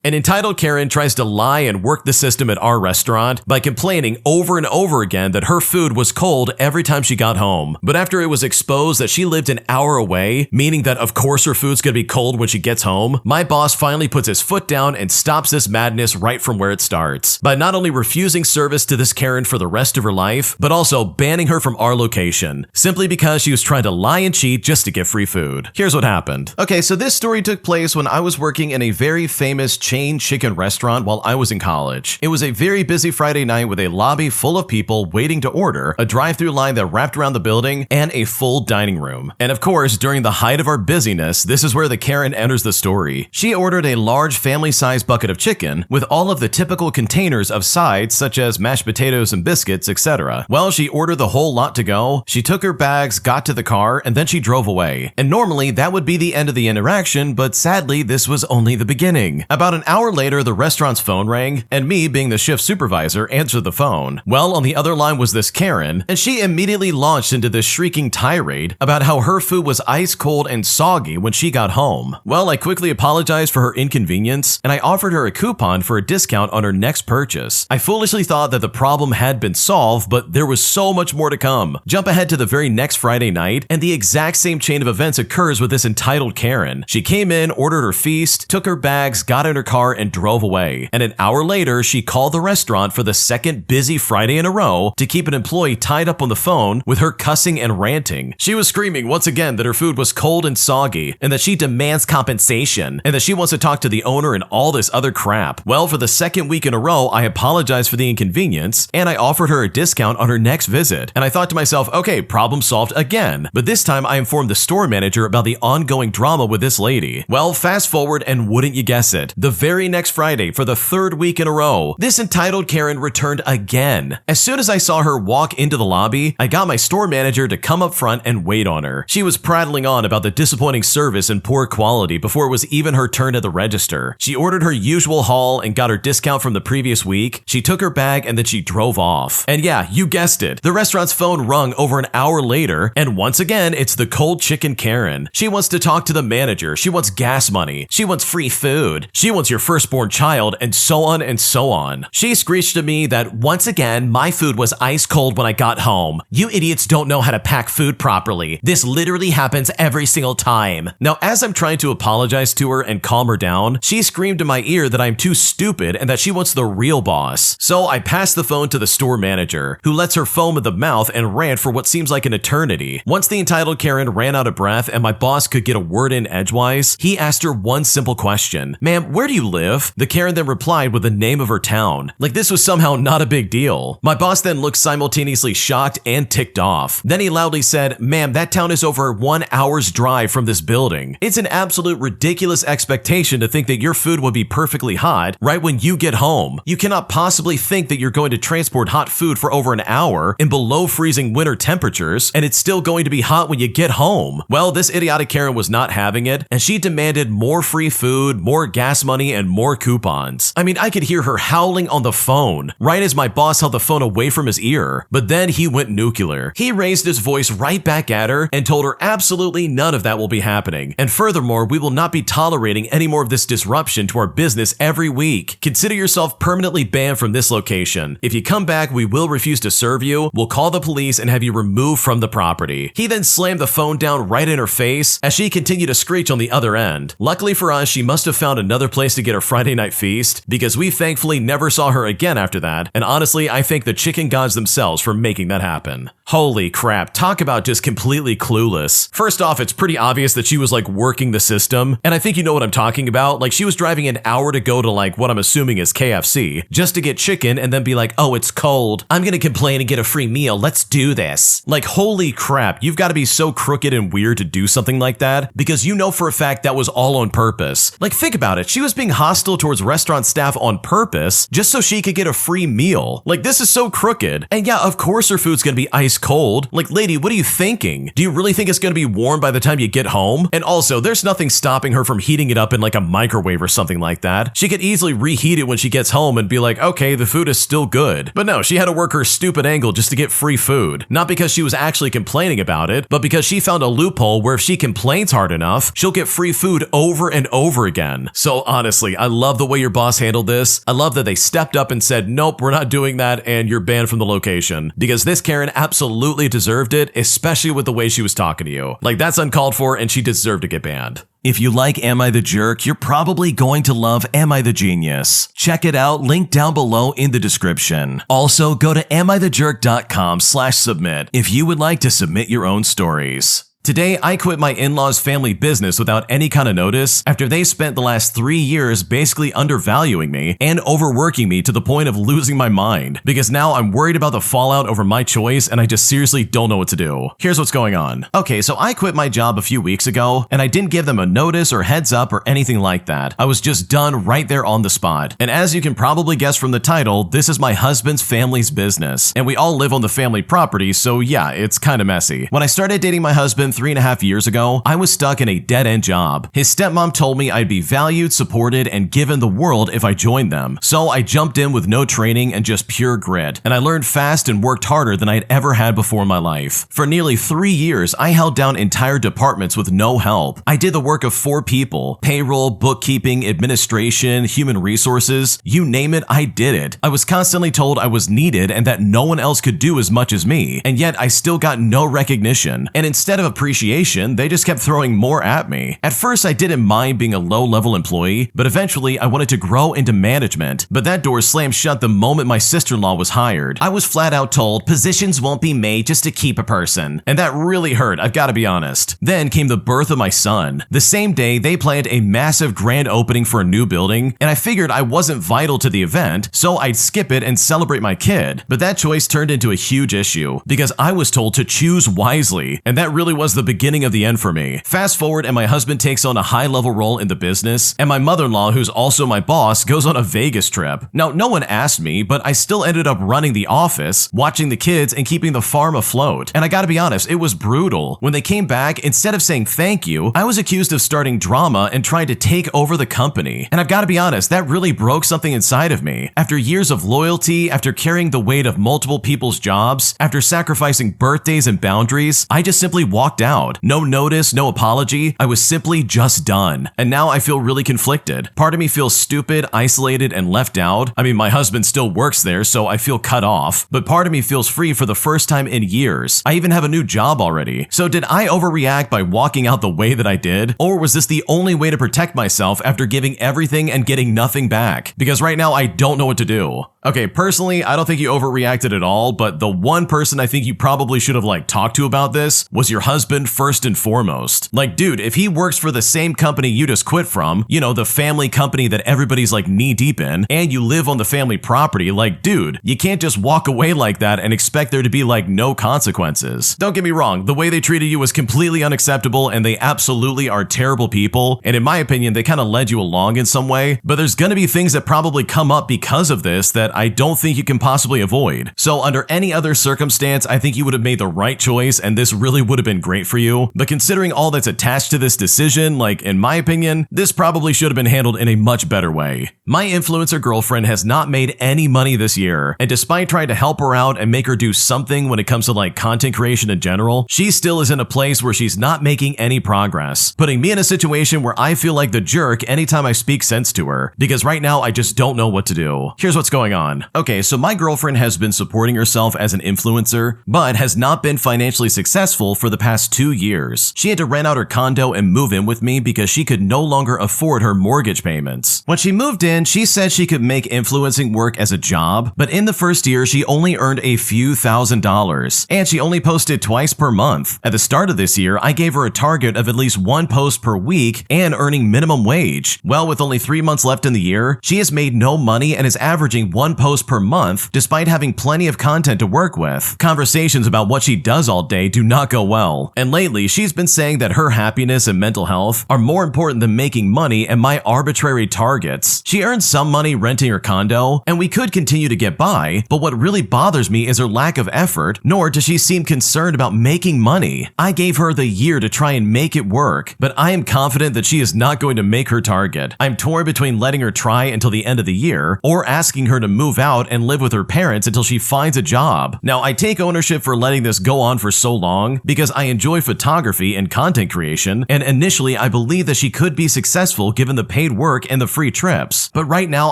An entitled Karen tries to lie and work the system at our restaurant by complaining over and over again that her food was cold every time she got home. But after it was exposed that she lived an hour away, meaning that of course her food's gonna be cold when she gets home, my boss finally puts his foot down and stops this madness right from where it starts, by not only refusing service to this Karen for the rest of her life, but also banning her from our location, simply because she was trying to lie and cheat just to get free food. Here's what happened. Okay, so this story took place when I was working in a very famous chain chicken restaurant while I was in college. It was a very busy Friday night with a lobby full of people waiting to order, a drive-through line that wrapped around the building, and a full dining room. And of course, during the height of our busyness, this is where the Karen enters the story. She ordered a large family-sized bucket of chicken with all of the typical containers of sides such as mashed potatoes and biscuits, etc. Well, she ordered the whole lot to go, she took her bags, got to the car, and then she drove away. And normally, that would be the end of the interaction, but sadly, this was only the beginning. About an hour later, the restaurant's phone rang, and me, being the shift supervisor, answered the phone. Well, on the other line was this Karen, and she immediately launched into this shrieking tirade about how her food was ice cold and soggy when she got home. Well, I quickly apologized for her inconvenience, and I offered her a coupon for a discount on her next purchase. I foolishly thought that the problem had been solved, but there was so much more to come. Jump ahead to the very next Friday night, and the exact same chain of events occurs with this entitled Karen. She came in, ordered her feast, took her bags, got in her car, and drove away. And an hour later, she called the restaurant for the second busy Friday in a row to keep an employee tied up on the phone with her cussing and ranting. She was screaming once again that her food was cold and soggy, and that she demands compensation, and that she wants to talk to the owner and all this other crap. Well, for the second week in a row, I apologized for the inconvenience, and I offered her a discount on her next visit. And I thought to myself, okay, problem solved again. But this time I informed the store manager about the ongoing drama with this lady. Well, fast forward, and wouldn't you guess it, the very next Friday, for the third week in a row, this entitled Karen returned again. As soon as I saw her walk into the lobby, I got my store manager to come up front and wait on her. She was prattling on about the disappointing service and poor quality before it was even her turn at the register. She ordered her usual haul and got her discount from the previous week. She took her bag and then she drove off. And yeah, you guessed it, the restaurant's phone rung over an hour later, and once again, it's the cold chicken Karen. She wants to talk to the manager, she wants gas money, she wants free food, she wants your firstborn child, and so on and so on. She screeched to me that once again, my food was ice cold when I got home. You idiots don't know how to pack food properly. This literally happens every single time. Now, as I'm trying to apologize to her and calm her down, she screamed in my ear that I'm too stupid and that she wants the real boss. So I passed the phone to the store manager, who lets her foam at the mouth and rant for what seems like an eternity. Once the entitled Karen ran out of breath and my boss could get a word in edgewise, he asked her one simple question. Ma'am, where do you live? The Karen then replied with the name of her town, like this was somehow not a big deal. My boss then looked simultaneously shocked and ticked off. Then he loudly said, ma'am, that town is over 1 hour's drive from this building. It's an absolute ridiculous expectation to think that your food would be perfectly hot right when you get home. You cannot possibly think that you're going to transport hot food for over an hour in below freezing winter temperatures, and it's still going to be hot when you get home. Well, this idiotic Karen was not having it, and she demanded more free food, more gas money, and more coupons. I mean, I could hear her howling on the phone, right as my boss held the phone away from his ear. But then he went nuclear. He raised his voice right back at her and told her absolutely none of that will be happening. And furthermore, we will not be tolerating any more of this disruption to our business every week. Consider yourself permanently banned from this location. If you come back, we will refuse to serve you, we'll call the police and have you removed from the property. He then slammed the phone down right in her face as she continued to screech on the other end. Luckily for us, she must have found another place to get her Friday night feast, because we thankfully never saw her again after that, and honestly, I thank the chicken gods themselves for making that happen. Holy crap, talk about just completely clueless. First off, it's pretty obvious that she was like working the system, and I think you know what I'm talking about. Like, she was driving an hour to go to like what I'm assuming is KFC just to get chicken and then be like, oh, it's cold, I'm gonna complain and get a free meal, let's do this. Like, holy crap, you've got to be so crooked and weird to do something like that, because you know for a fact that was all on purpose. Like, think about it, she was being hostile towards restaurant staff on purpose just so she could get a free meal. Like, this is so crooked. And yeah, of course her food's gonna be ice cold. Like, lady, what are you thinking? Do you really think it's gonna be warm by the time you get home? And also, there's nothing stopping her from heating it up in like a microwave or something like that. She could easily reheat it when she gets home and be like, okay, the food is still good. But no, she had to work her stupid angle just to get free food. Not because she was actually complaining about it, but because she found a loophole where if she complains hard enough, she'll get free food over and over again. So honestly, honestly, I love the way your boss handled this. I love that they stepped up and said, nope, we're not doing that, and you're banned from the location. Because this Karen absolutely deserved it, especially with the way she was talking to you. Like, that's uncalled for, and she deserved to get banned. If you like Am I the Jerk, you're probably going to love Am I the Genius. Check it out, link down below in the description. Also, go to amithejerk.com/submit if you would like to submit your own stories. Today, I quit my in-laws' family business without any kind of notice after they spent the last 3 years basically undervaluing me and overworking me to the point of losing my mind, because now I'm worried about the fallout over my choice and I just seriously don't know what to do. Here's what's going on. Okay, so I quit my job a few weeks ago and I didn't give them a notice or heads up or anything like that. I was just done right there on the spot. And as you can probably guess from the title, this is my husband's family's business. And we all live on the family property, so yeah, it's kind of messy. When I started dating my husband 3.5 years ago, I was stuck in a dead-end job. His stepmom told me I'd be valued, supported, and given the world if I joined them. So I jumped in with no training and just pure grit. And I learned fast and worked harder than I'd ever had before in my life. For nearly 3 years, I held down entire departments with no help. I did the work of 4 people: payroll, bookkeeping, administration, human resources. You name it, I did it. I was constantly told I was needed and that no one else could do as much as me. And yet I still got no recognition. And instead of appreciation, they just kept throwing more at me. At first, I didn't mind being a low-level employee, but eventually I wanted to grow into management. But that door slammed shut the moment my sister-in-law was hired. I was flat out told positions won't be made just to keep a person. And that really hurt, I've got to be honest. Then came the birth of my son. The same day, they planned a massive grand opening for a new building, and I figured I wasn't vital to the event, so I'd skip it and celebrate my kid. But that choice turned into a huge issue, because I was told to choose wisely, and that really was the beginning of the end for me. Fast forward and my husband takes on a high-level role in the business, and my mother-in-law, who's also my boss, goes on a Vegas trip. Now, no one asked me, but I still ended up running the office, watching the kids, and keeping the farm afloat. And I gotta be honest, it was brutal. When they came back, instead of saying thank you, I was accused of starting drama and trying to take over the company. And I've gotta be honest, that really broke something inside of me. After years of loyalty, after carrying the weight of multiple people's jobs, after sacrificing birthdays and boundaries, I just simply walked out. No notice, no apology. I was simply just done. And now I feel really conflicted. Part of me feels stupid, isolated, and left out. I mean, my husband still works there, so I feel cut off. But part of me feels free for the first time in years. I even have a new job already. So did I overreact by walking out the way that I did? Or was this the only way to protect myself after giving everything and getting nothing back? Because right now I don't know what to do. Okay, personally, I don't think you overreacted at all, but the one person I think you probably should have talked to about this was your husband first and foremost. Like, dude, if he works for the same company you just quit from, you know, the family company that everybody's knee deep in, and you live on the family property, dude, you can't just walk away like that and expect there to be no consequences. Don't get me wrong, the way they treated you was completely unacceptable and they absolutely are terrible people, and in my opinion, they kind of led you along in some way, but there's gonna be things that probably come up because of this that I don't think you can possibly avoid. So under any other circumstance, I think you would have made the right choice and this really would have been great for you. But considering all that's attached to this decision, in my opinion, this probably should have been handled in a much better way. My influencer girlfriend has not made any money this year, and despite trying to help her out and make her do something when it comes to content creation in general, she still is in a place where she's not making any progress, putting me in a situation where I feel like the jerk anytime I speak sense to her, because right now I just don't know what to do. Here's what's going on. Okay, so my girlfriend has been supporting herself as an influencer, but has not been financially successful for the past 2 years. She had to rent out her condo and move in with me because she could no longer afford her mortgage payments. When she moved in, she said she could make influencing work as a job, but in the first year, she only earned a few $1,000s, and she only posted twice per month. At the start of this year, I gave her a target of at least 1 post per week and earning minimum wage. Well, with only 3 months left in the year, she has made no money and is averaging 1 post per month despite having plenty of content to work with. Conversations about what she does all day do not go well, and lately she's been saying that her happiness and mental health are more important than making money and my arbitrary targets. She earns some money renting her condo, and we could continue to get by, but what really bothers me is her lack of effort, nor does she seem concerned about making money. I gave her the year to try and make it work, but I am confident that she is not going to make her target. I'm torn between letting her try until the end of the year or asking her to move out and live with her parents until she finds a job. Now, I take ownership for letting this go on for so long because I enjoy photography and content creation, and initially I believed that she could be successful given the paid work and the free trips. But right now,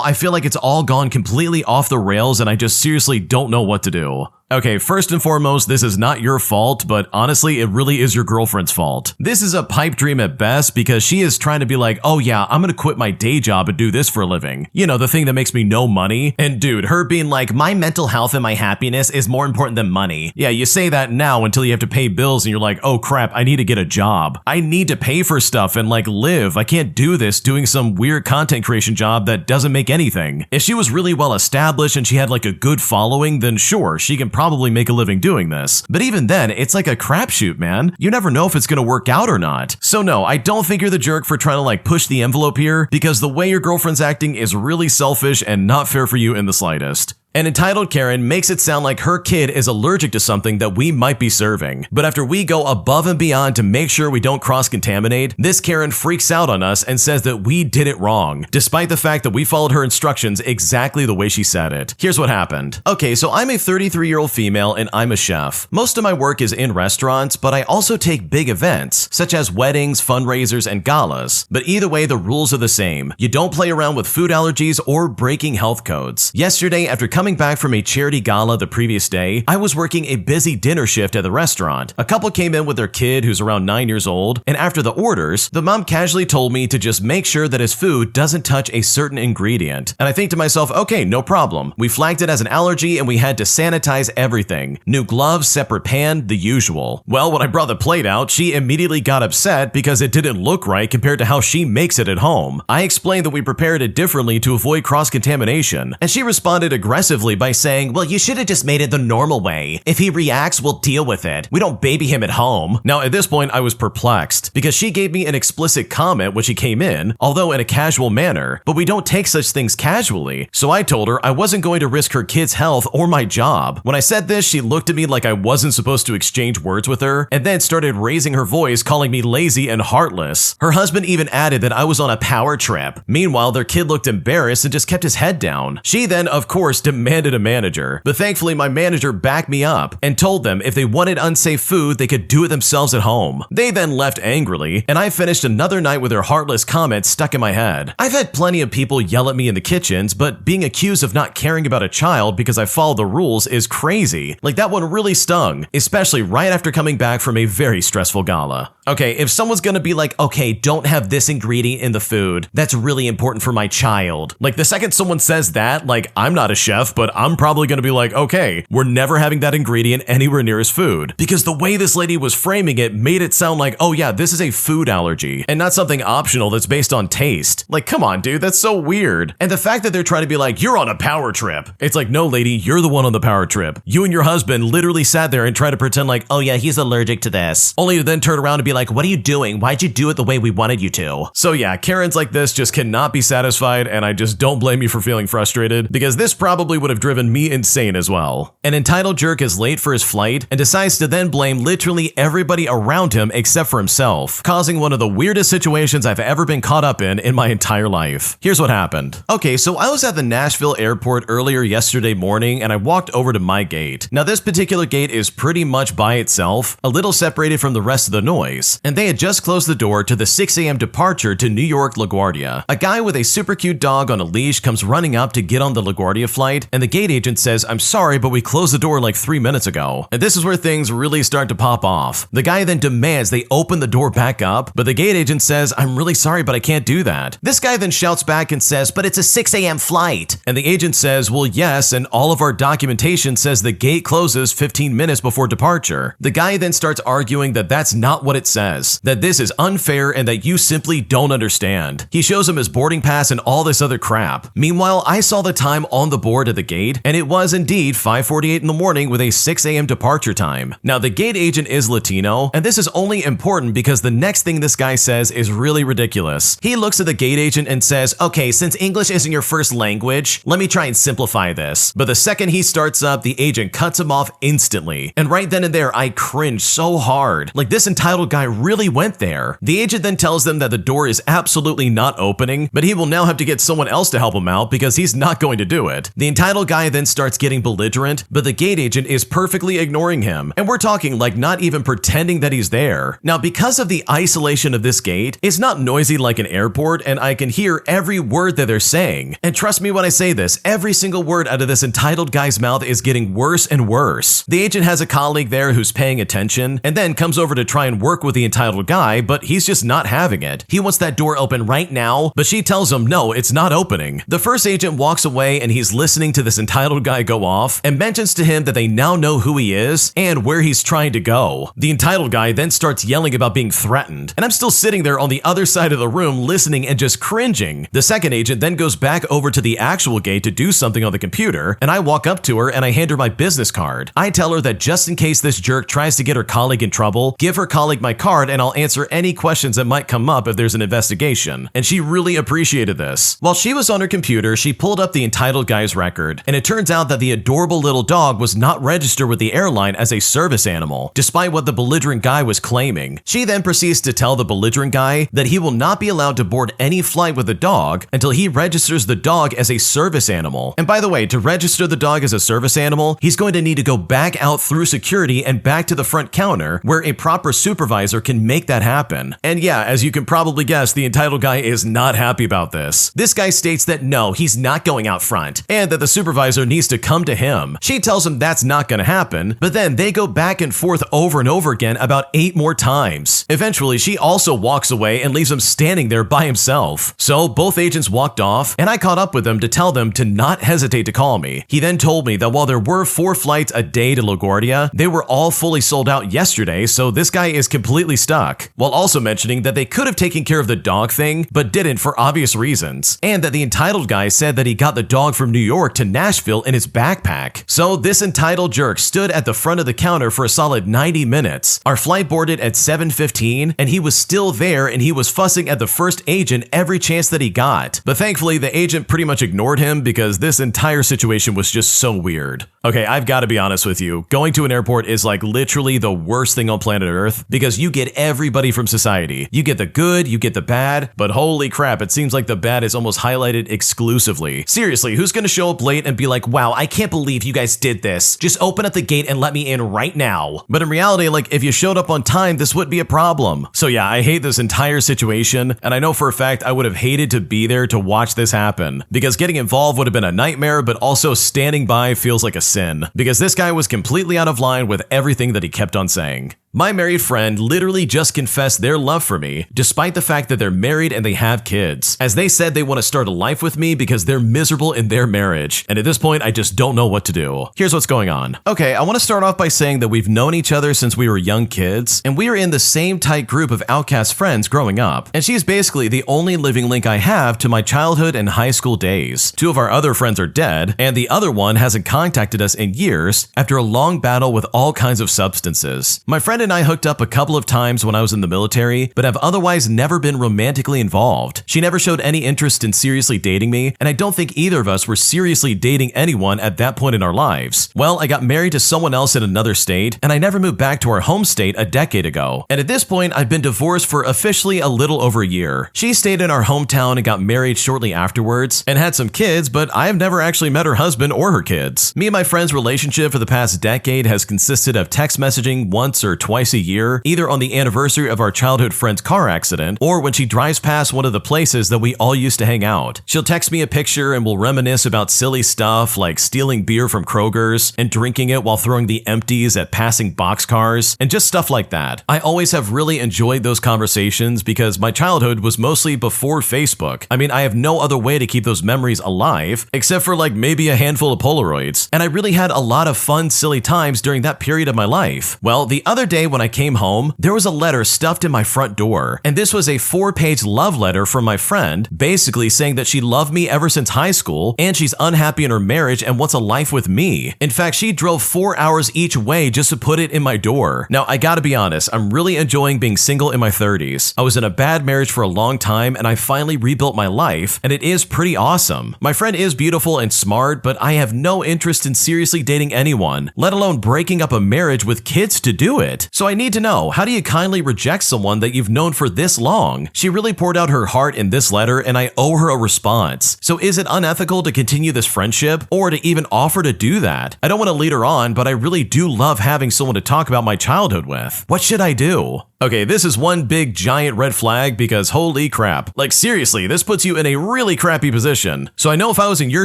I feel like it's all gone completely off the rails and I just seriously don't know what to do. Okay, first and foremost, this is not your fault, but honestly, it really is your girlfriend's fault. This is a pipe dream at best because she is trying to be like, oh yeah, I'm gonna quit my day job and do this for a living. You know, the thing that makes me no money. And dude, her being like, my mental health and my happiness is more important than money. Yeah, you say that now until you have to pay bills and you're like, oh crap, I need to get a job. I need to pay for stuff and like live. I can't do this doing some weird content creation job that doesn't make anything. If she was really well established and she had like a good following, then sure, she can probably make a living doing this. But even then, it's like a crapshoot, man. You never know if it's gonna work out or not. So no, I don't think you're the jerk for trying to like push the envelope here, because the way your girlfriend's acting is really selfish and not fair for you in the slightest. An entitled Karen makes it sound like her kid is allergic to something that we might be serving. But after we go above and beyond to make sure we don't cross-contaminate, this Karen freaks out on us and says that we did it wrong, despite the fact that we followed her instructions exactly the way she said it. Here's what happened. Okay, so I'm a 33-year-old female and I'm a chef. Most of my work is in restaurants, but I also take big events, such as weddings, fundraisers, and galas. But either way, the rules are the same. You don't play around with food allergies or breaking health codes. Yesterday, after coming back from a charity gala the previous day, I was working a busy dinner shift at the restaurant. A couple came in with their kid who's around 9 years old, and after the orders, the mom casually told me to just make sure that his food doesn't touch a certain ingredient. And I think to myself, okay, no problem. We flagged it as an allergy and we had to sanitize everything. New gloves, separate pan, the usual. Well, when I brought the plate out, she immediately got upset because it didn't look right compared to how she makes it at home. I explained that we prepared it differently to avoid cross-contamination, and she responded aggressively by saying, well, you should have just made it the normal way. If he reacts, we'll deal with it. We don't baby him at home. Now, at this point, I was perplexed because she gave me an explicit comment when she came in, although in a casual manner, but we don't take such things casually. So I told her I wasn't going to risk her kid's health or my job. When I said this, she looked at me like I wasn't supposed to exchange words with her, and then started raising her voice, calling me lazy and heartless. Her husband even added that I was on a power trip. Meanwhile, their kid looked embarrassed and just kept his head down. She then, of course, demanded a manager, but thankfully my manager backed me up and told them if they wanted unsafe food, they could do it themselves at home. They then left angrily, and I finished another night with her heartless comments stuck in my head. I've had plenty of people yell at me in the kitchens, but being accused of not caring about a child because I follow the rules is crazy. Like, that one really stung, especially right after coming back from a very stressful gala. Okay, if someone's gonna be like, okay, don't have this ingredient in the food, that's really important for my child. Like, the second someone says that, like, I'm not a chef, but I'm probably gonna be like, okay, we're never having that ingredient anywhere near his food. Because the way this lady was framing it made it sound like, oh yeah, this is a food allergy, and not something optional that's based on taste. Like, come on, dude, that's so weird. And the fact that they're trying to be like, you're on a power trip. It's like, no, lady, you're the one on the power trip. You and your husband literally sat there and tried to pretend like, oh yeah, he's allergic to this. Only to then turn around and be like, what are you doing? Why'd you do it the way we wanted you to? So yeah, Karens like this just cannot be satisfied, and I just don't blame you for feeling frustrated, because this probably would have driven me insane as well. An entitled jerk is late for his flight and decides to then blame literally everybody around him except for himself, causing one of the weirdest situations I've ever been caught up in my entire life. Here's what happened. Okay, so I was at the Nashville airport earlier yesterday morning and I walked over to my gate. Now this particular gate is pretty much by itself, a little separated from the rest of the noise, and they had just closed the door to the 6 a.m. departure to New York LaGuardia. A guy with a super cute dog on a leash comes running up to get on the LaGuardia flight, and the gate agent says, I'm sorry, but we closed the door like 3 minutes ago. And this is where things really start to pop off. The guy then demands they open the door back up, but the gate agent says, I'm really sorry, but I can't do that. This guy then shouts back and says, but it's a 6 a.m. flight. And the agent says, well, yes, and all of our documentation says the gate closes 15 minutes before departure. The guy then starts arguing that that's not what it says, that this is unfair and that you simply don't understand. He shows him his boarding pass and all this other crap. Meanwhile, I saw the time on the board at the gate, and it was indeed 5:48 in the morning with a 6 a.m. departure time. Now, the gate agent is Latino, and this is only important because the next thing this guy says is really ridiculous. He looks at the gate agent and says, okay, since English isn't your first language, let me try and simplify this. But the second he starts up, the agent cuts him off instantly. And right then and there, I cringed so hard. Like, this entitled guy really went there. The agent then tells them that the door is absolutely not opening, but he will now have to get someone else to help him out because he's not going to do it. The entitled entitled guy then starts getting belligerent, but the gate agent is perfectly ignoring him, and we're talking like not even pretending that he's there. Now, because of the isolation of this gate, it's not noisy like an airport, and I can hear every word that they're saying. And trust me when I say this, every single word out of this entitled guy's mouth is getting worse and worse. The agent has a colleague there who's paying attention, and then comes over to try and work with the entitled guy, but he's just not having it. He wants that door open right now, but she tells him no, it's not opening. The first agent walks away, and he's listening to this entitled guy go off and mentions to him that they now know who he is and where he's trying to go. The entitled guy then starts yelling about being threatened, and I'm still sitting there on the other side of the room listening and just cringing. The second agent then goes back over to the actual gate to do something on the computer, and I walk up to her and I hand her my business card. I tell her that just in case this jerk tries to get her colleague in trouble, give her colleague my card and I'll answer any questions that might come up if there's an investigation. And she really appreciated this. While she was on her computer, she pulled up the entitled guy's record, and it turns out that the adorable little dog was not registered with the airline as a service animal, despite what the belligerent guy was claiming. She then proceeds to tell the belligerent guy that he will not be allowed to board any flight with the dog until he registers the dog as a service animal. And by the way, to register the dog as a service animal, he's going to need to go back out through security and back to the front counter where a proper supervisor can make that happen. And yeah, as you can probably guess, the entitled guy is not happy about this. This guy states that no, he's not going out front, and that the supervisor needs to come to him. She tells him that's not going to happen, but then they go back and forth over and over again about 8 more times. Eventually, she also walks away and leaves him standing there by himself. So both agents walked off, and I caught up with them to tell them to not hesitate to call me. He then told me that while there were 4 flights a day to LaGuardia, they were all fully sold out yesterday, so this guy is completely stuck. While also mentioning that they could have taken care of the dog thing, but didn't for obvious reasons, and that the entitled guy said that he got the dog from New York to Nashville in his backpack. So this entitled jerk stood at the front of the counter for a solid 90 minutes. Our flight boarded at 7:15, and he was still there, and he was fussing at the first agent every chance that he got. But thankfully, the agent pretty much ignored him because this entire situation was just so weird. Okay, I've got to be honest with you. Going to an airport is like literally the worst thing on planet Earth because you get everybody from society. You get the good, you get the bad, but holy crap, it seems like the bad is almost highlighted exclusively. Seriously, who's gonna show up late and be like, wow, I can't believe you guys did this. Just open up the gate and let me in right now. But in reality, like if you showed up on time, this wouldn't be a problem. So yeah, I hate this entire situation, and I know for a fact I would have hated to be there to watch this happen because getting involved would have been a nightmare, but also standing by feels like a sin because this guy was completely out of line with everything that he kept on saying. My married friend literally just confessed their love for me, despite the fact that they're married and they have kids, as they said they want to start a life with me because they're miserable in their marriage, and at this point, I just don't know what to do. Here's what's going on. Okay, I want to start off by saying that we've known each other since we were young kids, and we were in the same tight group of outcast friends growing up, and she's basically the only living link I have to my childhood and high school days. 2 of our other friends are dead, and the other one hasn't contacted us in years after a long battle with all kinds of substances. My friend and I hooked up a couple of times when I was in the military, but have otherwise never been romantically involved. She never showed any interest in seriously dating me, and I don't think either of us were seriously dating anyone at that point in our lives. Well, I got married to someone else in another state, and I never moved back to our home state a decade ago. And at this point, I've been divorced for officially a little over a year. She stayed in our hometown and got married shortly afterwards, and had some kids, but I have never actually met her husband or her kids. Me and my friend's relationship for the past decade has consisted of text messaging once or twice a year, either on the anniversary of our childhood friend's car accident or when she drives past one of the places that we all used to hang out. She'll text me a picture and we'll reminisce about silly stuff like stealing beer from Kroger's and drinking it while throwing the empties at passing boxcars and just stuff like that. I always have really enjoyed those conversations because my childhood was mostly before Facebook. I mean, I have no other way to keep those memories alive except for like maybe a handful of Polaroids, and I really had a lot of fun, silly times during that period of my life. Well, the other day when I came home, there was a letter stuffed in my front door, and this was a 4-page love letter from my friend, basically saying that she loved me ever since high school, and she's unhappy in her marriage and wants a life with me. In fact, she drove 4 hours each way just to put it in my door. Now, I gotta be honest, I'm really enjoying being single in my 30s. I was in a bad marriage for a long time, and I finally rebuilt my life, and it is pretty awesome. My friend is beautiful and smart, but I have no interest in seriously dating anyone, let alone breaking up a marriage with kids to do it. right? So I need to know, how do you kindly reject someone that you've known for this long? She really poured out her heart in this letter, and I owe her a response. So is it unethical to continue this friendship, or to even offer to do that? I don't want to lead her on, but I really do love having someone to talk about my childhood with. What should I do? Okay, this is one big giant red flag because holy crap. Like seriously, this puts you in a really crappy position. So I know if I was in your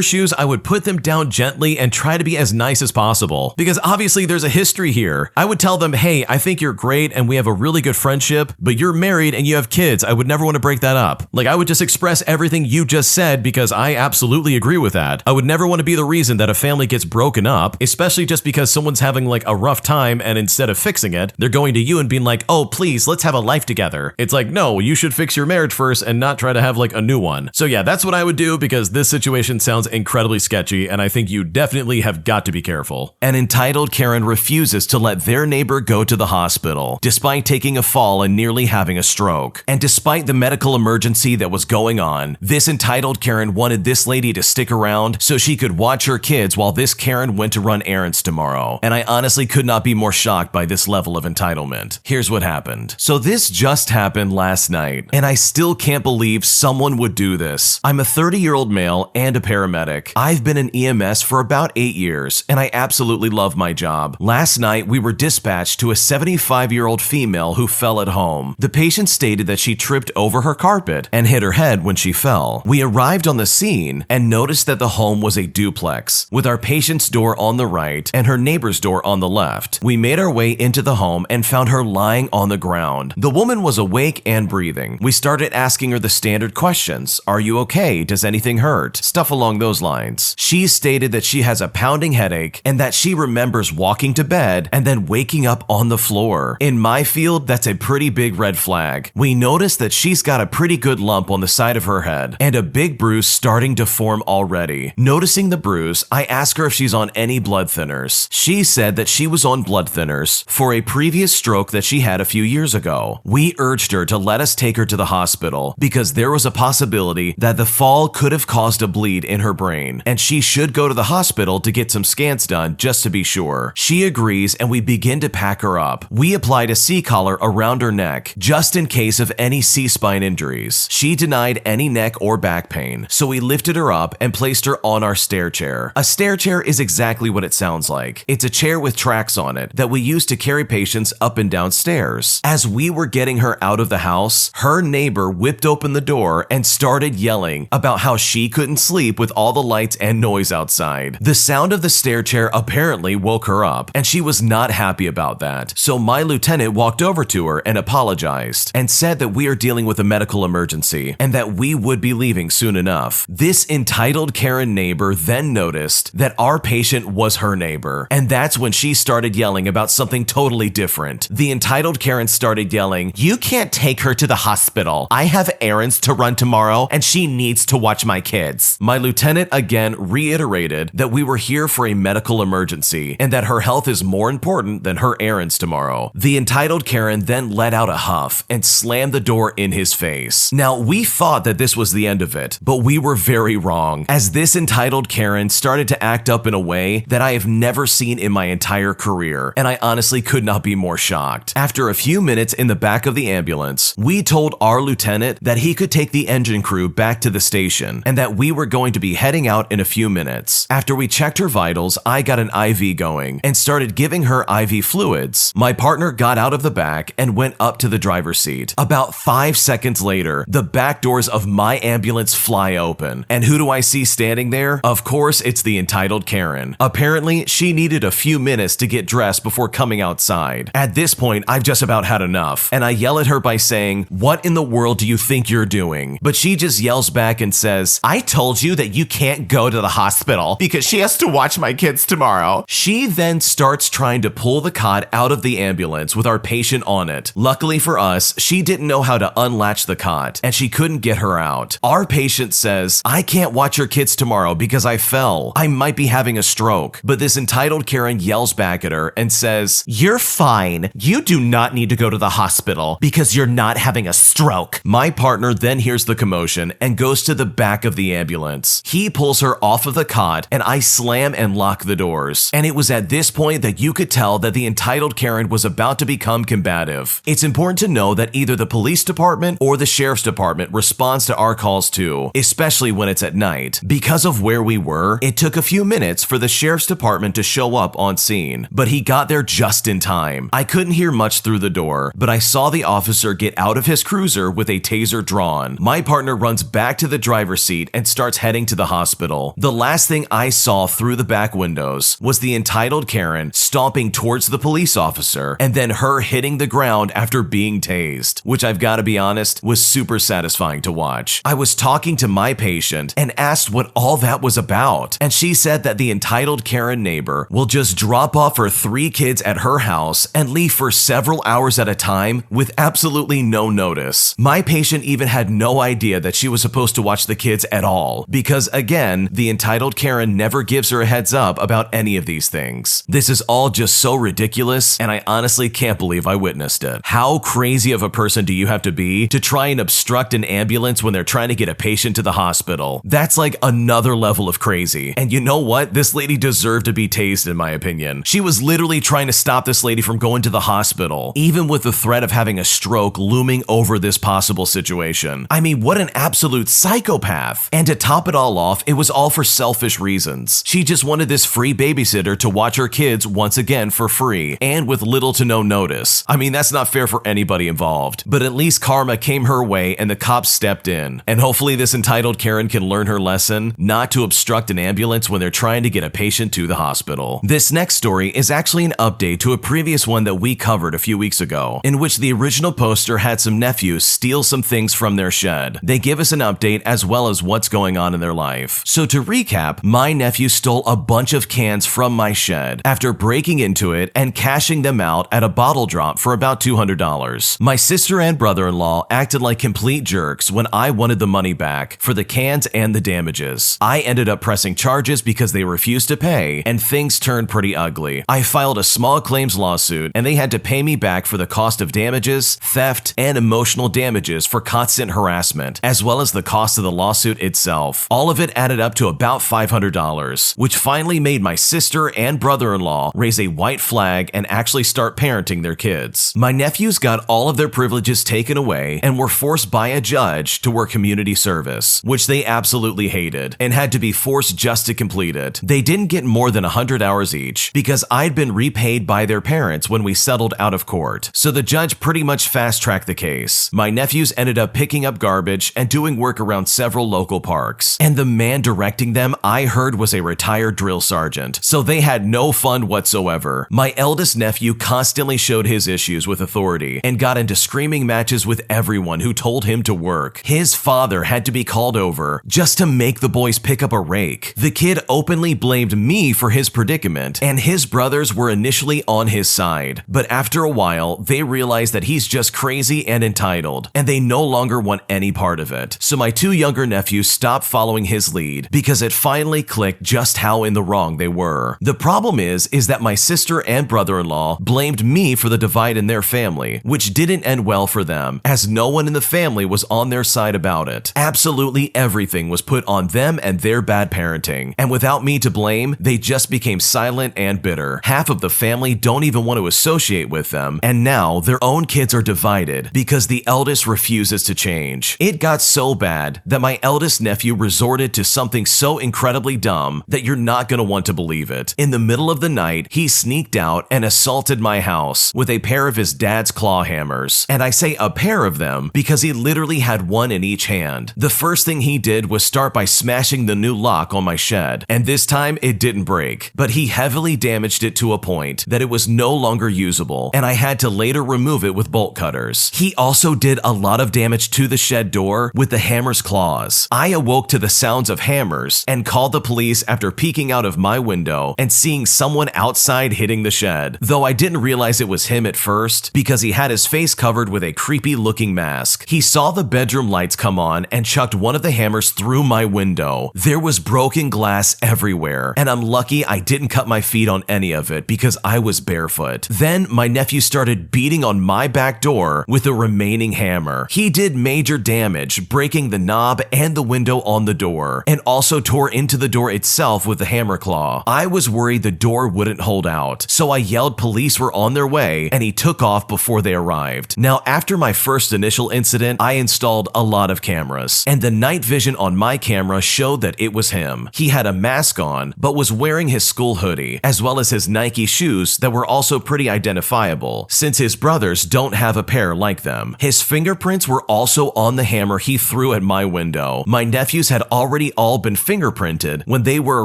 shoes, I would put them down gently and try to be as nice as possible. Because obviously there's a history here. I would tell them, hey, I think you're great and we have a really good friendship, but you're married and you have kids. I would never want to break that up. Like I would just express everything you just said because I absolutely agree with that. I would never want to be the reason that a family gets broken up, especially just because someone's having like a rough time and instead of fixing it, they're going to you and being like, oh, please, let's have a life together. It's like, no, you should fix your marriage first and not try to have like a new one. So yeah, that's what I would do because this situation sounds incredibly sketchy and I think you definitely have got to be careful. An entitled Karen refuses to let their neighbor go to the hospital despite taking a fall and nearly having a stroke. And despite the medical emergency that was going on, this entitled Karen wanted this lady to stick around so she could watch her kids while this Karen went to run errands tomorrow. And I honestly could not be more shocked by this level of entitlement. Here's what happened. So this just happened last night, and I still can't believe someone would do this. I'm a 30-year-old male and a paramedic. I've been in EMS for about 8 years, and I absolutely love my job. Last night, we were dispatched to a 75-year-old female who fell at home. The patient stated that she tripped over her carpet and hit her head when she fell. We arrived on the scene and noticed that the home was a duplex, with our patient's door on the right and her neighbor's door on the left. We made our way into the home and found her lying on the ground. The woman was awake and breathing. We started asking her the standard questions. Are you okay? Does anything hurt? Stuff along those lines. She stated that she has a pounding headache and that she remembers walking to bed and then waking up on the floor. In my field, that's a pretty big red flag. We noticed that she's got a pretty good lump on the side of her head and a big bruise starting to form already. Noticing the bruise, I asked her if she's on any blood thinners. She said that she was on blood thinners for a previous stroke that she had a few years ago. We urged her to let us take her to the hospital because there was a possibility that the fall could have caused a bleed in her brain, and she should go to the hospital to get some scans done just to be sure. She agrees and we begin to pack her up. We applied a C-collar around her neck just in case of any C-spine injuries. She denied any neck or back pain, so we lifted her up and placed her on our stair chair. A stair chair is exactly what it sounds like. It's a chair with tracks on it that we use to carry patients up and down stairs. As we were getting her out of the house, her neighbor whipped open the door and started yelling about how she couldn't sleep with all the lights and noise outside. The sound of the stair chair apparently woke her up, and she was not happy about that. So my lieutenant walked over to her and apologized and said that we are dealing with a medical emergency and that we would be leaving soon enough. This entitled Karen neighbor then noticed that our patient was her neighbor, and that's when she started yelling about something totally different. The entitled Karen started yelling, "You can't take her to the hospital. I have errands to run tomorrow and she needs to watch my kids." My lieutenant again reiterated that we were here for a medical emergency and that her health is more important than her errands tomorrow. The entitled Karen then let out a huff and slammed the door in his face. Now, we thought that this was the end of it, but we were very wrong, as this entitled Karen started to act up in a way that I have never seen in my entire career, and I honestly could not be more shocked. After a few minutes in the back of the ambulance, we told our lieutenant that he could take the engine crew back to the station and that we were going to be heading out in a few minutes. After we checked her vitals, I got an IV going and started giving her IV fluids. My partner got out of the back and went up to the driver's seat. About 5 seconds later, the back doors of my ambulance fly open. And who do I see standing there? Of course, it's the entitled Karen. Apparently, she needed a few minutes to get dressed before coming outside. At this point, I've just about had enough, and I yell at her by saying, "What in the world do you think you're doing?" But she just yells back and says, "I told you that you can't go to the hospital because she has to watch my kids tomorrow." She then starts trying to pull the cot out of the ambulance with our patient on it. Luckily for us, she didn't know how to unlatch the cot, and she couldn't get her out. Our patient says, "I can't watch your kids tomorrow because I fell. I might be having a stroke." But this entitled Karen yells back at her and says, "You're fine. You do not need to to go to the hospital because you're not having a stroke. My partner then hears the commotion and goes to the back of the ambulance. He pulls her off of the cot and I slam and lock the doors. And it was at this point that you could tell that the entitled Karen was about to become combative. It's important to know that either the police department or the sheriff's department responds to our calls too, especially when it's at night. Because of where we were, it took a few minutes for the sheriff's department to show up on scene, but he got there just in time. I couldn't hear much through the door, but I saw the officer get out of his cruiser with a taser drawn. My partner runs back to the driver's seat and starts heading to the hospital. The last thing I saw through the back windows was the entitled Karen stomping towards the police officer and then her hitting the ground after being tased, which I've got to be honest, was super satisfying to watch. I was talking to my patient and asked what all that was about, and she said that the entitled Karen neighbor will just drop off her 3 kids at her house and leave for several hours at a time with absolutely no notice. My patient even had no idea that she was supposed to watch the kids at all, because again, the entitled Karen never gives her a heads up about any of these things. This is all just so ridiculous, and I honestly can't believe I witnessed it. How crazy of a person do you have to be to try and obstruct an ambulance when they're trying to get a patient to the hospital? That's like another level of crazy. And you know what? This lady deserved to be tased, in my opinion. She was literally trying to stop this lady from going to the hospital, even with the threat of having a stroke looming over this possible situation. I mean, what an absolute psychopath. And to top it all off, it was all for selfish reasons. She just wanted this free babysitter to watch her kids once again for free and with little to no notice. I mean, that's not fair for anybody involved, but at least karma came her way and the cops stepped in. And hopefully this entitled Karen can learn her lesson not to obstruct an ambulance when they're trying to get a patient to the hospital. This next story is actually an update to a previous one that we covered a few weeks ago, in which the original poster had some nephews steal some things from their shed. They give us an update as well as what's going on in their life. So to recap, my nephew stole a bunch of cans from my shed after breaking into it and cashing them out at a bottle drop for about $200. My sister and brother-in-law acted like complete jerks when I wanted the money back for the cans and the damages. I ended up pressing charges because they refused to pay, and things turned pretty ugly. I filed a small claims lawsuit, and they had to pay me back for the cost of damages, theft, and emotional damages for constant harassment, as well as the cost of the lawsuit itself. All of it added up to about $500, which finally made my sister and brother-in-law raise a white flag and actually start parenting their kids. My nephews got all of their privileges taken away and were forced by a judge to work community service, which they absolutely hated and had to be forced just to complete it. They didn't get more than 100 hours each because I'd been repaid by their parents when we settled out of court, so the judge pretty much fast-tracked the case. My nephews ended up picking up garbage and doing work around several local parks, and the man directing them I heard was a retired drill sergeant, so they had no fun whatsoever. My eldest nephew constantly showed his issues with authority and got into screaming matches with everyone who told him to work. His father had to be called over just to make the boys pick up a rake. The kid openly blamed me for his predicament, and his brothers were initially on his side, but after a while, they realized that he's just crazy and entitled, and they no longer want any part of it. So my 2 younger nephews stopped following his lead because it finally clicked just how in the wrong they were. The problem is that my sister and brother-in-law blamed me for the divide in their family, which didn't end well for them, as no one in the family was on their side about it. Absolutely everything was put on them and their bad parenting, and without me to blame, they just became silent and bitter. Half of the family don't even want to associate with them, and now their own kids are divided because the eldest refuses to change. It got so bad that my eldest nephew resorted to something so incredibly dumb that you're not going to want to believe it. In the middle of the night, he sneaked out and assaulted my house with a pair of his dad's claw hammers. And I say a pair of them because he literally had one in each hand. The first thing he did was start by smashing the new lock on my shed, and this time it didn't break, but he heavily damaged it to a point that it was no longer usable, and I had to later remove it with bolt cutters. He also did a lot of damage to the shed door with the hammer's claws. I awoke to the sounds of hammers and called the police after peeking out of my window and seeing someone outside hitting the shed, though I didn't realize it was him at first because he had his face covered with a creepy looking mask. He saw the bedroom lights come on and chucked one of the hammers through my window. There was broken glass everywhere, and I'm lucky I didn't cut my feet on any of it because I was barefoot. Then my nephew started started beating on my back door with the remaining hammer. He did major damage, breaking the knob and the window on the door, and also tore into the door itself with the hammer claw. I was worried the door wouldn't hold out, so I yelled police were on their way, and he took off before they arrived. Now, after my first initial incident, I installed a lot of cameras, and the night vision on my camera showed that it was him. He had a mask on, but was wearing his school hoodie, as well as his Nike shoes that were also pretty identifiable, since his brothers don't have a pair like them. His fingerprints were also on the hammer he threw at my window. My nephews had already all been fingerprinted when they were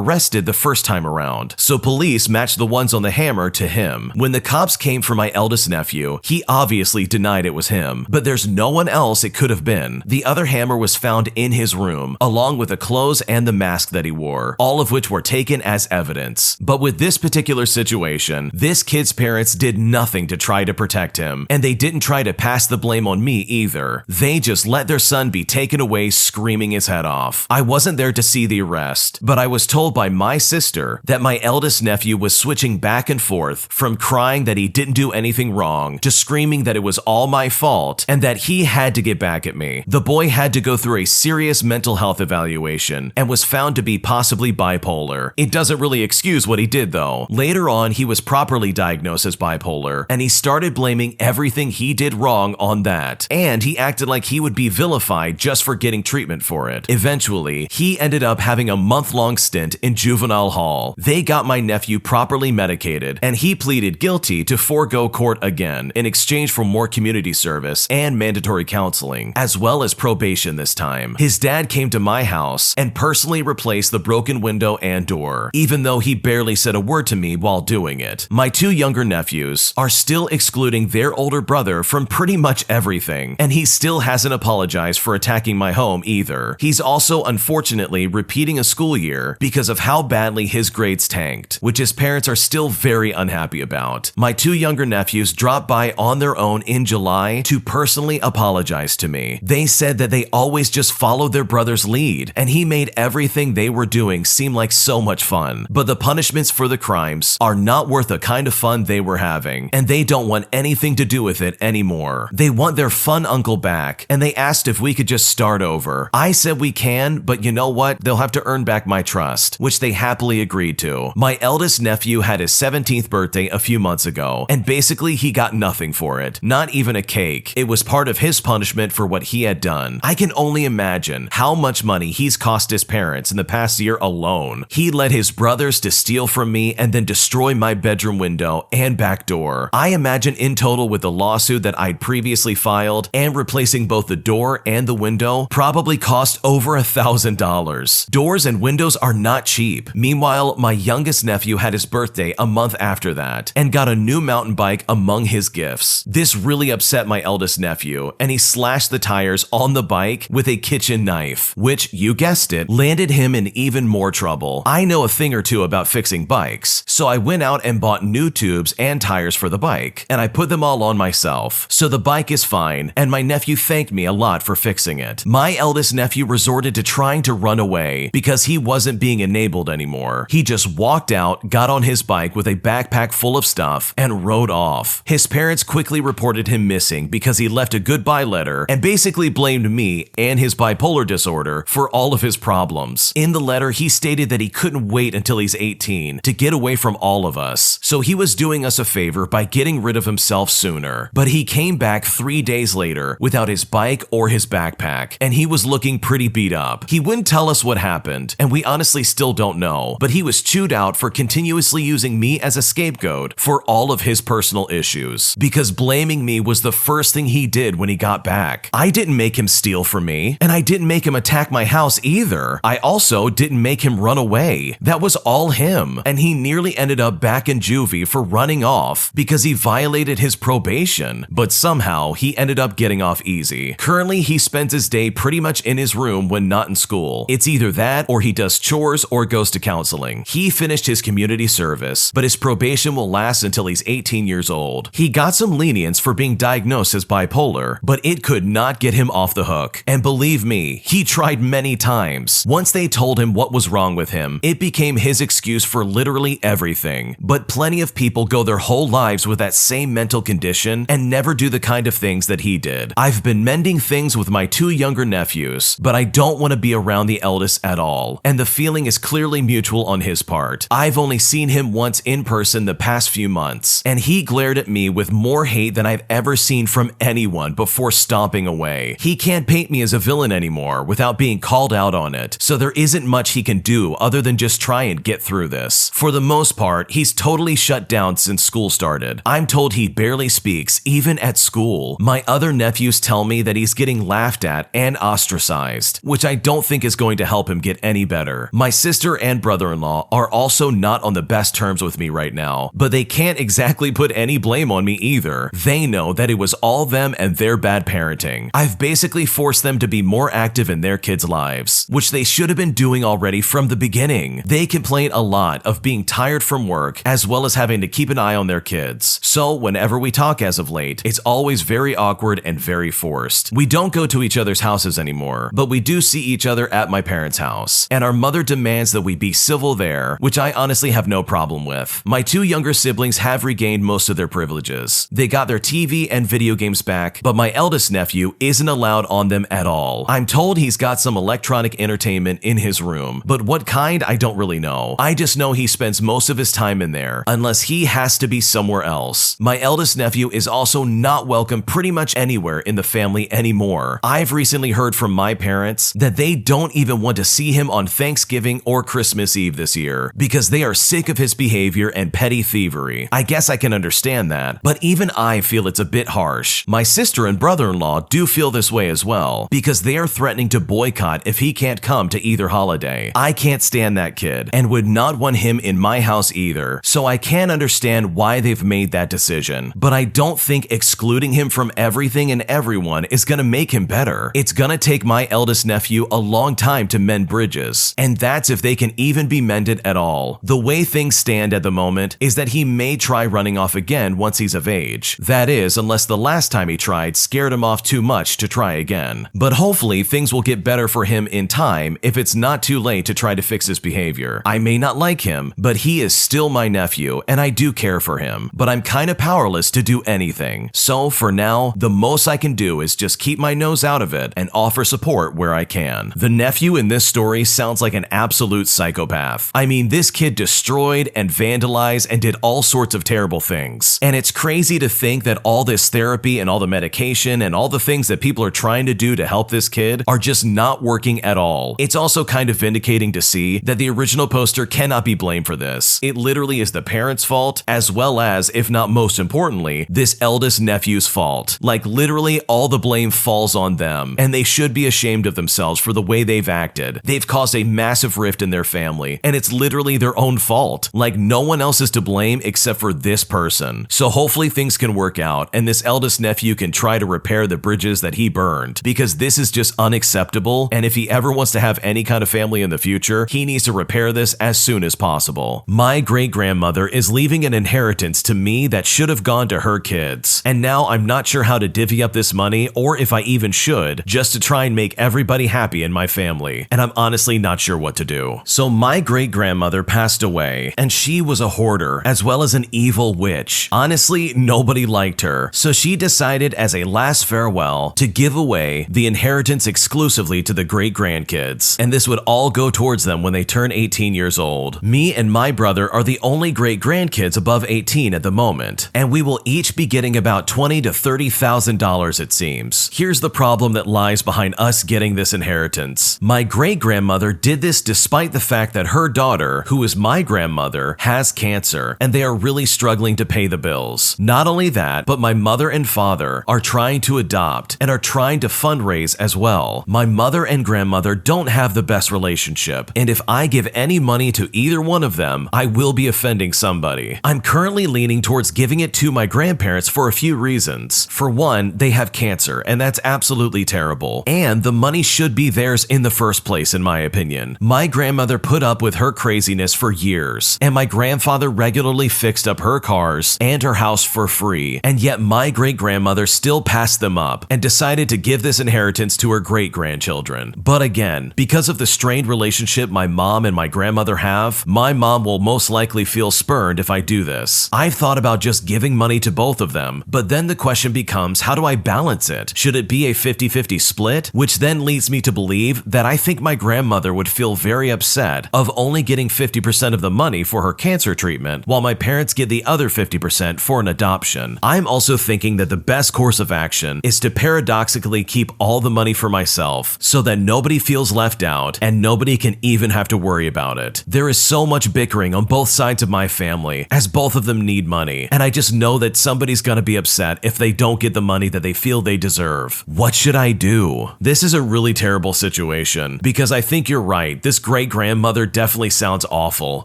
arrested the first time around, so police matched the ones on the hammer to him. When the cops came for my eldest nephew, he obviously denied it was him, but there's no one else it could have been. The other hammer was found in his room, along with the clothes and the mask that he wore, all of which were taken as evidence. But with this particular situation, this kid's parents did nothing to try to protect him, and they didn't try to pass the blame on me either. They just let their son be taken away screaming his head off. I wasn't there to see the arrest, but I was told by my sister that my eldest nephew was switching back and forth from crying that he didn't do anything wrong to screaming that it was all my fault and that he had to get back at me. The boy had to go through a serious mental health evaluation and was found to be possibly bipolar. It doesn't really excuse what he did though. Later on, he was properly diagnosed as bipolar, and he started blaming everything he did wrong on that, and he acted like he would be vilified just for getting treatment for it. Eventually, he ended up having a month-long stint in juvenile hall. They got my nephew properly medicated, and he pleaded guilty to forego court again in exchange for more community service and mandatory counseling, as well as probation this time. His dad came to my house and personally replaced the broken window and door, even though he barely said a word to me while doing it. My two younger nephews are still excluding their older brother from pretty much everything, and he still hasn't apologized for attacking my home either. He's also unfortunately repeating a school year because of how badly his grades tanked, which his parents are still very unhappy about. My two younger nephews dropped by on their own in July to personally apologize to me. They said that they always just followed their brother's lead, and he made everything they were doing seem like so much fun. But the punishments for the crimes are not worth the kind of fun they were having, and they don't want anything to do with it anymore. They want their fun uncle back, and they asked if we could just start over. I said we can, but you know what? They'll have to earn back my trust, which they happily agreed to. My eldest nephew had his 17th birthday a few months ago, and basically he got nothing for it. Not even a cake. It was part of his punishment for what he had done. I can only imagine how much money he's cost his parents in the past year alone. He led his brothers to steal from me and then destroy my bedroom window and back door. I imagine in total with the lawsuit that I'd previously filed and replacing both the door and the window probably cost over $1,000. Doors and windows are not cheap. Meanwhile, my youngest nephew had his birthday a month after that and got a new mountain bike among his gifts. This really upset my eldest nephew, and he slashed the tires on the bike with a kitchen knife, which, you guessed it, landed him in even more trouble. I know a thing or two about fixing bikes, so I went out and bought new tubes and tires for the bike, and I put them all on myself. So the bike is fine, and my nephew thanked me a lot for fixing it. My eldest nephew resorted to trying to run away because he wasn't being enabled anymore. He just walked out, got on his bike with a backpack full of stuff, and rode off. His parents quickly reported him missing because he left a goodbye letter and basically blamed me and his bipolar disorder for all of his problems. In the letter, he stated that he couldn't wait until he's 18 to get away from all of us, so he was doing us a favor by getting rid of himself sooner. But he came back 3 days later without his bike or his backpack, and he was looking pretty beat up. He wouldn't tell us what happened, and we honestly still don't know, but he was chewed out for continuously using me as a scapegoat for all of his personal issues, because blaming me was the first thing he did when he got back. I didn't make him steal from me, and I didn't make him attack my house either. I also didn't make him run away. That was all him, and he nearly ended up back in juvie for running off because he violated his probation, but somehow he ended up getting off easy. Currently, he spends his day pretty much in his room when not in school. It's either that or he does chores or goes to counseling. He finished his community service, but his probation will last until he's 18 years old. He got some lenience for being diagnosed as bipolar, but it could not get him off the hook. And believe me, he tried many times. Once they told him what was wrong with him, it became his excuse for literally everything. But plenty of people go their whole lives with that same mental condition and never do the kind of things that he did. I've been mending things with my 2 younger nephews, but I don't want to be around the eldest at all, and the feeling is clearly mutual on his part. I've only seen him once in person the past few months, and he glared at me with more hate than I've ever seen from anyone before stomping away. He can't paint me as a villain anymore without being called out on it, so there isn't much he can do other than just try and get through this. For the most part, he's totally shut down since school started. I'm told he barely speaks, even at school. My other nephews tell me that he's getting laughed at and ostracized, which I don't think is going to help him get any better. My sister and brother-in-law are also not on the best terms with me right now, but they can't exactly put any blame on me either. They know that it was all them and their bad parenting. I've basically forced them to be more active in their kids' lives, which they should have been doing already from the beginning. They complain a lot of being tired from work as well as having to keep an eye on their kids. So whenever we talk as of late, it's always very awkward and very forced. We don't go to each other's houses anymore, but we do see each other at my parents' house, and our mother demands that we be civil there, which I honestly have no problem with. My 2 younger siblings have regained most of their privileges. They got their TV and video games back, but my eldest nephew isn't allowed on them at all. I'm told he's got some electronic entertainment in his room, but what kind I don't really know. I just know he spends most of his time in there, unless he has to be somewhere else. My eldest nephew is also not welcome pretty much anywhere in the family anymore. I've recently heard from my parents that they don't even want to see him on Thanksgiving or Christmas Eve this year because they are sick of his behavior and petty thievery. I guess I can understand that, but even I feel it's a bit harsh. My sister and brother-in-law do feel this way as well because they are threatening to boycott if he can't come to either holiday. I can't stand that kid and would not want him in my house either, so I can understand why they've made that decision, but I don't think excluding him from everything and everyone is gonna make him better. It's gonna take my eldest nephew a long time to mend bridges, and that's if they can even be mended at all. The way things stand at the moment is that he may try running off again once he's of age. That is, unless the last time he tried scared him off too much to try again. But hopefully things will get better for him in time if it's not too late to try to fix his behavior. I may not like him, but he is still my nephew and I do care for him, but I'm kinda powerless to do anything. So for now, the most I can do is just keep my nose out of it and offer support where I can. The nephew in this story sounds like an absolute psychopath. I mean, this kid destroyed and vandalized and did all sorts of terrible things. And it's crazy to think that all this therapy and all the medication and all the things that people are trying to do to help this kid are just not working at all. It's also kind of vindicating to see that the original poster cannot be blamed for this. It literally is the parents' fault, as well as, if not most importantly, this eldest nephew's fault. Like literally all the blame falls on them, and they should be ashamed of themselves for the way they've acted. They've caused a massive rift in their family, and it's literally their own fault. Like no one else is to blame except for this person. So hopefully things can work out, and this eldest nephew can try to repair the bridges that he burned, because this is just unacceptable, and if he ever wants to have any kind of family in the future, he needs to repair this as soon as possible. My great-grandmother is leaving an inheritance to me that should have gone to her kids, and now I'm not sure how to divvy up this money, or if I even should, just to try and make everybody happy in my family, and I'm honestly not sure what to do. So my great-grandmother passed away, and she was a hoarder, as well as an evil witch. Honestly, nobody liked her, so she decided as a last farewell to give away the inheritance exclusively to the great-grandkids, and this would all go towards them when they turn 18 years old. Me and my brother are the only great-grandkids above 18 at the moment, and we will each be getting about $20,000 to $30,000 it seems. Here's the problem that lies behind us getting this inheritance. My great-grandmother did this despite the fact that her daughter, who is my grandmother, has cancer, and they are really struggling to pay the bills. Not only that, but my mother and father are trying to adopt and are trying to fundraise as well. My mother and grandmother don't have the best relationship, and if I give any money to either one of them, I will be offending somebody. I'm currently leaning towards giving it to my grandparents for a few reasons. For one, they have cancer, and that's absolutely terrible, and the money should be theirs in the first place in my opinion. My grandmother put up with her craziness for years, and my grandfather regularly fixed up her cars and her house for free, and yet my great-grandmother still passed them up and decided to give this inheritance to her great-grandchildren. But again, because of the strained relationship my mom and my grandmother have, my mom will most likely feel spurned if I do this. I've thought about just giving giving money to both of them. But then the question becomes, how do I balance it? Should it be a 50-50 split? Which then leads me to believe that I think my grandmother would feel very upset of only getting 50% of the money for her cancer treatment, while my parents get the other 50% for an adoption. I'm also thinking that the best course of action is to paradoxically keep all the money for myself so that nobody feels left out and nobody can even have to worry about it. There is so much bickering on both sides of my family as both of them need money, and I just know that somebody's gonna be upset if they don't get the money that they feel they deserve. What should I do? This is a really terrible situation because I think you're right. This great-grandmother definitely sounds awful.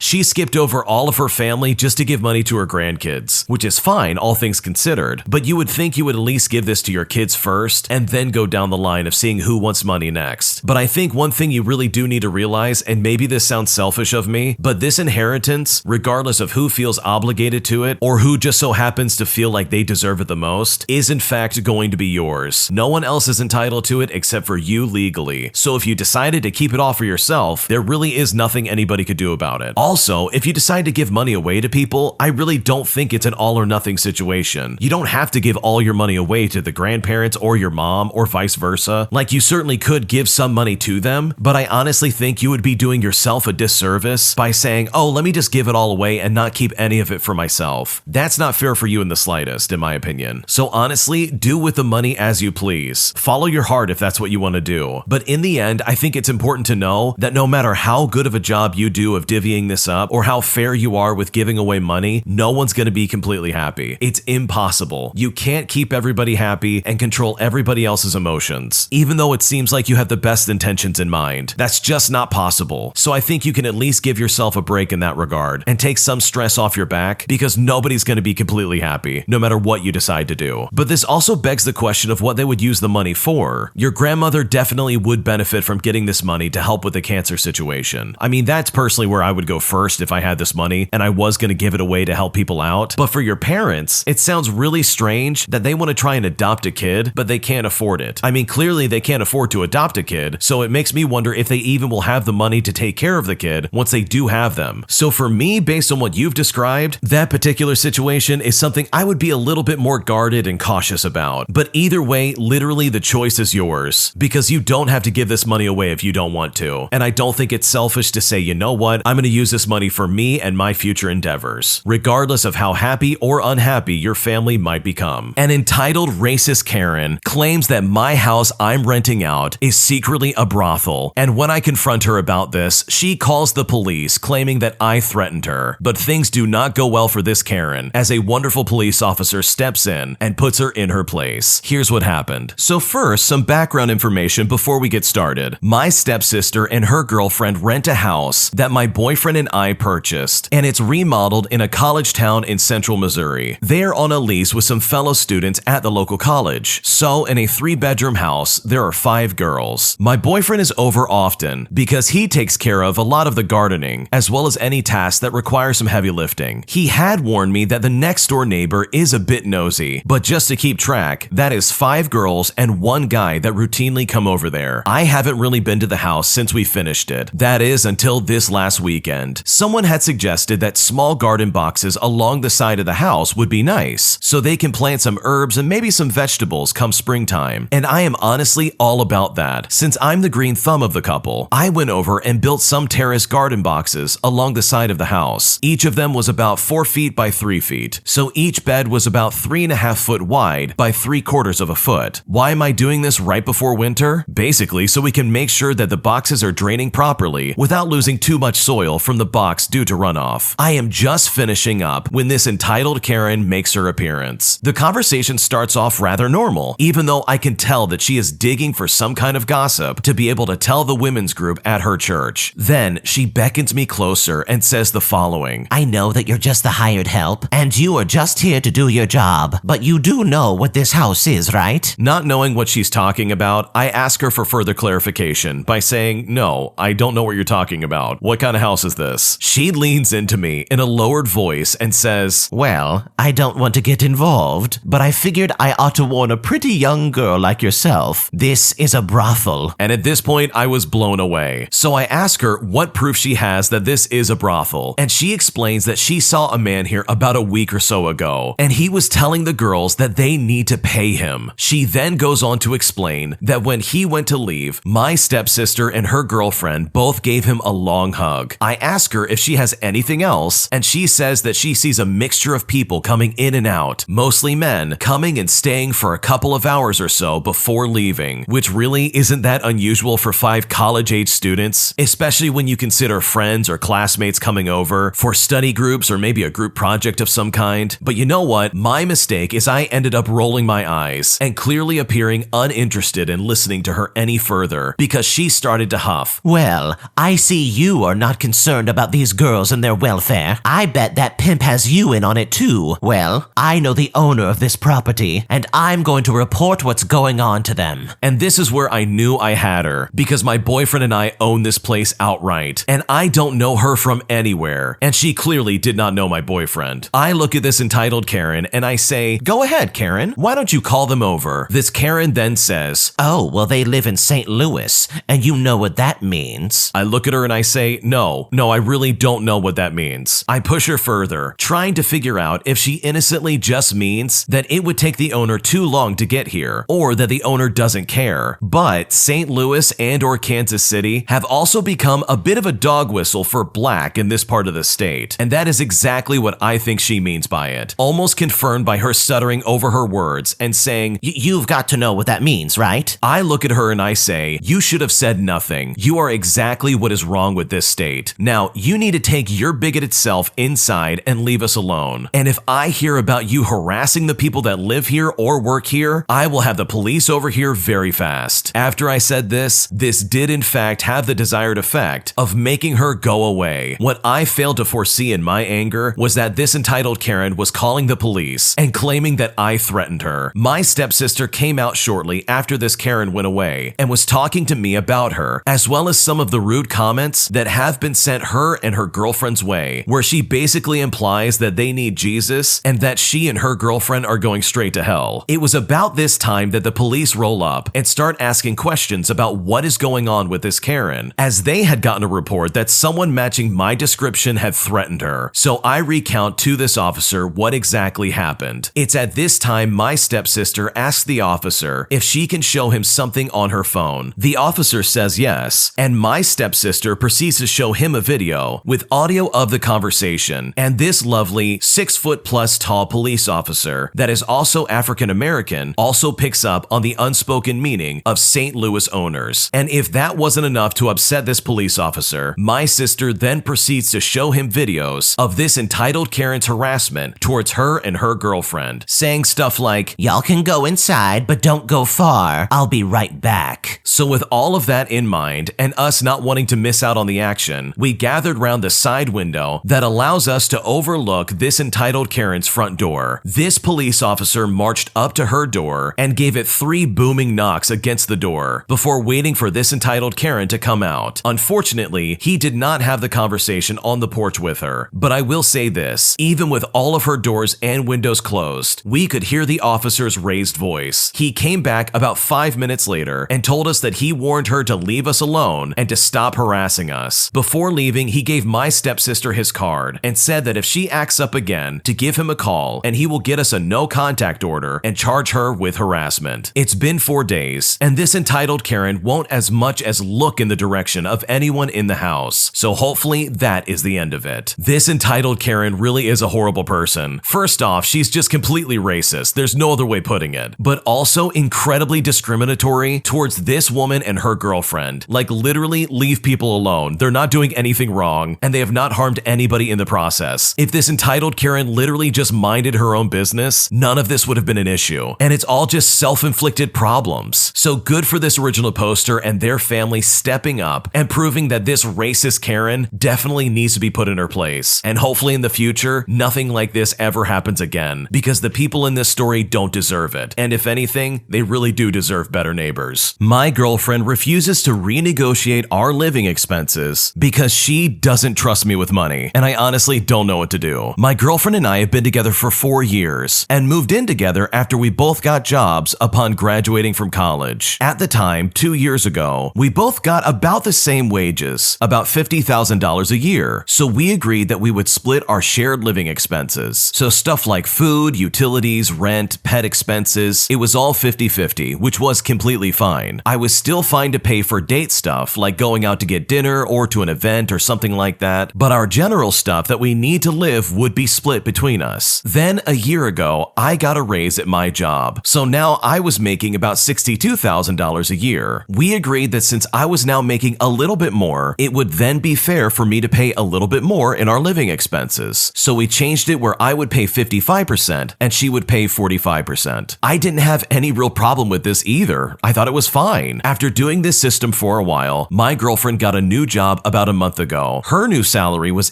She skipped over all of her family just to give money to her grandkids, which is fine, all things considered, but you would think you would at least give this to your kids first and then go down the line of seeing who wants money next. But I think one thing you really do need to realize, and maybe this sounds selfish of me, but this inheritance, regardless of who feels obligated to it or who just so happens to feel like they deserve it the most, is in fact going to be yours. No one else is entitled to it except for you legally. So if you decided to keep it all for yourself, there really is nothing anybody could do about it. Also, if you decide to give money away to people, I really don't think it's an all or nothing situation. You don't have to give all your money away to the grandparents or your mom or vice versa. Like, you certainly could give some money to them, but I honestly think you would be doing yourself a disservice by saying, oh, let me just give it all away and not keep any of it for myself. That's not fair for you in the slightest, in my opinion. So honestly, do with the money as you please. Follow your heart if that's what you want to do. But in the end, I think it's important to know that no matter how good of a job you do of divvying this up or how fair you are with giving away money, no one's going to be completely happy. It's impossible. You can't keep everybody happy and control everybody else's emotions, even though it seems like you have the best intentions in mind. That's just not possible. So I think you can at least give yourself a break in that regard and take some stress off your back, because nobody's going to be completely happy, no matter what you decide to do. But this also begs the question of what they would use the money for. Your grandmother definitely would benefit from getting this money to help with the cancer situation. I mean, that's personally where I would go first if I had this money and I was going to give it away to help people out. But for your parents, it sounds really strange that they want to try and adopt a kid, but they can't afford it. I mean, clearly they can't afford to adopt a kid, so it makes me wonder if they even will have the money to take care of the kid once they do have them. So for me, based on what you've described, that particular situation is something I would be a little bit more guarded and cautious about. But either way, literally the choice is yours, because you don't have to give this money away if you don't want to. And I don't think it's selfish to say, you know what, I'm going to use this money for me and my future endeavors, regardless of how happy or unhappy your family might become. An entitled racist Karen claims that my house I'm renting out is secretly a brothel, and when I confront her about this, she calls the police, claiming that I threatened her. But things do not go well for this Karen, as a wonderful police officer steps in and puts her in her place. Here's what happened. So first, some background information before we get started. My stepsister and her girlfriend rent a house that my boyfriend and I purchased, and it's remodeled in a college town in central Missouri. They're on a lease with some fellow students at the local college. So in a 3-bedroom house, there are 5 girls. My boyfriend is over often because he takes care of a lot of the gardening, as well as any tasks that require some heavy lifting. He had warned me that the next door neighbor is a bit nosy, but just to keep track, that is 5 girls and 1 guy that routinely come over there. I haven't really been to the house since we finished it. That is until this last weekend. Someone had suggested that small garden boxes along the side of the house would be nice, so they can plant some herbs and maybe some vegetables come springtime. And I am honestly all about that. Since I'm the green thumb of the couple, I went over and built some terrace garden boxes along the side of the house. Each of them was about 4 feet by 3 feet, so each bed was about 3.5 foot wide by 3/4 of a foot. Why am I doing this right before winter? Basically, so we can make sure that the boxes are draining properly without losing too much soil from the box due to runoff. I am just finishing up when this entitled Karen makes her appearance. The conversation starts off rather normal, even though I can tell that she is digging for some kind of gossip to be able to tell the women's group at her church. Then she beckons me closer and says the following. I know that you're just the hired help, and you are just here to do your job, but you do know what this house is, right? Not knowing what she's talking about, I ask her for further clarification by saying, no, I don't know what you're talking about. What kind of house is this? She leans into me in a lowered voice and says, well, I don't want to get involved, but I figured I ought to warn a pretty young girl like yourself. This is a brothel. And at this point, I was blown away. So I ask her what proof she has that this is a brothel, and she explains that she saw a man here about a week or so ago, and he was telling the girls that they need to pay him. She then goes on to explain that when he went to leave, my stepsister and her girlfriend both gave him a long hug. I ask her if she has anything else, and she says that she sees a mixture of people coming in and out, mostly men, coming and staying for a couple of hours or so before leaving, which really isn't that unusual for 5 college-age students, especially when you consider friends or classmates coming over for study groups or maybe a group project of some kind. But you know what? My mistake is I ended up rolling my eyes and clearly appearing uninterested in listening to her any further because she started to huff. Well, I see you are not concerned about these girls and their welfare. I bet that pimp has you in on it too. Well, I know the owner of this property, and I'm going to report what's going on to them. And this is where I knew I had her, because my boyfriend and I own this place outright, and I don't know her from anywhere, and she clearly did not know my boyfriend. I look at this entitled Karen, and I say, "Go ahead, Karen. Why don't you call them over?" This Karen then says, "Oh, well, they live in St. Louis, and you know what that means." I look at her and I say, no, I really don't know what that means. I push her further, trying to figure out if she innocently just means that it would take the owner too long to get here, or that the owner doesn't care. But St. Louis and or Kansas City have also become a bit of a dog whistle for black in this part of the state, and that is exactly what I think she means by it, almost confirmed by her stuttering over her words and saying, "You've got to know what that means, right?" I look at her and I say, "You should have said nothing. You are exactly what is wrong with this state. Now, you need to take your bigoted self inside and leave us alone. And if I hear about you harassing the people that live here or work here, I will have the police over here very fast." After I said this did in fact have the desired effect of making her go away. What I failed to foresee in my anger was that this entitled Karen was calling the police and claiming that I threatened her. My stepsister came out shortly after this Karen went away and was talking to me about her, as well as some of the rude comments that have been sent her and her girlfriend's way, where she basically implies that they need Jesus and that she and her girlfriend are going straight to hell. It was about this time that the police roll up and start asking questions about what is going on with this Karen, as they had gotten a report that someone matching my description had threatened her. So I recount to this officer what exactly happened. It's at this time my stepsister asks the officer if she can show him something on her phone. The officer says yes, and my stepsister proceeds to show him a video with audio of the conversation, and this lovely 6-foot+ tall police officer that is also African American also picks up on the unspoken meaning of St. Louis owners. And if that wasn't enough to upset this police officer, my sister then proceeds to show him videos of this entitled Karen's harassment towards her and her girlfriend, saying stuff like, "Y'all can go inside, but don't go far. I'll be right back." So with all of that in mind, and us not wanting to miss out on the action, we gathered round the side window that allows us to overlook this entitled Karen's front door. This police officer marched up to her door and gave it 3 booming knocks against the door before waiting for this entitled Karen to come out. Unfortunately, he did not have the conversation on the porch with her, but I will say this, even with all of her doors and windows closed, we could hear the officer's raised voice. He came back about 5 minutes later and told us that he warned her to leave us alone and to stop harassing us. Before leaving, he gave my stepsister his card and said that if she acts up again, to give him a call and he will get us a no contact order and charge her with harassment. It's been 4 days, and this entitled Karen won't as much as look in the direction of anyone in the house, so hopefully that is the end of it. This entitled Karen really is a horrible person. First off, she's just completely racist, there's no other way putting it, but also incredibly discriminatory towards this woman and her girlfriend. Like, literally leave people alone. They're not doing anything wrong, and they have not harmed anybody in the process. If this entitled Karen literally just minded her own business, none of this would have been an issue, and it's all just self-inflicted problems. So good for this original poster and their family stepping up and proving that this racist Karen definitely needs to be put in her place. And hopefully in the future, nothing like this ever happens again, because the people in this story don't deserve it. And if anything, they really do deserve better neighbors. My girlfriend refuses to renegotiate our living expenses because she doesn't trust me with money, and I honestly don't know what to do. My girlfriend and I have been together for 4 years and moved in together after we both got jobs upon graduating from college. At the time, 2 years ago, we both got about the same wages, about $50,000 a year, so we agreed that we would split our shared living expenses expenses. So stuff like food, utilities, rent, pet expenses, it was all 50-50, which was completely fine. I was still fine to pay for date stuff, like going out to get dinner or to an event or something like that, but our general stuff that we need to live would be split between us. Then a year ago, I got a raise at my job, so now I was making about $62,000 a year. We agreed that since I was now making a little bit more, it would then be fair for me to pay a little bit more in our living expenses. So we changed it where I would pay 55% and she would pay 45%. I didn't have any real problem with this either. I thought it was fine. After doing this system for a while, my girlfriend got a new job about a month ago. Her new salary was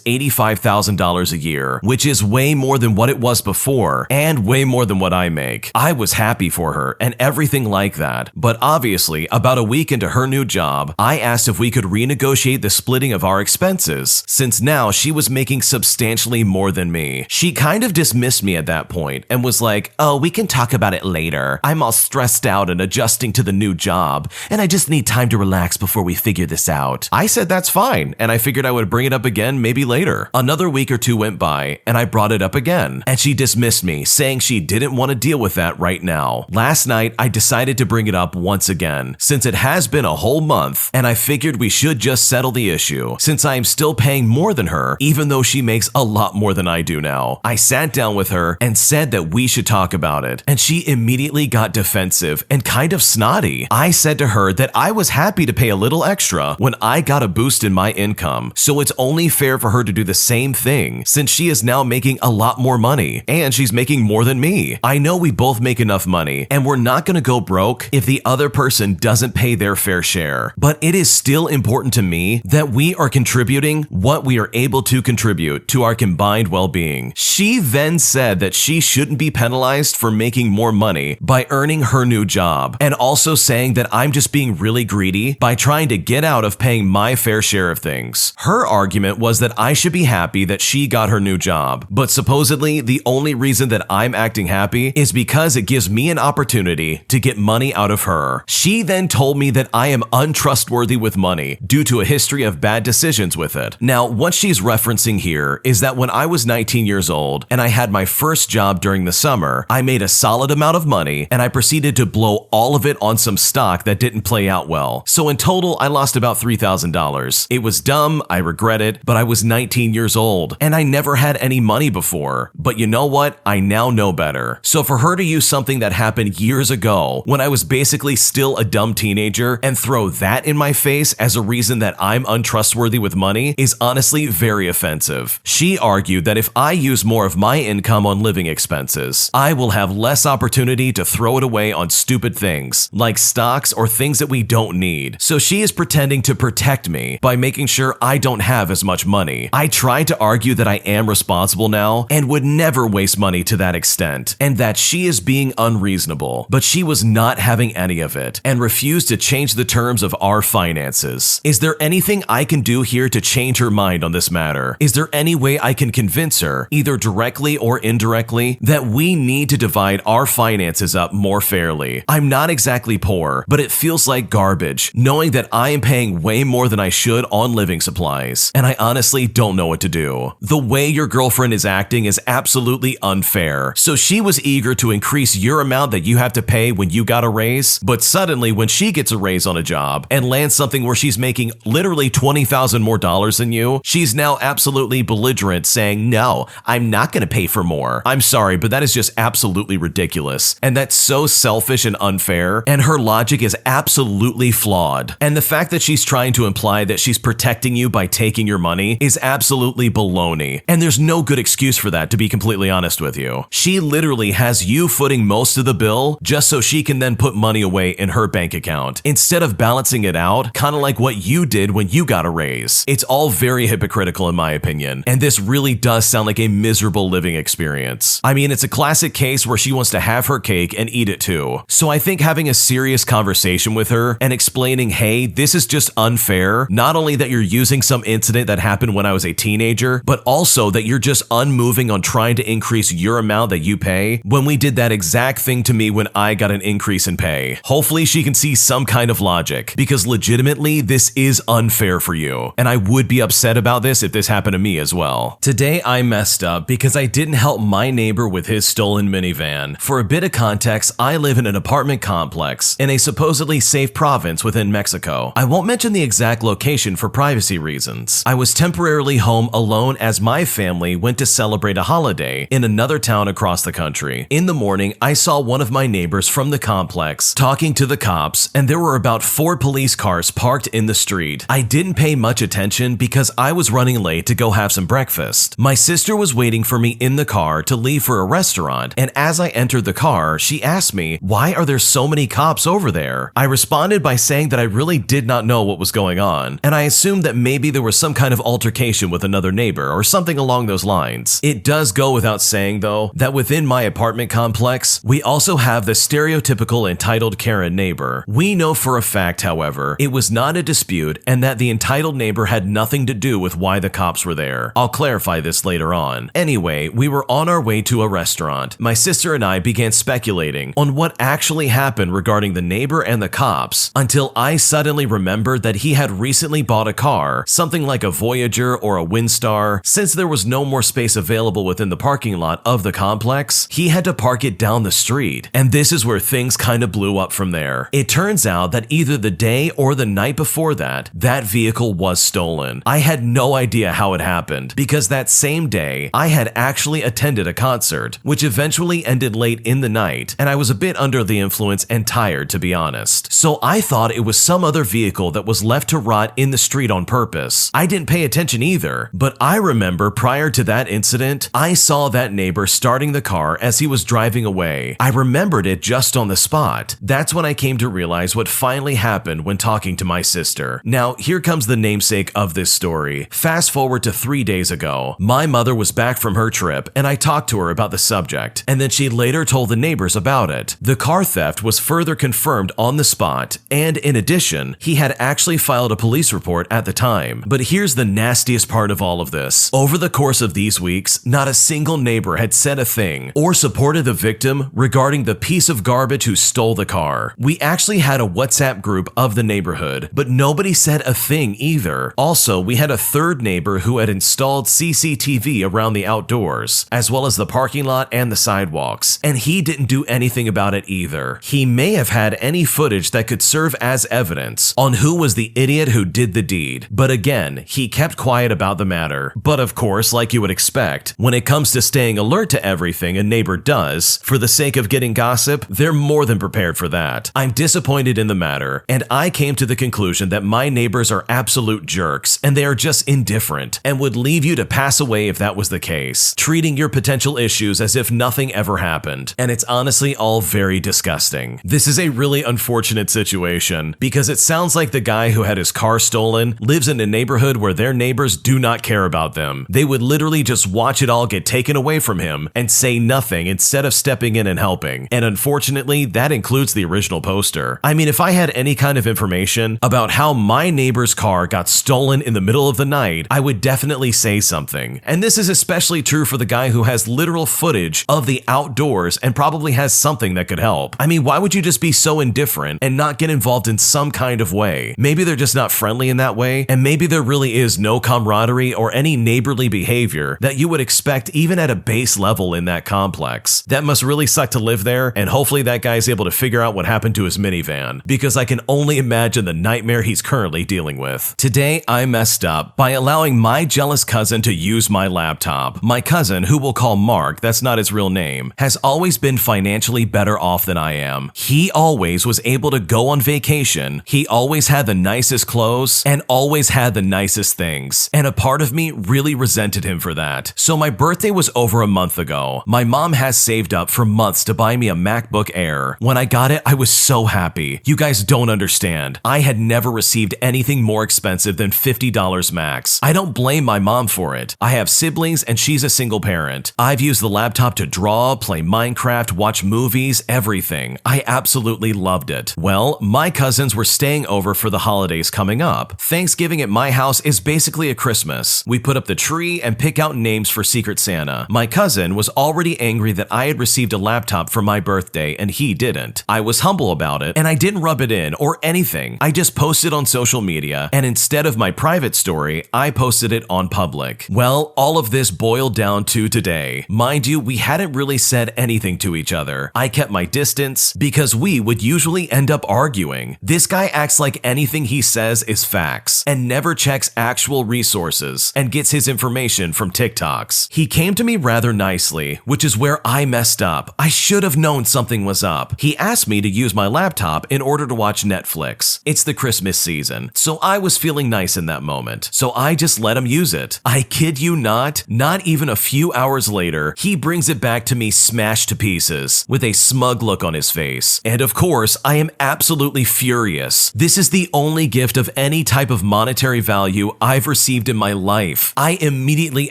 $85,000 a year, which is way more than what it was before and way more than what I make. I was happy for her and everything like that. But obviously, about a week into her new job, I asked if we could renegotiate the splitting of our expenses, since now she was making substantially more than me. She kind of dismissed me at that point and was like, "Oh, we can talk about it later. I'm all stressed out and adjusting to the new job, and I just need time to relax before we figure this out." I said that's fine, and I figured I would bring it up again maybe later. Another week or two went by, and I brought it up again, and she dismissed me, saying she didn't want to deal with that right now. Last night, I decided to bring it up once again, since it has been a whole month, and I figured we should just settle the issue, since I am still paying more than her, even though she makes a lot more than I do now. I sat down with her and said that we should talk about it, and she immediately got defensive and kind of snotty. I said to her that I was happy to pay a little extra when I got a boost in my income, so it's only fair for her to do the same thing, since she is now making a lot more money, and she's making more than me. I know we both make enough money, and we're not gonna go broke if the other person doesn't pay their fair share, but it is still important to me that we are contributing what we are able to contribute to our combined well-being. She then said that she shouldn't be penalized for making more money by earning her new job, and also saying that I'm just being really greedy by trying to get out of paying my fair share of things. Her argument was that I should be happy that she got her new job, but supposedly the only reason that I'm acting happy is because it gives me an opportunity to get money out of her. She then told me that I am untrustworthy with money due to a history of bad decisions with it. Now, what she's referencing here is that when I was 19 years old and I had my first job during the summer, I made a solid amount of money and I proceeded to blow all of it on some stock that didn't play out well. So in total, I lost about $3,000. It was dumb, I regret it, but I was 19 years old and I never had any money before. But you know what? I now know better. So for her to use something that happened years ago when I was basically still a dumb teenager and throw that in my face as a reason that I'm untrustworthy with money is honestly very offensive. She argued that if I use more of my income on living expenses, I will have less opportunity to throw it away on stupid things like stocks or things that we don't need. So she is pretending to protect me by making sure I don't have as much money. I tried to argue that I am responsible now and would never waste money to that extent, and that she is being unreasonable, but she was not having any of it and refused to change the terms of our finances. Is there anything I can do here to change her mind on this matter? Is there any way I can convince her, either directly or indirectly, that we need to divide our finances up more fairly? I'm not exactly poor, but it feels like garbage knowing that I am paying way more than I should on living supplies, and I honestly don't know what to do. The way your girlfriend is acting is absolutely unfair. So she was eager to increase your amount that you have to pay when you got a raise, but suddenly when she gets a raise on a job and lands something where she's making literally $20,000 more than you, she's now absolutely belligerent saying, "No, I'm not going to pay for more." I'm sorry, but that is just absolutely ridiculous. And that's so selfish and unfair, and her logic is absolutely flawed. And the fact that she's trying to imply that she's protecting you by taking your money is absolutely baloney. And there's no good excuse for that, to be completely honest with you. She literally has you footing most of the bill just so she can then put money away in her bank account, instead of balancing it out, kind of like what you did when you got a raise. It's all very hypocritical in my opinion, and this really does sound like a miserable living experience. I mean, it's a classic case where she wants to have her cake and eat it too. So I think having a serious conversation with her and explaining, hey, this is just unfair, not only that you're using some incident that happened when I was a teenager, but also that you're just unmoving on trying to increase your amount that you pay when we did that exact thing to me when I got an increase in pay. Hopefully she can see some kind of logic, because legitimately this is unfair for you, and I would be upset about this if this happened to me as well. Today I messed up because I didn't help my neighbor with his stolen minivan. For a bit of context, I live in an apartment complex in a supposedly safe province within Mexico. I won't mention the exact location for privacy reasons. I was temporarily home alone as my family went to celebrate a holiday in another town across the country. In the morning, I saw one of my neighbors from the complex talking to the cops, and there were about 4 police cars parked in the street. I didn't pay much attention because I was running late to go have some breakfast. My sister was waiting for me in the car to leave for a restaurant, and as I entered the car, she asked me, "Why are there so many cops over there?" I responded by saying that I really did not know what was going on, and I assumed that maybe there was some kind of altercation with another neighbor or something along those lines. It does go without saying, though, that within my apartment complex, we also have the stereotypical entitled Karen neighbor. We know for a fact, however, it was not a dispute and that the entitled neighbor had nothing to do with why the cops were there. I'll clarify this later on. Anyway, we were on our way to a restaurant. My sister and I began speculating on what actually happened regarding the neighbor and the cops until I suddenly remembered that he had recently bought a car, something like a Voyager or a Windstar. Since there was no more space available within the parking lot of the complex, he had to park it down the street. And this is where things kind of blew up from there. It turns out that either the day or the night before that vehicle was stolen. I had no idea how it happened because that same day, I had actually attended a concert, which eventually ended late in the night, and I was a bit under the influence and tired, to be honest. So I thought it was some other vehicle that was left to rot in the street on purpose. I didn't pay attention either, but I remember prior to that incident, I saw that neighbor starting the car as he was driving away. I remembered it just on the spot. That's when I came to realize what finally happened when talking to my sister. Now, here comes the namesake of this story. Fast forward to 3 days ago. My mother was back from her trip, and I talked to her about the subject, and then she later told the neighbors about it. The car theft was further confirmed on the spot, and in addition, he had actually filed a police report at the time. But here's the nastiest part of all of this. Over the course of these weeks, not a single neighbor had said a thing or supported the victim regarding the piece of garbage who stole the car. We actually had a WhatsApp group of the neighborhood, but nobody said a thing either. Also, we had a third neighbor who had installed CCTV around the outdoors, as well as the parking lot and the sidewalks, and he didn't do anything about it either. He may have had any footage that could serve as evidence on who was the idiot who did the deed, but again, he kept quiet about the matter. But of course, like you would expect, when it comes to staying alert to everything a neighbor does, for the sake of getting gossip, they're more than prepared for that. I'm disappointed in the matter, and I came to the conclusion that my neighbors are absolute jerks, and they are just indifferent, and would leave you to pass away if that was the case, treating your potential issues as if nothing ever happened. And it's honestly all very disgusting. This is a really unfortunate situation, because it sounds like the guy who had his car stolen lives in a neighborhood where their neighbors do not care about them. They would literally just watch it all get taken away from him and say nothing instead of stepping in and helping. And unfortunately, that includes the original poster. I mean, if I had any kind of information about how my neighbor's car got stolen in the middle of the night, I would definitely say something. And this is especially true for the guy who has literal footage of the outdoors and probably has something that could help. I mean, why would you just be so indifferent and not get involved in some kind of way? Maybe they're just not friendly in that way, and maybe there really is no camaraderie or any neighborly behavior that you would expect even at a base level in that complex. That must really suck to live there, and hopefully that guy's able to figure out what happened to his minivan, because I can only imagine the nightmare he's currently dealing with. Today, I messed up by allowing my jealous cousin to use my laptop. My cousin, who we'll call Mark, that's not his real name, has always been financially better off than I am. He always was able to go on vacation, he always had the nicest clothes, and always had the nicest things, and a part of me really resented him for that. So my birthday was over a month ago. My mom has saved up for months to buy me a MacBook Air. When I got it, I was so happy. You guys don't understand. I had never received anything more expensive than $50 max. I don't blame my mom for it. I have siblings and she's a single parent. I've used the laptop to draw, play Minecraft, watch movies, everything. I absolutely loved it. Well, my cousins were staying over for the holidays coming up. Thanksgiving at my house is basically a Christmas. We put up the tree and pick out names for Secret Santa. My cousin was already angry that I had received a laptop for my birthday and he didn't. I was humble about it and I didn't rub it in or anything. I just posted on social media, and instead of my private story, I posted it on public. Well, all of this boiled down to today. Mind you, we hadn't really said anything to each other. I kept my distance because we would usually end up arguing. This guy acts like anything he says is facts and never checks actual resources and gets his information from TikToks. He came to me rather nicely, which is where I messed up. I should have known something was up. He asked me to use my laptop in order to watch Netflix. It's the Christmas season, so I was feeling nice in that moment, so I just let him use it. I kid you not even a few hours later, he brings it back to me smashed to pieces with a smug look on his face. And of course, I am absolutely furious. This is the only gift of any type of monetary value I've received in my life. I immediately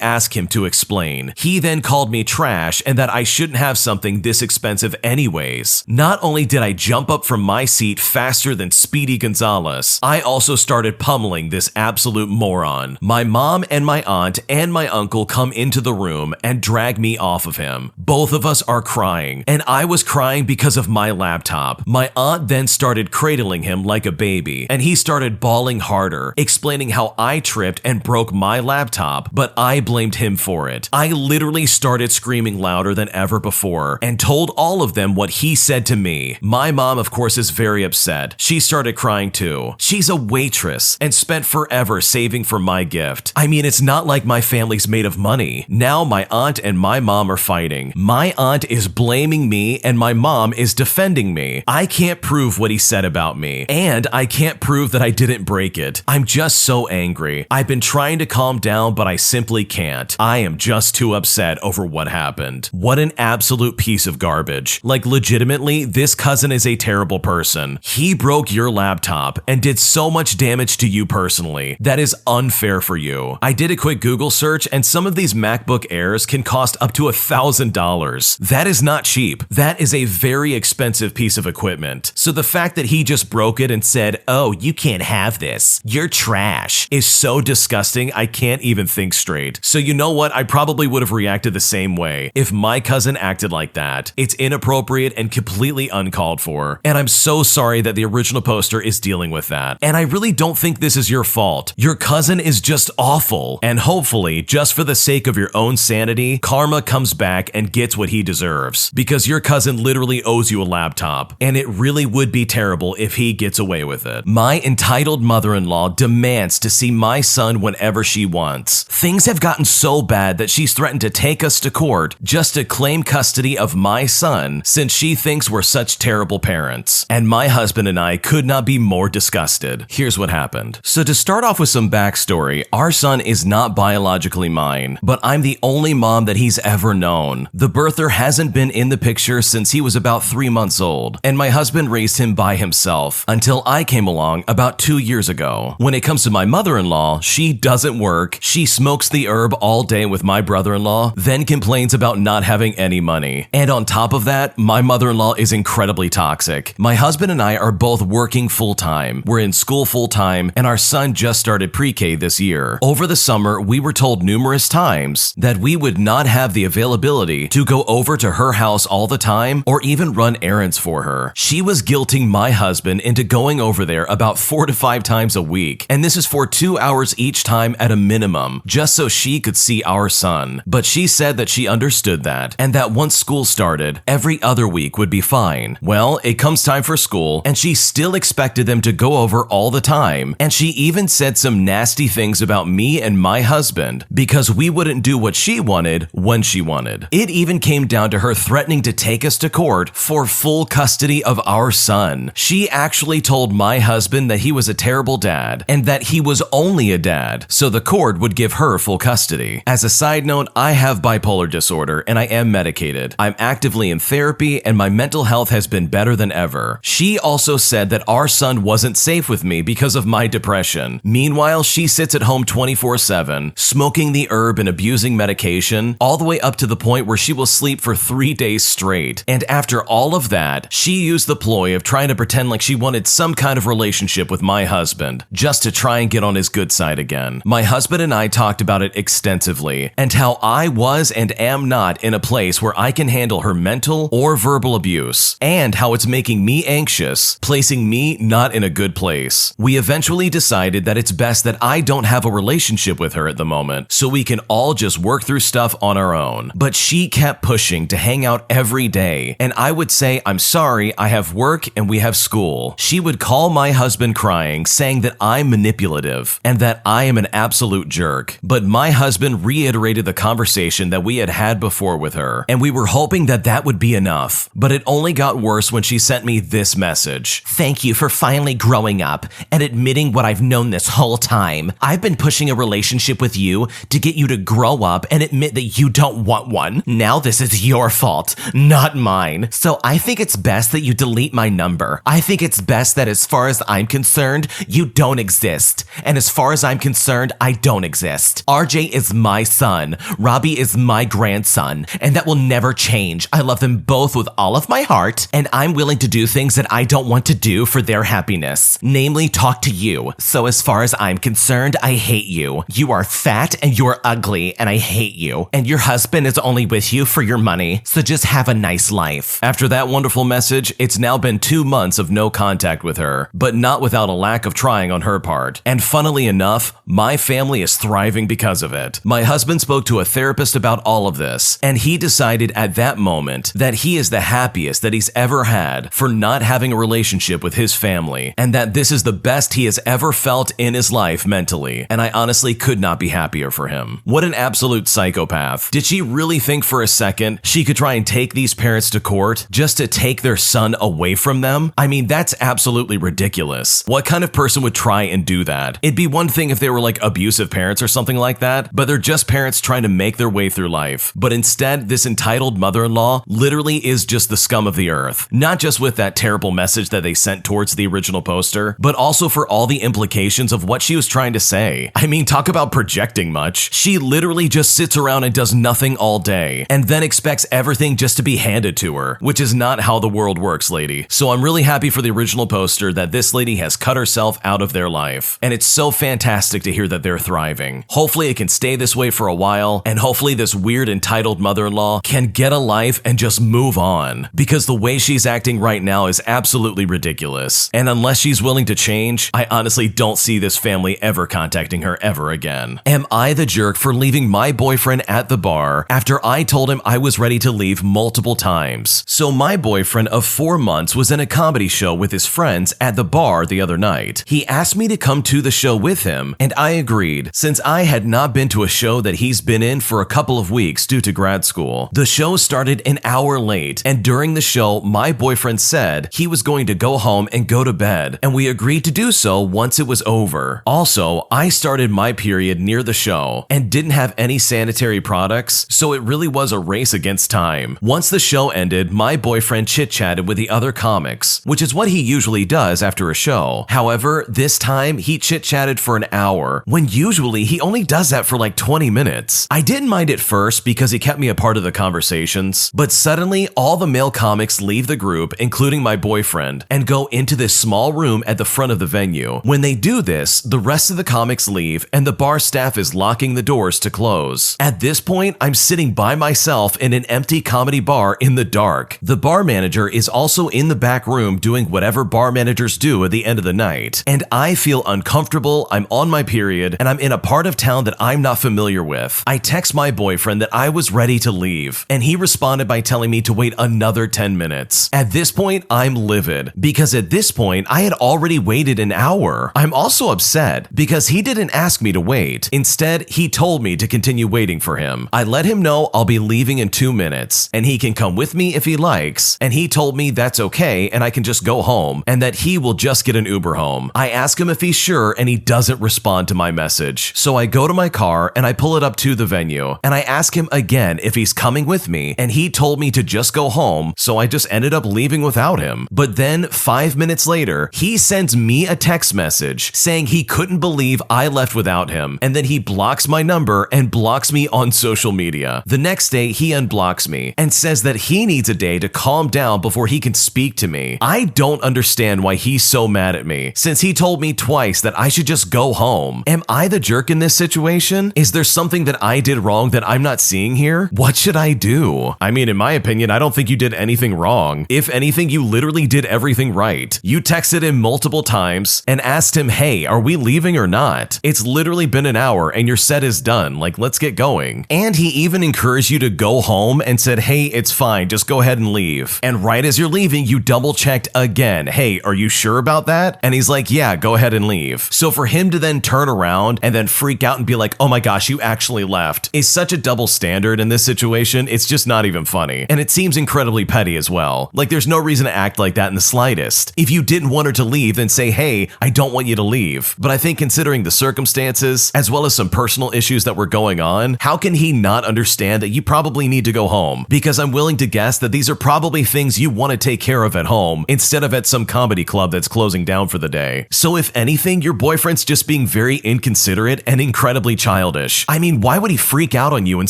ask him to explain. He then called me trash and that I shouldn't have something this expensive anyways. Not only did I jump up from my seat faster than Speedy Gonzalez, I also started pummeling this absolute moron. My mom and my aunt and my uncle come into the room and drag me off of him. Both of us are crying, and I was crying because of my laptop. My aunt then started cradling him like a baby, and he started bawling harder, explaining how I tripped and broke my laptop, but I blamed him for it. I literally started screaming louder than ever before and told all of them what he said to me. My mom, of course, is very upset. She started crying too. She's a waitress and spent forever saving for my gift. I mean, it's not like my family's made of money. Now my aunt and my mom are fighting. My aunt is blaming me and my mom is defending me. I can't prove what he said about me, and I can't prove that I didn't break it. I'm just so angry. I've been trying to calm down, but I simply can't. I am just too upset over what happened. What an absolute piece of garbage. Like, legitimately, this cousin is a terrible person. He broke your laptop and did so much damage to you personally. That is unfair for you. I did a quick Google search and some of these MacBook Airs can cost up to $1,000. That is not cheap. That is a very expensive piece of equipment. So the fact that he just broke it and said, "Oh, you can't have this. You're trash," is so disgusting I can't even think straight. So you know what? I probably would have reacted the same way if my cousin acted like that. It's inappropriate and completely uncalled for. And I'm so sorry that the original poster is dealing with that. And I really don't think this is your fault. Your cousin is just awful. And hopefully, just for the sake of your own sanity, karma comes back and gets what he deserves. Because your cousin literally owes you a laptop. And it really would be terrible if he gets away with it. My entitled mother-in-law demands to see my son whenever she wants. Things have gotten so bad that she's threatened to take us to court just to claim custody of my son since she thinks we're such terrible parents. And my husband and I could not be more disgusted. Here's what happened. So to start off with some backstory, our son is not biologically mine, but I'm the only mom that he's ever known. The birther hasn't been in the picture since he was about 3 months old, and my husband raised him by himself until I came along about 2 years ago. When it comes to my mother-in-law, she doesn't work, she smokes the herb all day with my brother-in-law, then complains about not having any money. And on top of that, my mother-in-law is incredibly toxic. My husband and I are both working full-time. We're in school full-time, and our son just started pre-K this year. Over the summer, we were told numerous times that we would not have the availability to go over to her house all the time or even run errands for her. She was guilting my husband into going over there about 4 to 5 times a week, and this is for 2 hours each time at a minimum, just so she could see our son. But she said that she understood that, and that once school started, every other week would be fine. Well, it comes time for school, and she still expected them to go over all the time, and she even said some nasty things about me and my husband because we wouldn't do what she wanted when she wanted. It even came down to her threatening to take us to court for full custody of our son. She actually told my husband that he was a terrible dad and that he was only a dad, so the court would give her full custody. As a side note, I have bipolar disorder and I am medicated. I'm actively in therapy and my mental health has been better than ever. She also said that our son wasn't safe with me because of my depression. Meanwhile, she sits at home 24/7, smoking the herb and abusing medication, all the way up to the point where she will sleep for 3 days straight. And after all of that, she used the ploy of trying to pretend like she wanted some kind of relationship with my husband, just to try and get on his good side again. My husband and I talked about it extensively, and how I was and am not in a place where I can handle her mental or verbal abuse, and how it's making me anxious, placing me not in a good place. We eventually decided that it's best that I don't have a relationship with her at the moment, so we can all just work through stuff on our own. But she kept pushing to hang out every day, and I would say, I'm sorry, I have work and we have school. She would call my husband crying, saying that I'm manipulative and that I am an absolute jerk. But my husband reiterated the conversation that we had had before with her, and we were hoping that that would be enough. But it only got worse when she sent me this message. Thank you for finally growing up and admitting what I've known this whole time. I've been pushing a relationship with you to get you to grow up and admit that you don't want one. Now this is your fault, not mine. So I think it's best that you delete my number. I think it's best that as far as I'm concerned, you don't exist. And as far as I'm concerned, I don't exist. RJ is my son. Robbie is my grandson. And that will never change. I love them both with all of my heart. And I'm willing to do things that I don't want to do for their happiness. Namely, talk to you. So as far as I'm concerned, I hate you. You are fat and you're ugly and I hate you. And your husband is only with you for your money. So just have a nice life. After that wonderful message, it's now been 2 months of no contact with her, but not without a lack of trying on her part. And funnily enough, my family is thriving because of it. My husband spoke to a therapist about all of this, and he decided at that moment that he is the happiest that he's ever had for not having a relationship with his family, and that this is the best he has ever felt in his life mentally, and I honestly could not be happier for him. What an absolute psychopath. Did she really think for a second she could try and take these parents to court just to take their son away from them? I mean, that's absolutely ridiculous. What kind of person would try and do that? It'd be one thing if they were like abusive parents or something like that, but they're just parents trying to make their way through life. But instead, this entitled mother-in-law literally is just the scum of the earth. Not just with that terrible message that they sent towards the original poster, but also for all the implications of what she was trying to say. I mean, talk about projecting much. She literally just sits around and does nothing all day, and then expects everything just to be handed to her, which is not how the world works, lady. So I'm really happy for the original poster that this lady has cut herself out of their life. And it's so fantastic to hear that they're thriving. Hopefully it can stay this way for a while, and hopefully this weird entitled mother-in-law can get a life and just move on. Because the way she's acting right now is absolutely ridiculous. And unless she's willing to change, I honestly don't see this family ever contacting her ever again. Am I the jerk for leaving my boyfriend at the bar after I told him I was ready to leave multiple times? So my boyfriend of 4 months was in a comedy show with his friends at the bar the other night. He asked me to come to the show with him, and I agreed, since I had not been to a show that he's been in for a couple of weeks due to grad school. The show started an hour late, and during the show, my boyfriend said he was going to go home and go to bed, and we agreed to do so once it was over. Also, I started my period near the show and didn't have any sanitary products, so it really was a race against time. Once the show ended, my boyfriend chit-chatted with the other comics, which is what he usually does after a show. However, this time he chit-chatted for an hour, when usually he only does that for like 20 minutes. I didn't mind at first because he kept me a part of the conversations, but suddenly all the male comics leave the group, including my boyfriend, and go into this small room at the front of the venue. When they do this, the rest of the comics leave and the bar staff is locking the doors to close. At this point, I'm sitting by myself in an empty comedy bar in the dark. The bar manager is also in the back room doing whatever bar managers do at the end of the night. And I feel uncomfortable, I'm on my period, and I'm in a part of town that I'm not familiar with. I text my boyfriend that I was ready to leave, and he responded by telling me to wait another 10 minutes. At this point, I'm livid, because at this point, I had already waited an hour. I'm also upset, because he didn't ask me to wait. Instead, he told me to continue waiting for him. I let him know I'll be leaving in 2 minutes, and he can come with me if he likes, and he told me that's okay and I can just go home, and that he will just get an Uber home. I ask him if he's sure, and he doesn't respond to my message. So I go to my car and I pull it up to the venue, and I ask him again if he's coming with me, and he told me to just go home, so I just ended up leaving without him. But then 5 minutes later, he sends me a text message saying he couldn't believe I left without him, and then he blocks my number and blocks me on social media. The next day, he unblocks me and says that he needs a day to calm down before he can speak to me. I don't understand why he's so mad at me, since he told me twice that I should just go home. Am I the jerk in this situation? Is there something that I did wrong that I'm not seeing here? What should I do? I mean, in my opinion, I don't think you did anything wrong. If anything, you literally did everything right. You texted him multiple times and asked him, hey, are we leaving or not? It's literally been an hour and your set is done. done. Like, let's get going. And he even encouraged you to go home and said, hey, it's fine, just go ahead and leave. And right as you're leaving, you double checked again. Hey, are you sure about that? And he's like, yeah, go ahead and leave. So for him to then turn around and then freak out and be like, oh my gosh, you actually left, is such a double standard in this situation. It's just not even funny. And it seems incredibly petty as well. Like, there's no reason to act like that in the slightest. If you didn't want her to leave, then say, hey, I don't want you to leave. But I think considering the circumstances, as well as some personal issues that were going on, how can he not understand that you probably need to go home? Because I'm willing to guess that these are probably things you want to take care of at home instead of at some comedy club that's closing down for the day. So if anything, your boyfriend's just being very inconsiderate and incredibly childish. I mean, why would he freak out on you and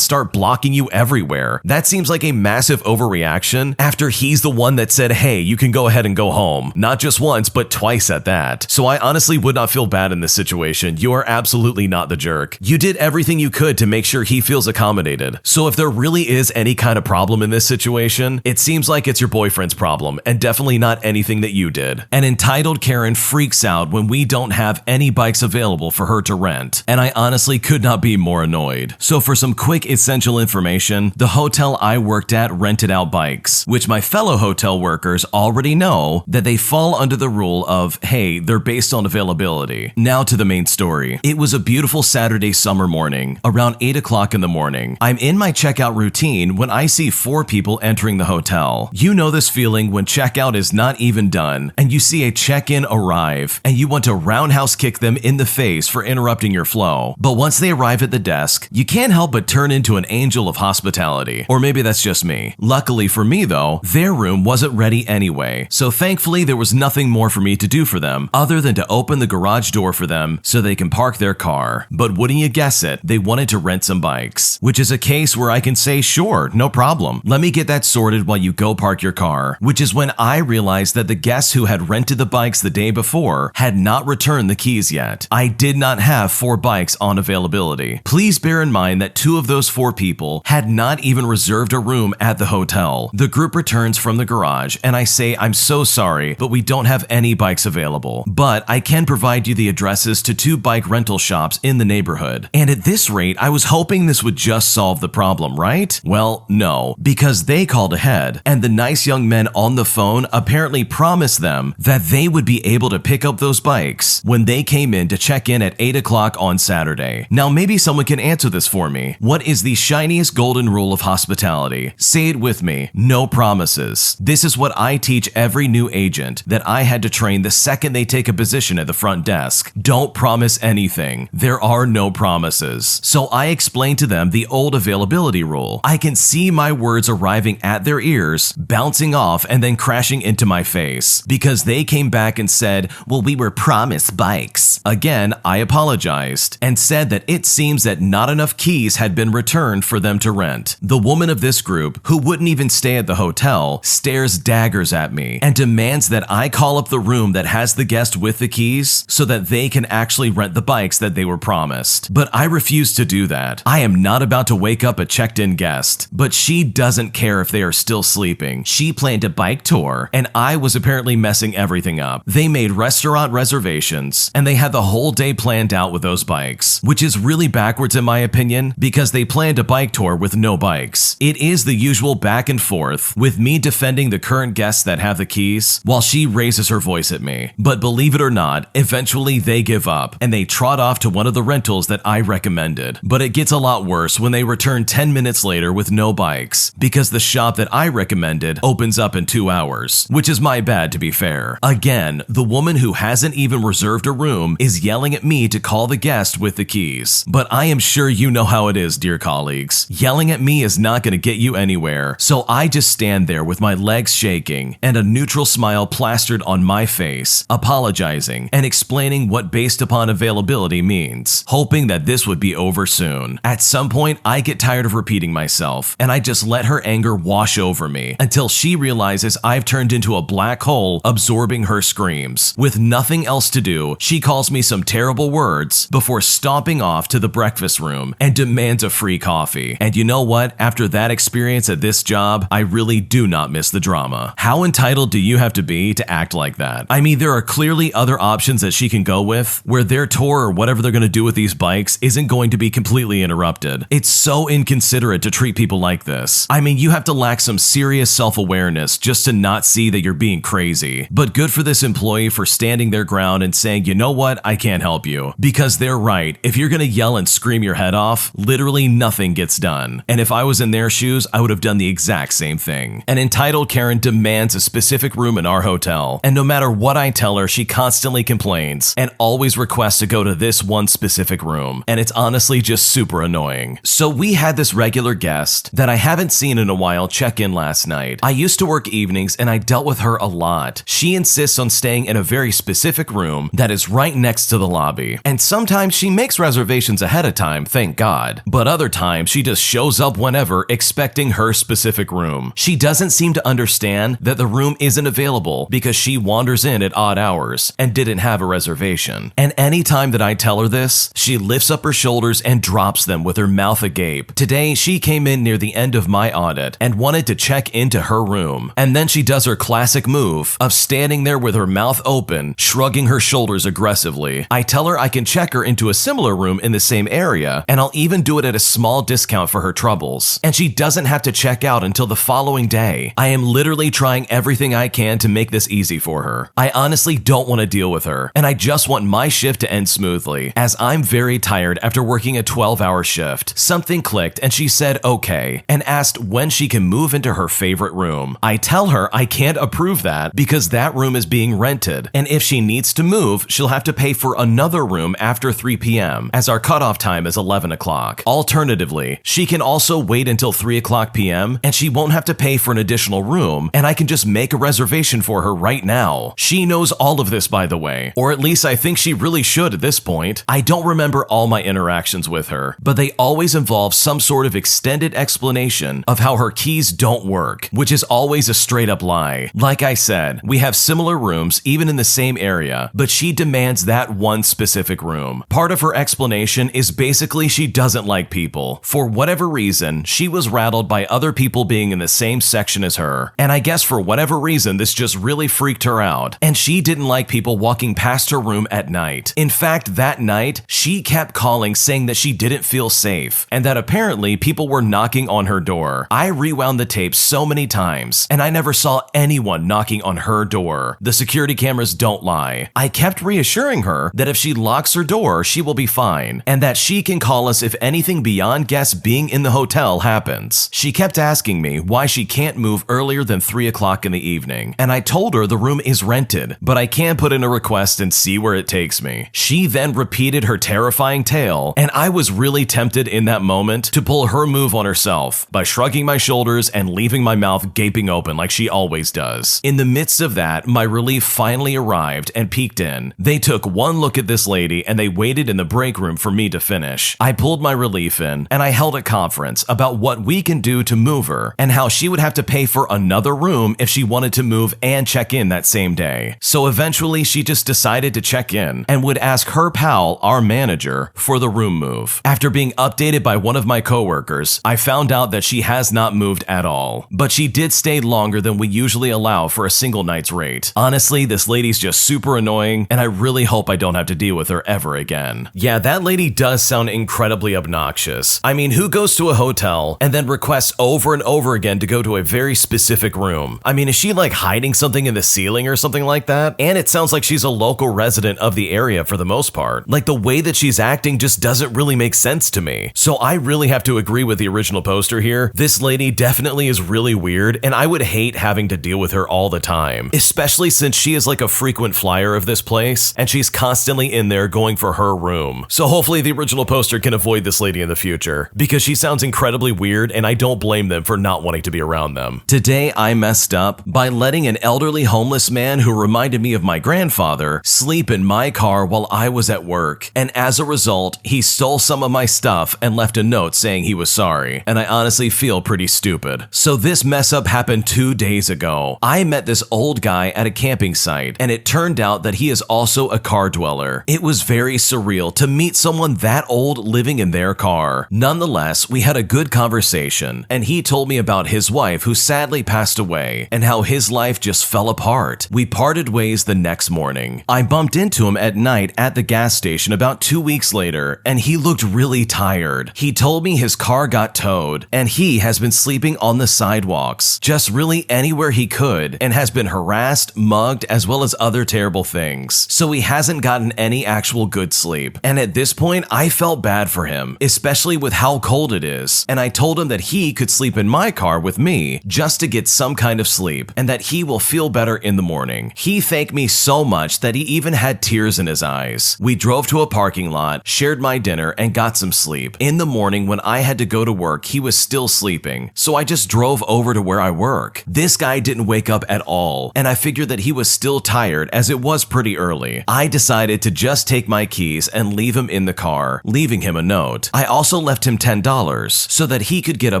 start blocking you everywhere? That seems like a massive overreaction after he's the one that said, hey, you can go ahead and go home. Not just once, but twice at that. So I honestly would not feel bad in this situation. You are absolutely not the jerk. You did everything you could to make sure he feels accommodated. So if there really is any kind of problem in this situation, it seems like it's your boyfriend's problem and definitely not anything that you did. An entitled Karen freaks out when we don't have any bikes available for her to rent, and I honestly could not be more annoyed. So for some quick essential information, the hotel I worked at rented out bikes, which my fellow hotel workers already know that they fall under the rule of, hey, they're based on availability. Now to the main story. It was a beautiful Saturday summer morning, around 8 o'clock in the morning. I'm in my checkout routine when I see 4 people entering the hotel. You know this feeling when checkout is not even done, and you see a check-in arrive, and you want to roundhouse kick them in the face for interrupting your flow. But once they arrive at the desk, you can't help but turn into an angel of hospitality. Or maybe that's just me. Luckily for me though, their room wasn't ready anyway, so thankfully there was nothing more for me to do for them other than to open the garage door for them so they can park their car. But wouldn't you guess it, they wanted to rent some bikes, which is a case where I can say, sure, no problem. Let me get that sorted while you go park your car, which is when I realized that the guests who had rented the bikes the day before had not returned the keys yet. I did not have 4 bikes on availability. Please bear in mind that 2 of those 4 people had not even reserved a room at the hotel. The group returns from the garage and I say, I'm so sorry, but we don't have any bikes available, but I can provide you the addresses to 2 bike rental shops in the neighborhood. And at this rate, I was hoping this would just solve the problem, right? Well, no, because they called ahead and the nice young men on the phone apparently promised them that they would be able to pick up those bikes when they came in to check in at 8 o'clock on Saturday. Now maybe someone can answer this for me. What is the shiniest golden rule of hospitality? Say it with me. No promises. This is what I teach every new agent that I had to train the second they take a position at the front desk. Don't promise anything. There are no promises. So I explained to them the old availability rule. I can see my words arriving at their ears, bouncing off, and then crashing into my face because they came back and said, well, we were promised bikes. Again, I apologized and said that it seems that not enough keys had been returned for them to rent. The woman of this group, who wouldn't even stay at the hotel, stares daggers at me and demands that I call up the room that has the guest with the keys so that they can actually rent the bikes that they were promised. But I refuse to do that. I am not about to wake up a checked-in guest, but she doesn't care if they are still sleeping. She planned a bike tour, and I was apparently messing everything up. They made restaurant reservations, and they had the whole day planned out with those bikes, which is really backwards in my opinion because they planned a bike tour with no bikes. It is the usual back and forth, with me defending the current guests that have the keys while she raises her voice at me. But believe it or not, eventually they give up, and they trot off to one of the rentals that I recommended. But it gets a lot worse when they return 10 minutes later with no bikes, because the shop that I recommended opens up in 2 hours, which is my bad to be fair. Again, the woman who hasn't even reserved a room is yelling at me to call the guest with the keys. But I am sure you know how it is, dear colleagues. Yelling at me is not going to get you anywhere, so I just stand there with my legs shaking and a neutral smile plastered on my face, apologizing and explaining what based upon availability means, hoping that this would be over soon. At some point, I get tired of repeating myself, and I just let her anger wash over me until she realizes I've turned into a black hole absorbing her screams. With nothing else to do, she calls me some terrible words before stomping off to the breakfast room and demands a free coffee. And you know what? After that experience at this job, I really do not miss the drama. How entitled do you have to be to act like that? I mean, there are clearly other options that she can go with, where their tour or whatever they're going to do with these bikes isn't going to be completely interrupted. It's so inconsiderate to treat people like this. I mean, you have to lack some serious self-awareness just to not see that you're being crazy. But good for this employee for standing their ground and saying, you know what, I can't help you. Because they're right. If you're gonna yell and scream your head off, literally nothing gets done. And if I was in their shoes, I would have done the exact same thing. An entitled Karen demands a specific room in our hotel, and no matter what I tell her, she constantly complains and always requests to go to this one specific room, and it's honestly just super annoying. So we had this regular guest that I haven't seen in a while check in last night. I used to work evenings and I dealt with her a lot. She insists on staying in a very specific room that is right next to the lobby, and sometimes she makes reservations ahead of time, thank God, but other times she just shows up whenever expecting her specific room. She doesn't seem to understand that the room isn't available because she wanders in at odd hours and didn't have a reservation. And anytime that I tell her this, she lifts up her shoulders and drops them with her mouth agape. Today, she came in near the end of my audit and wanted to check into her room. And then she does her classic move of standing there with her mouth open, shrugging her shoulders aggressively. I tell her I can check her into a similar room in the same area, and I'll even do it at a small discount for her troubles. And she doesn't have to check out until the following day. I am literally trying everything I can to make this easy for her. I honestly don't want to deal with her, and I just want my shift to end smoothly, as I'm very tired after working a 12-hour shift. Something clicked and she said okay, and asked when she can move into her favorite room. I tell her I can't approve that because that room is being rented, and if she needs to move, she'll have to pay for another room after 3 p.m., as our cutoff time is 11 o'clock. Alternatively, she can also wait until 3 o'clock p.m., and she won't have to pay for an additional room, and I can just make a reservation for her right now. She knows all of this, by the way, or at least I think she really should at this point. I don't remember all my interactions with her, but they always involve some sort of extended explanation of how her keys don't work, which is always a straight up lie. Like I said, we have similar rooms even in the same area, but she demands that one specific room. Part of her explanation is basically she doesn't like people. For whatever reason, she was rattled by other people being in the same section as her, and I guess for whatever reason this just really freaked her out, and she didn't like people walking past her room at night. In fact, that night, she kept calling saying that she didn't feel safe, and that apparently people were knocking on her door. I rewound the tape so many times, and I never saw anyone knocking on her door. The security cameras don't lie. I kept reassuring her that if she locks her door, she will be fine, and that she can call us if anything beyond guests being in the hotel happens. She kept asking me why she can't move earlier than 3 o'clock in the evening, and I told her the room is rented, but I can put in a request and see where it takes me. She then repeated her terrifying tale, and I was really tempted in that moment to pull her move on herself by shrugging my shoulders and leaving my mouth gaping open like she always does. In the midst of that, my relief finally arrived and peeked in. They took one look at this lady and they waited in the break room for me to finish. I pulled my relief in and I held a conference about what we can do to move her and how she would have to pay for another room if she wanted to move and check in that same day. So eventually she just decided to check in and would ask her pal, our manager, for the room move. After being updated by one of my coworkers, I found out that she has not moved at all, but she did stay longer than we usually allow for a single night's rate. Honestly, this lady's just super annoying, and I really hope I don't have to deal with her ever again. Yeah, that lady does sound incredibly obnoxious. I mean, who goes to a hotel and then requests over and over again to go to a very specific room? I mean, is she like hiding something in the ceiling or something like that? And it sounds like she's a local resident of the area for the most part. Like, the way that she's acting just doesn't really make sense to me. So I really have to agree with the original poster here. This lady definitely is really weird, and I would hate having to deal with her all the time, especially since she is like a frequent flyer of this place, and she's constantly in there going for her room. So hopefully the original poster can avoid this lady in the future, because she sounds incredibly weird, and I don't blame them for not wanting to be around them. Today I messed up by letting an elderly homeless man who reminded me of my grandfather sleep in my car while I was at work, and as a result, he stole some of my stuff and left a note saying he was sorry, and I honestly feel pretty stupid. So this mess up happened 2 days ago. I met this old guy at a camping site, and it turned out that he is also a car dweller. It was very surreal to meet someone that old living in their car. Nonetheless, we had a good conversation, and he told me about his wife who sadly passed away, and how his life just fell apart. We parted ways the next morning. I bumped into him at night at the gas station about 2 weeks later, and he looked really tired. He told me his car got towed, and he has been sleeping on the sidewalks, just really anywhere he could, and has been harassed, mugged, as well as other terrible things. So he hasn't gotten any actual good sleep. And at this point, I felt bad for him, especially with how cold it is. And I told him that he could sleep in my car with me just to get some kind of sleep, and that he will feel better in the morning. He thanked me so much that he even had tears in his eyes. We drove to a parking lot, shared my dinner, and got some sleep. In the morning when I had to go to work, he was still sleeping, so I just drove over to where I work. This guy didn't wake up at all, and I figured that he was still tired as it was pretty early. I decided to just take my keys and leave him in the car, leaving him a note. I also left him $10 so that he could get a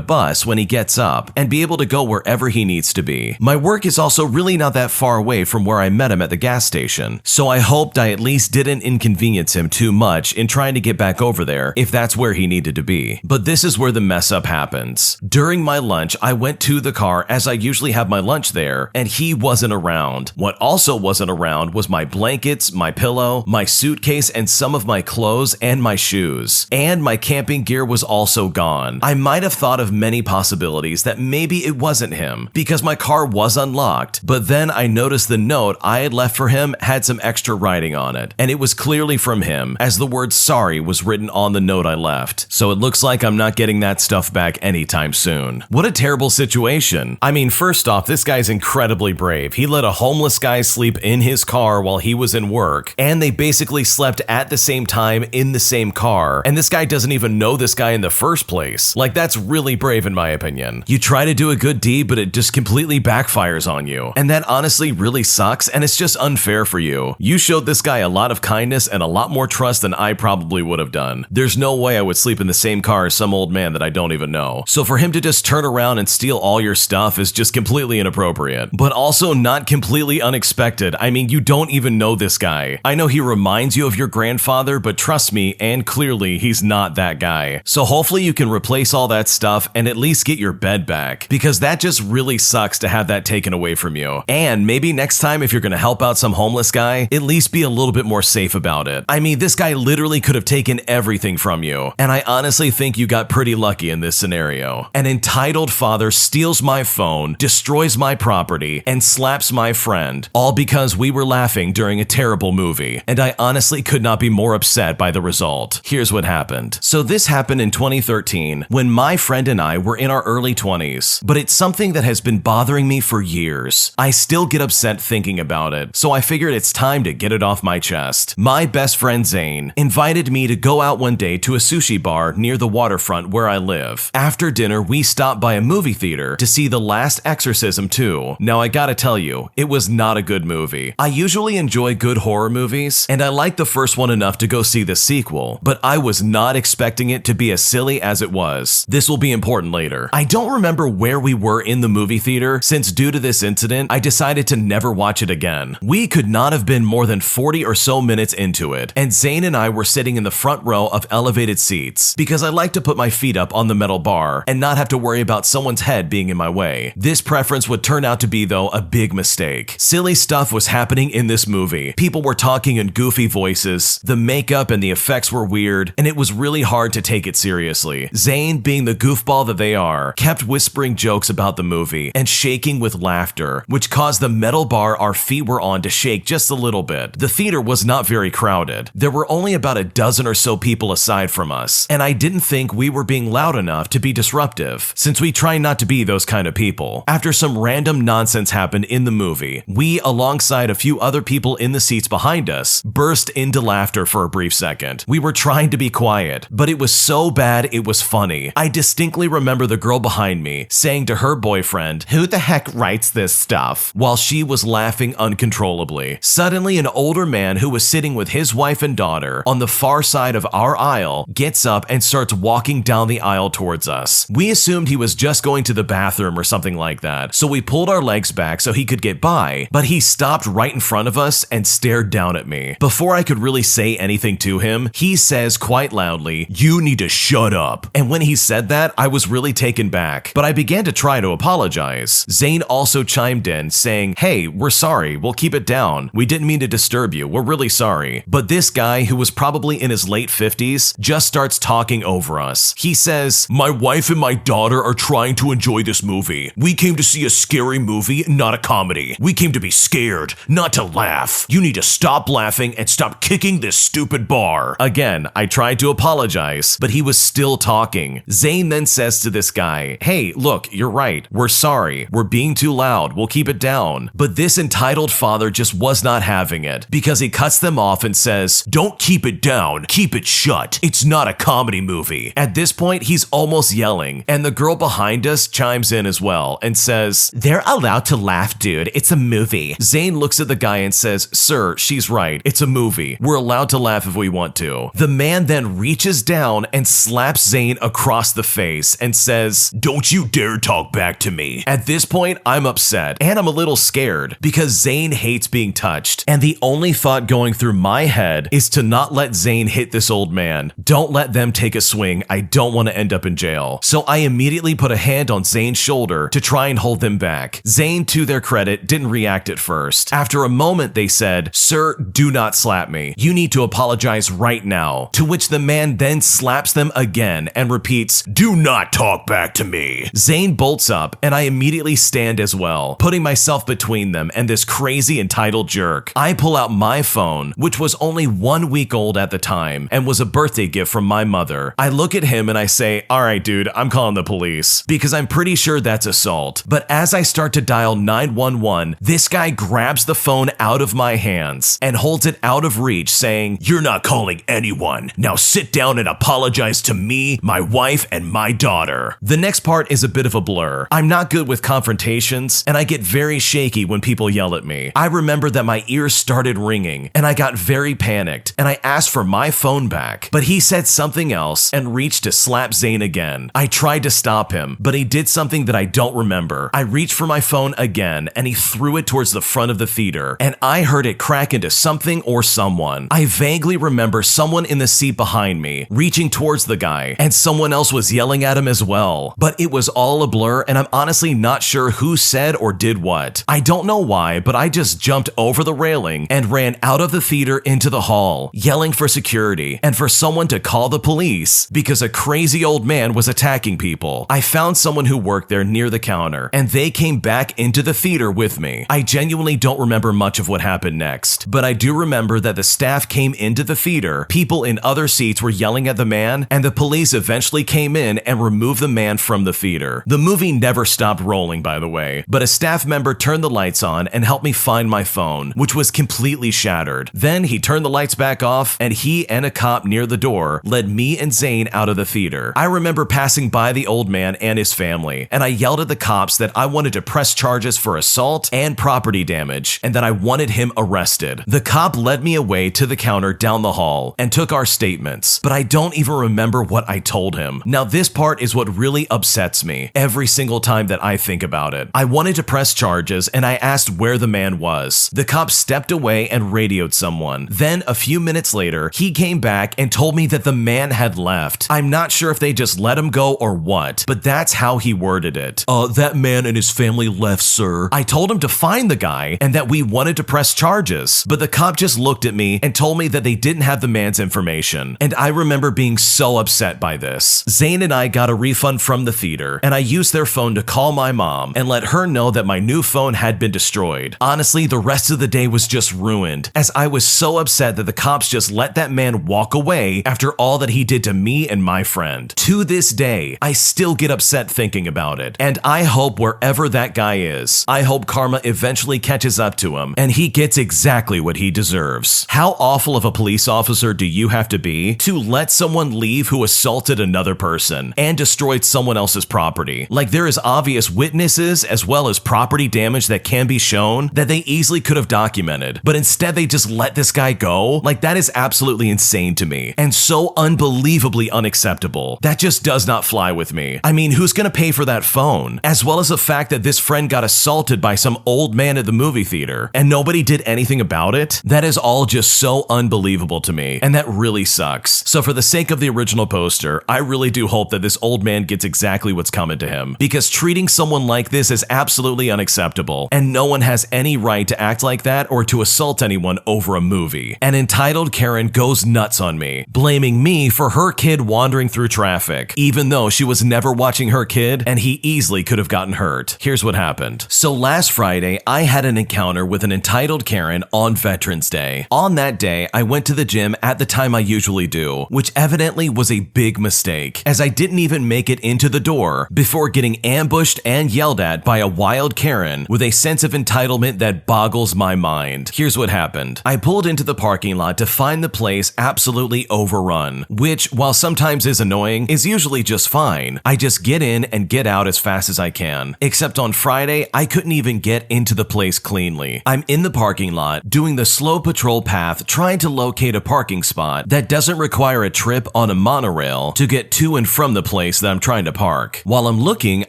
bus when he gets up and be able to go wherever he needs to be. My work is also really not that far away from where I met him at the gas station, so I hoped I at least didn't inconvenience him too much in trying to get back over there if that's where he needed to be. But this is where the mess up happens. During my lunch, I went to the car as I usually have my lunch there, and he wasn't around. What also wasn't around was my blankets, my pillow, my suitcase, and some of my clothes and my shoes. And my camping gear was also gone. I might have thought of many possibilities that maybe it wasn't him, because my car was unlocked, but then I noticed the note I had left for him had some extra writing on it, and it was clearly from him, as the word sorry was written on the note I left. So it looks like I'm not getting that stuff back anytime soon. What a terrible situation. I mean, first off, this guy's incredibly brave. He let a homeless guy sleep in his car while he was in work, and they basically slept at the same time in the same car, and this guy doesn't even know this guy in the first place. Like, that's really brave in my opinion. You try to do a good deed, but it just completely backfires on you, and that honestly really sucks, and it's just unfair for you. You showed this guy a lot of kindness and a lot more trust than I probably would have done. There's no way I would sleep in the same car as some old man that I don't even know. So for him to just turn around and steal all your stuff is just completely inappropriate, but also not completely unexpected. I mean, you don't even know this guy. I know he reminds you of your grandfather, but trust me, and clearly he's not that guy. So hopefully you can replace all that stuff and at least get your bed back, because that just really sucks to have that taken away from you. And maybe next time if you're gonna help out some homeless guy, at least be a little bit more safe about it. I mean, this guy literally could have taken everything from you, and I honestly think you got pretty lucky in this scenario. An entitled father steals my phone, destroys my property, and slaps my friend, all because we were laughing during a terrible movie, and I honestly could not be more upset by the result. Here's what happened. So this happened in 2013 when my friend and I were in our early 20s, but it's something that has been bothering me for years. I still get upset thinking about it, so I figured it's time to get it off my chest. My best friend Zane invited me to go out one day to a sushi bar near the waterfront where I live. After dinner, we stopped by a movie theater to see The Last Exorcism 2. Now I gotta tell you, it was not a good movie. I usually enjoy good horror movies, and I liked the first one enough to go see the sequel, but I was not expecting it to be as silly as it was. This will be important later. I don't remember where we were in the movie theater, since due to this incident, I decided to never watch it again. We could not have been more than 40 or so minutes into it, and Zane and I were sitting in the front row of elevated seats, because I like to put my feet up on the metal bar and not have to worry about someone's head being in my way. This preference would turn out to be, though, a big mistake. Silly stuff was happening in this movie. People were talking in goofy voices, the makeup and the effects were weird, and it was really hard to take it seriously. Zane, being the goofball that they are, kept whispering jokes about the movie and shaking with laughter, which caused the metal bar our feet were on to shake just a little bit. The theater was not very crowded. There were only about a dozen or so people aside from us, and I didn't think we were being loud enough to be disruptive, since we try not to be those kind of people. After some random nonsense happened in the movie, we, alongside a few other people in the seats behind us, burst into laughter for a brief second. We were trying to be quiet, but it was so bad it was funny. I distinctly remember the girl behind me saying to her boyfriend, "Who the heck writes this stuff?" while she was laughing uncontrollably. Suddenly, an older man who was sitting with his wife and daughter on the far side of our aisle gets up and starts walking down the aisle towards us. We assumed he was just going to the bathroom or something like that, so we pulled our legs back so he could get by, but he stopped right in front of us and stared down at me. Before I could really say anything to him, he says quite loudly, "You need to shut up." And when he said that, I was really taken back, but I began to try to apologize. Zane also chimed in, saying, "Hey, we're sorry, we'll keep it down. We didn't mean to disturb you, we're really sorry." But this guy, who was probably in his late 50s, just starts talking over us. He says, "My wife and my daughter are trying to enjoy this movie. We came to see a scary movie, not a comedy. We came to be scared, not to laugh. You need to stop laughing and stop kicking this stupid bar." Again, I tried to apologize, but he was still talking. Zane then says to this guy, "Hey, look, you're right. We're sorry. We're being too loud. We'll keep it down." But this entitled father just was not having it, because he cuts them off and says, "Don't keep it down. Keep it shut. It's not a comedy movie." At this point, he's almost yelling, and the girl behind us chimes in as well and says, "They're allowed to laugh, dude. It's a movie." Zane looks at the guy and says, "Sir, she's right. It's a movie. We're allowed to laugh if we want to." The man then reaches down and slaps Zane across the face and says, "Don't you dare talk back to me." At this point, I'm upset and I'm a little scared because Zane hates being touched. And the only thought going through my head is to not let Zane hit this old man. Don't let them take a swing. I don't want to end up in jail. So I immediately put a hand on Zane's shoulder to try and hold them back. Zane, to their credit, didn't react at first. After a moment, they said, "Sir, do not slap me. You need to apologize right now." To which the man then slaps them again and repeats, "Do not talk back to me." Zane bolts up and I immediately stand as well, putting myself between them and this crazy entitled jerk. I pull out my phone, which was only 1 week old at the time and was a birthday gift from my mother. I look at him and I say, "All right, dude, I'm calling the police," because I'm pretty sure that's assault. But as I start to dial 911, this guy grabs the phone out of my hands and holds it out of reach, saying, "You're not calling anyone. Now sit down and apologize to me, my wife, and my daughter." The next part is a bit of a blur. I'm not good with confrontations, and I get very shaky when people yell at me. I remember that my ears started ringing, and I got very panicked, and I asked for my phone back. But he said something else and reached to slap Zane again. I tried to stop him, but he did something that I don't remember. I reached for my phone again, and he threw it towards the front of the theater, and I heard it crack into something or someone. I vaguely remember someone in the seat behind me reaching towards the guy, and someone else was yelling at him as well. But it was all a blur, and I'm honestly not sure who said or did what. I don't know why, but I just jumped over the railing and ran out of the theater into the hall, yelling for security and for someone to call the police because a crazy old man was attacking people. I found someone who worked there near the counter, and they came back into the theater with me. I genuinely don't remember much of what happened next, but I do remember that the staff came into the theater, people in other seats were yelling at the man, and the police eventually came in and removed the man from the theater. The movie never stopped rolling, by the way, but a staff member turned the lights on and helped me find my phone, which was completely shattered. Then he turned the lights back off, and he and a cop near the door led me and Zane out of the theater. I remember passing by the old man and his family, and I yelled at the cops that I wanted to press charges for assault and property damage, and that I wanted him arrested. The cop led me away to the counter down the hall and took our statements, but I don't even remember what I told him. Now this part is what really upsets me every single time that I think about it. I wanted to press charges, and I asked where the man was. The cop stepped away and radioed someone. Then a few minutes later, he came back and told me that the man had left. I'm not sure if they just let him go or what, but that's how he worded it. That man and his family left, sir." I told him to find the guy and that we wanted to press charges, but the cop just looked at me and told me that they didn't have the man's information. And I remember being so upset by this. Zane and I got a refund from the theater, and I used their phone to call my mom and let her know that my new phone had been destroyed. Honestly, the rest of the day was just ruined, as I was so upset that the cops just let that man walk away after all that he did to me and my friend. To this day, I still get upset thinking about it, and I hope wherever that guy is, I hope karma eventually catches up to him and he gets exactly what he deserves. How awful of a police officer do you have to be to let someone leave who assaulted another person and destroyed someone else's property? Like, there is obvious witnesses as well as property damage that can be shown that they easily could have documented, but instead they just let this guy go? Like, that is absolutely insane to me and so unbelievably unacceptable. That just does not fly with me. I mean, who's gonna pay for that phone? As well as the fact that this friend got assaulted by some old man at the movie theater and nobody did anything about it? That is all just so unbelievable to me, and that really sucks. So for the sake of the original poster, I really do hope that this old man gets exactly what's coming to him, because treating someone like this is absolutely unacceptable, and no one has any right to act like that or to assault anyone over a movie. An entitled Karen goes nuts nuts on me, blaming me for her kid wandering through traffic, even though she was never watching her kid and he easily could have gotten hurt. Here's what happened. So last Friday, I had an encounter with an entitled Karen on Veterans Day. On that day, I went to the gym at the time I usually do, which evidently was a big mistake, as I didn't even make it into the door before getting ambushed and yelled at by a wild Karen with a sense of entitlement that boggles my mind. Here's what happened. I pulled into the parking lot to find the place absolutely overrun, which, while sometimes is annoying, is usually just fine. I just get in and get out as fast as I can. Except on Friday, I couldn't even get into the place cleanly. I'm in the parking lot, doing the slow patrol path, trying to locate a parking spot that doesn't require a trip on a monorail to get to and from the place that I'm trying to park. While I'm looking,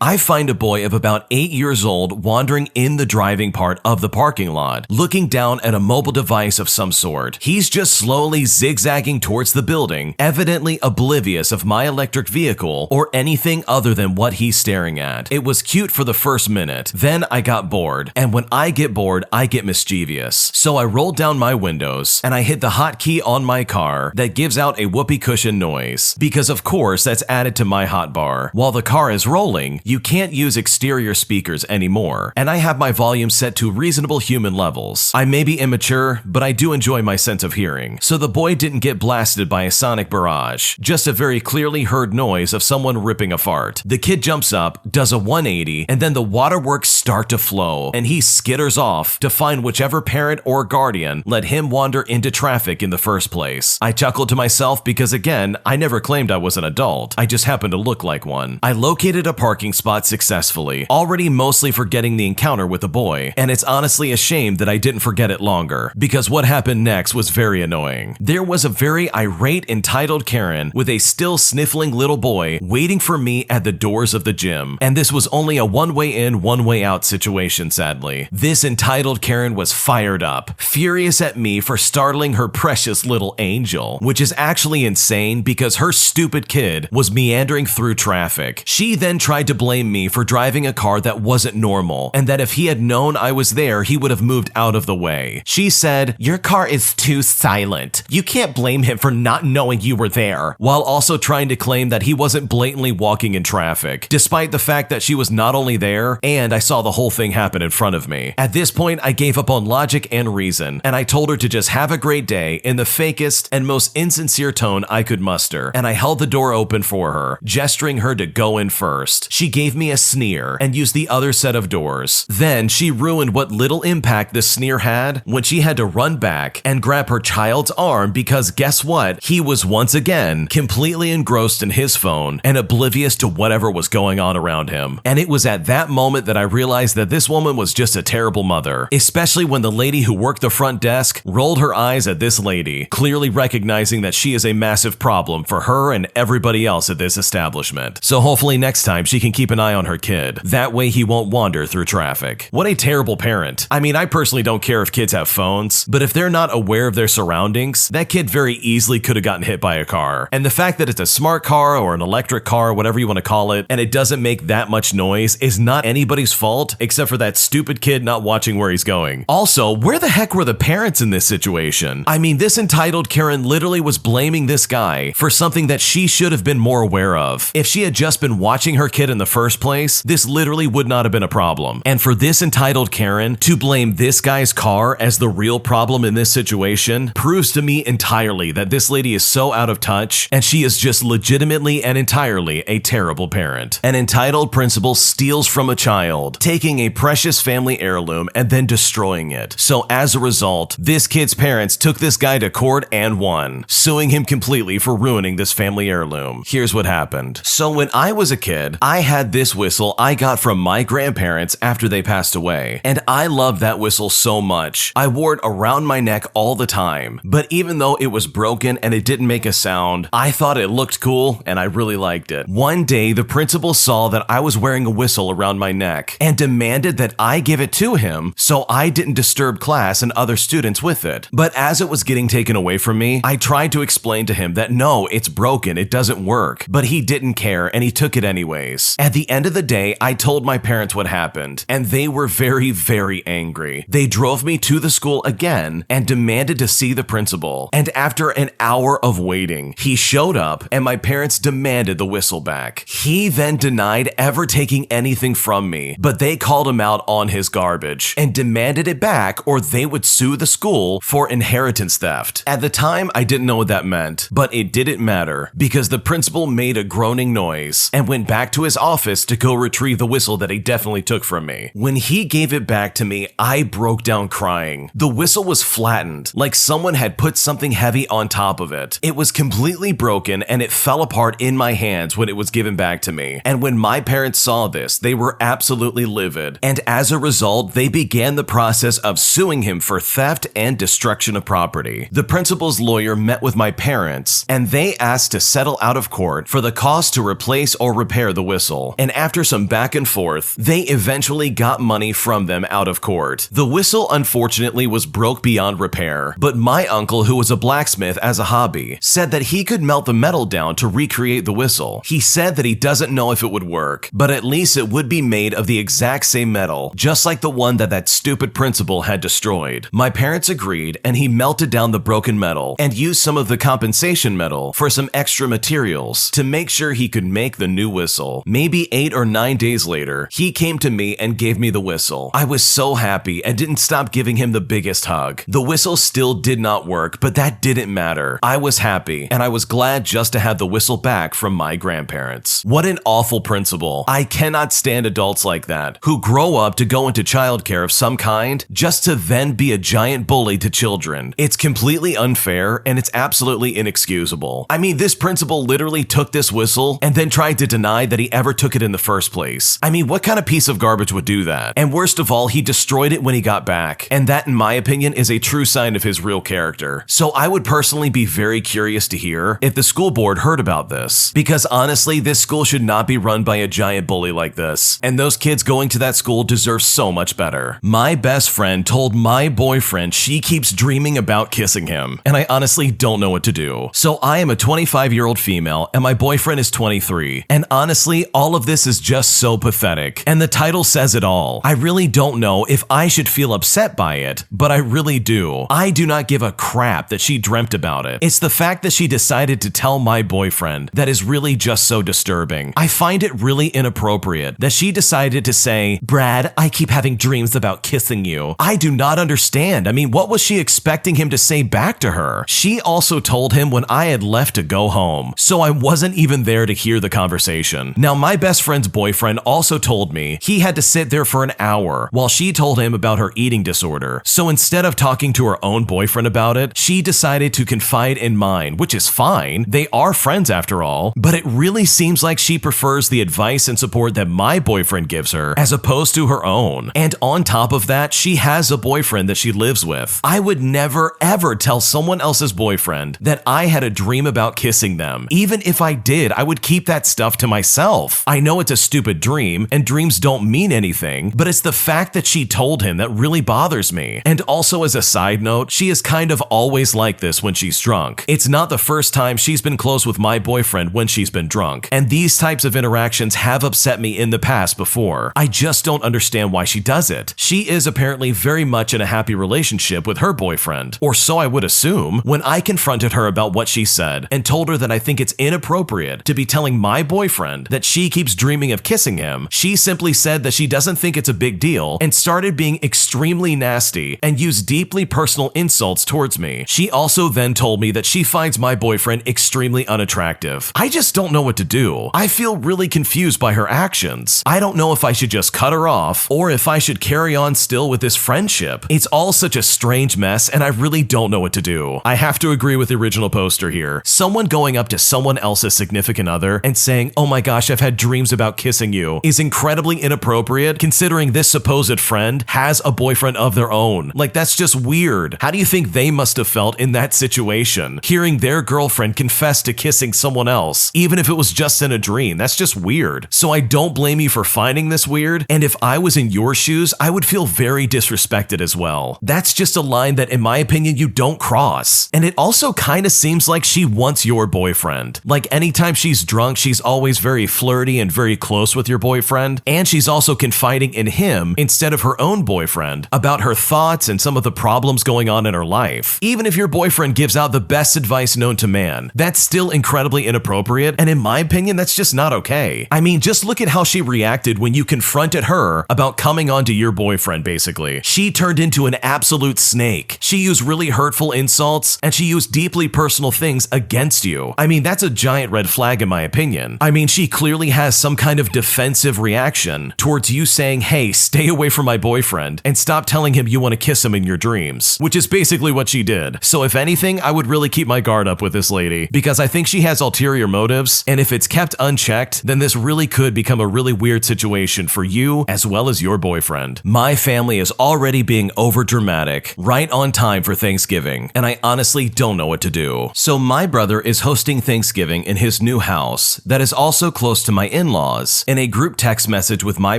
I find a boy of about 8 years old wandering in the driving part of the parking lot, looking down at a mobile device of some sort. He's just slowly zigzagging towards the building, evidently oblivious of my electric vehicle or anything other than what he's staring at. It was cute for the first minute, then I got bored, and when I get bored, I get mischievous. So I rolled down my windows and I hit the hotkey on my car that gives out a whoopee cushion noise, because of course that's added to my hotbar. While the car is rolling, you can't use exterior speakers anymore, and I have my volume set to reasonable human levels. I may be immature, but I do enjoy my sense of hearing, so the boy didn't get blasted by a sonic barrage, just a very clearly heard noise of someone ripping a fart. The kid jumps up, does a 180, and then the waterworks start to flow, and he skitters off to find whichever parent or guardian let him wander into traffic in the first place. I chuckled to myself because, again, I never claimed I was an adult. I just happened to look like one. I located a parking spot successfully, already mostly forgetting the encounter with the boy, and it's honestly a shame that I didn't forget it longer, because what happened next was very annoying. There was a very irate entitled Karen with a still sniffling little boy waiting for me at the doors of the gym, and this was only a one-way in, one-way out situation, sadly. This entitled Karen was fired up, furious at me for startling her precious little angel, which is actually insane because her stupid kid was meandering through traffic. She then tried to blame me for driving a car that wasn't normal, and that if he had known I was there, he would have moved out of the way. She said, "Your car is too silent. You can't blame him for not knowing you were there," while also trying to claim that he wasn't blatantly walking in traffic, despite the fact that she was not only there, and I saw the whole thing happen in front of me. At this point, I gave up on logic and reason, and I told her to just have a great day in the fakest and most insincere tone I could muster, and I held the door open for her, gesturing her to go in first. She gave me a sneer and used the other set of doors. Then she ruined what little impact the sneer had when she had to run back and grab her child's arm because guess what? He was once again completely engrossed in his phone and oblivious to whatever was going on around him. And it was at that moment that I realized that this woman was just a terrible mother, especially when the lady who worked the front desk rolled her eyes at this lady, clearly recognizing that she is a massive problem for her and everybody else at this establishment. So hopefully next time she can keep an eye on her kid. That way he won't wander through traffic. What a terrible parent. I mean, I personally don't care if kids have phones, but if they're not aware of their surroundings, that kid very easily could have gotten hit by a car. And the fact that it's a smart car or an electric car, whatever you want to call it, and it doesn't make that much noise is not anybody's fault except for that stupid kid not watching where he's going. Also, where the heck were the parents in this situation? I mean, this entitled Karen literally was blaming this guy for something that she should have been more aware of. If she had just been watching her kid in the first place, this literally would not have been a problem. And for this entitled Karen to blame this guy's car as the real problem in this situation proves to me entirely that this lady is so out of touch and she is just legitimately and entirely a terrible parent. An entitled principal steals from a child, taking a precious family heirloom and then destroying it. So as a result, this kid's parents took this guy to court and won, suing him completely for ruining this family heirloom. Here's what happened. So when I was a kid, I had this whistle I got from my grandparents after they passed away, and I loved that whistle so much. I wore it around my neck all the time, but even though it was broken and it didn't make a sound, I thought it looked cool and I really liked it. One day, the principal saw that I was wearing a whistle around my neck and demanded that I give it to him so I didn't disturb class and other students with it. But as it was getting taken away from me, I tried to explain to him that no, it's broken, it doesn't work, but he didn't care and he took it anyways. At the end of the day, I told my parents what happened, and they were very, very angry. They drove me to the school again and demanded to see the principal. And after an hour of waiting, he showed up and my parents demanded the whistle back. He then denied ever taking anything from me, but they called him out on his garbage and demanded it back or they would sue the school for inheritance theft. At the time, I didn't know what that meant, but it didn't matter because the principal made a groaning noise and went back to his office to go retrieve the whistle that he definitely took from me. When he gave it back to me, I broke down crying. The whistle was flattened, like someone had put something heavy on top of it. It was completely broken and it fell apart in my hands when it was given back to me. And when my parents saw this, they were absolutely livid. And as a result, they began the process of suing him for theft and destruction of property. The principal's lawyer met with my parents and they asked to settle out of court for the cost to replace or repair the whistle. And after some back and forth, they eventually got money from them out of court. The whistle unfortunately was broke beyond repair, but my uncle, who was a blacksmith as a hobby, said that he could melt the metal down to recreate the whistle. He said that he doesn't know if it would work, but at least it would be made of the exact same metal, just like the one that stupid principal had destroyed. My parents agreed and he melted down the broken metal and used some of the compensation metal for some extra materials to make sure he could make the new whistle. Maybe 8 or 9 days later, he came to me and gave me the whistle. I was so happy and didn't stop giving him the biggest hug. The whistle still did not work, but that didn't matter. I was happy and I was glad just to have the whistle back from my grandparents. What an awful principal. I cannot stand adults like that who grow up to go into childcare of some kind just to then be a giant bully to children. It's completely unfair and it's absolutely inexcusable. I mean, this principal literally took this whistle and then tried to deny that he ever took it in the first place. I mean, what kind of piece of garbage would do that? And worst of all, he destroyed it when he got back. And that, in my opinion, is a true sign of his real character. So I would personally be very curious to hear if the school board heard about this. Because honestly, this school should not be run by a giant bully like this. And those kids going to that school deserve so much better. My best friend told my boyfriend she keeps dreaming about kissing him. And I honestly don't know what to do. So I am a 25-year-old female and my boyfriend is 23. And honestly, all of this is just so pathetic. And the title says it all. I really don't know if I should feel upset by it, but I really do. I do not give a crap that she dreamt about it. It's the fact that she decided to tell my boyfriend that is really just so disturbing. I find it really inappropriate that she decided to say, "Brad, I keep having dreams about kissing you." I do not understand. I mean, what was she expecting him to say back to her? She also told him when I had left to go home, so I wasn't even there to hear the conversation. Now, my best friend's boyfriend also told me he had to sit there for an hour while she told him about her eating disorder. So instead of talking to her own boyfriend about it, she decided to confide in mine, which is fine. They are friends after all, but it really seems like she prefers the advice and support that my boyfriend gives her as opposed to her own. And on top of that, she has a boyfriend that she lives with. I would never ever tell someone else's boyfriend that I had a dream about kissing them. Even if I did, I would keep that stuff to myself. I know it's a stupid dream and dreams don't mean anything, but it's the fact that she told him that really bothers me. And also, as a side note, she is kind of always like this when she's drunk. It's not the first time she's been close with my boyfriend when she's been drunk, and these types of interactions have upset me in the past before. I just don't understand why she does it. She is apparently very much in a happy relationship with her boyfriend, or so I would assume. When I confronted her about what she said and told her that I think it's inappropriate to be telling my boyfriend that she keeps dreaming of kissing him, she simply said that she doesn't think it's a big deal and started being extremely nasty and used deeply personal insults towards me. She also then told me that she finds my boyfriend extremely unattractive. I just don't know what to do. I feel really confused by her actions. I don't know if I should just cut her off or if I should carry on still with this friendship. It's all such a strange mess and I really don't know what to do. I have to agree with the original poster here. Someone going up to someone else's significant other and saying, "Oh my gosh, I've had dreams about kissing you," is incredibly inappropriate considering this supposed friend has a boyfriend of their own. Like, that's just weird. How do you think they must have felt in that situation? Hearing their girlfriend confess to kissing someone else, even if it was just in a dream, that's just weird. So I don't blame you for finding this weird, and if I was in your shoes, I would feel very disrespected as well. That's just a line that, in my opinion, you don't cross. And it also kind of seems like she wants your boyfriend. Like, anytime she's drunk, she's always very flirty and very close with your boyfriend, and she's also confiding in him instead of her own boyfriend about her thoughts and some of the problems going on in her life. Even if your boyfriend gives out the best advice known to man. That's still incredibly inappropriate, and in my opinion, that's just not okay. I mean, just look at how she reacted when you confronted her about coming on to your boyfriend, basically. She turned into an absolute snake. She used really hurtful insults, and she used deeply personal things against you. I mean, that's a giant red flag in my opinion. I mean, she clearly has some kind of defensive reaction towards you saying, hey, stay away from my boyfriend, and stop telling him you want to kiss him in your dreams, which is basically what she did. So if anything, I would really keep my guard up with this lady, because I think she has ulterior motives, and if it's kept unchecked, then this really could become a really weird situation for you as well as your boyfriend. My family is already being overdramatic, right on time for Thanksgiving, and I honestly don't know what to do. So my brother is hosting Thanksgiving in his new house that is also close to my in-laws. In a group text message with my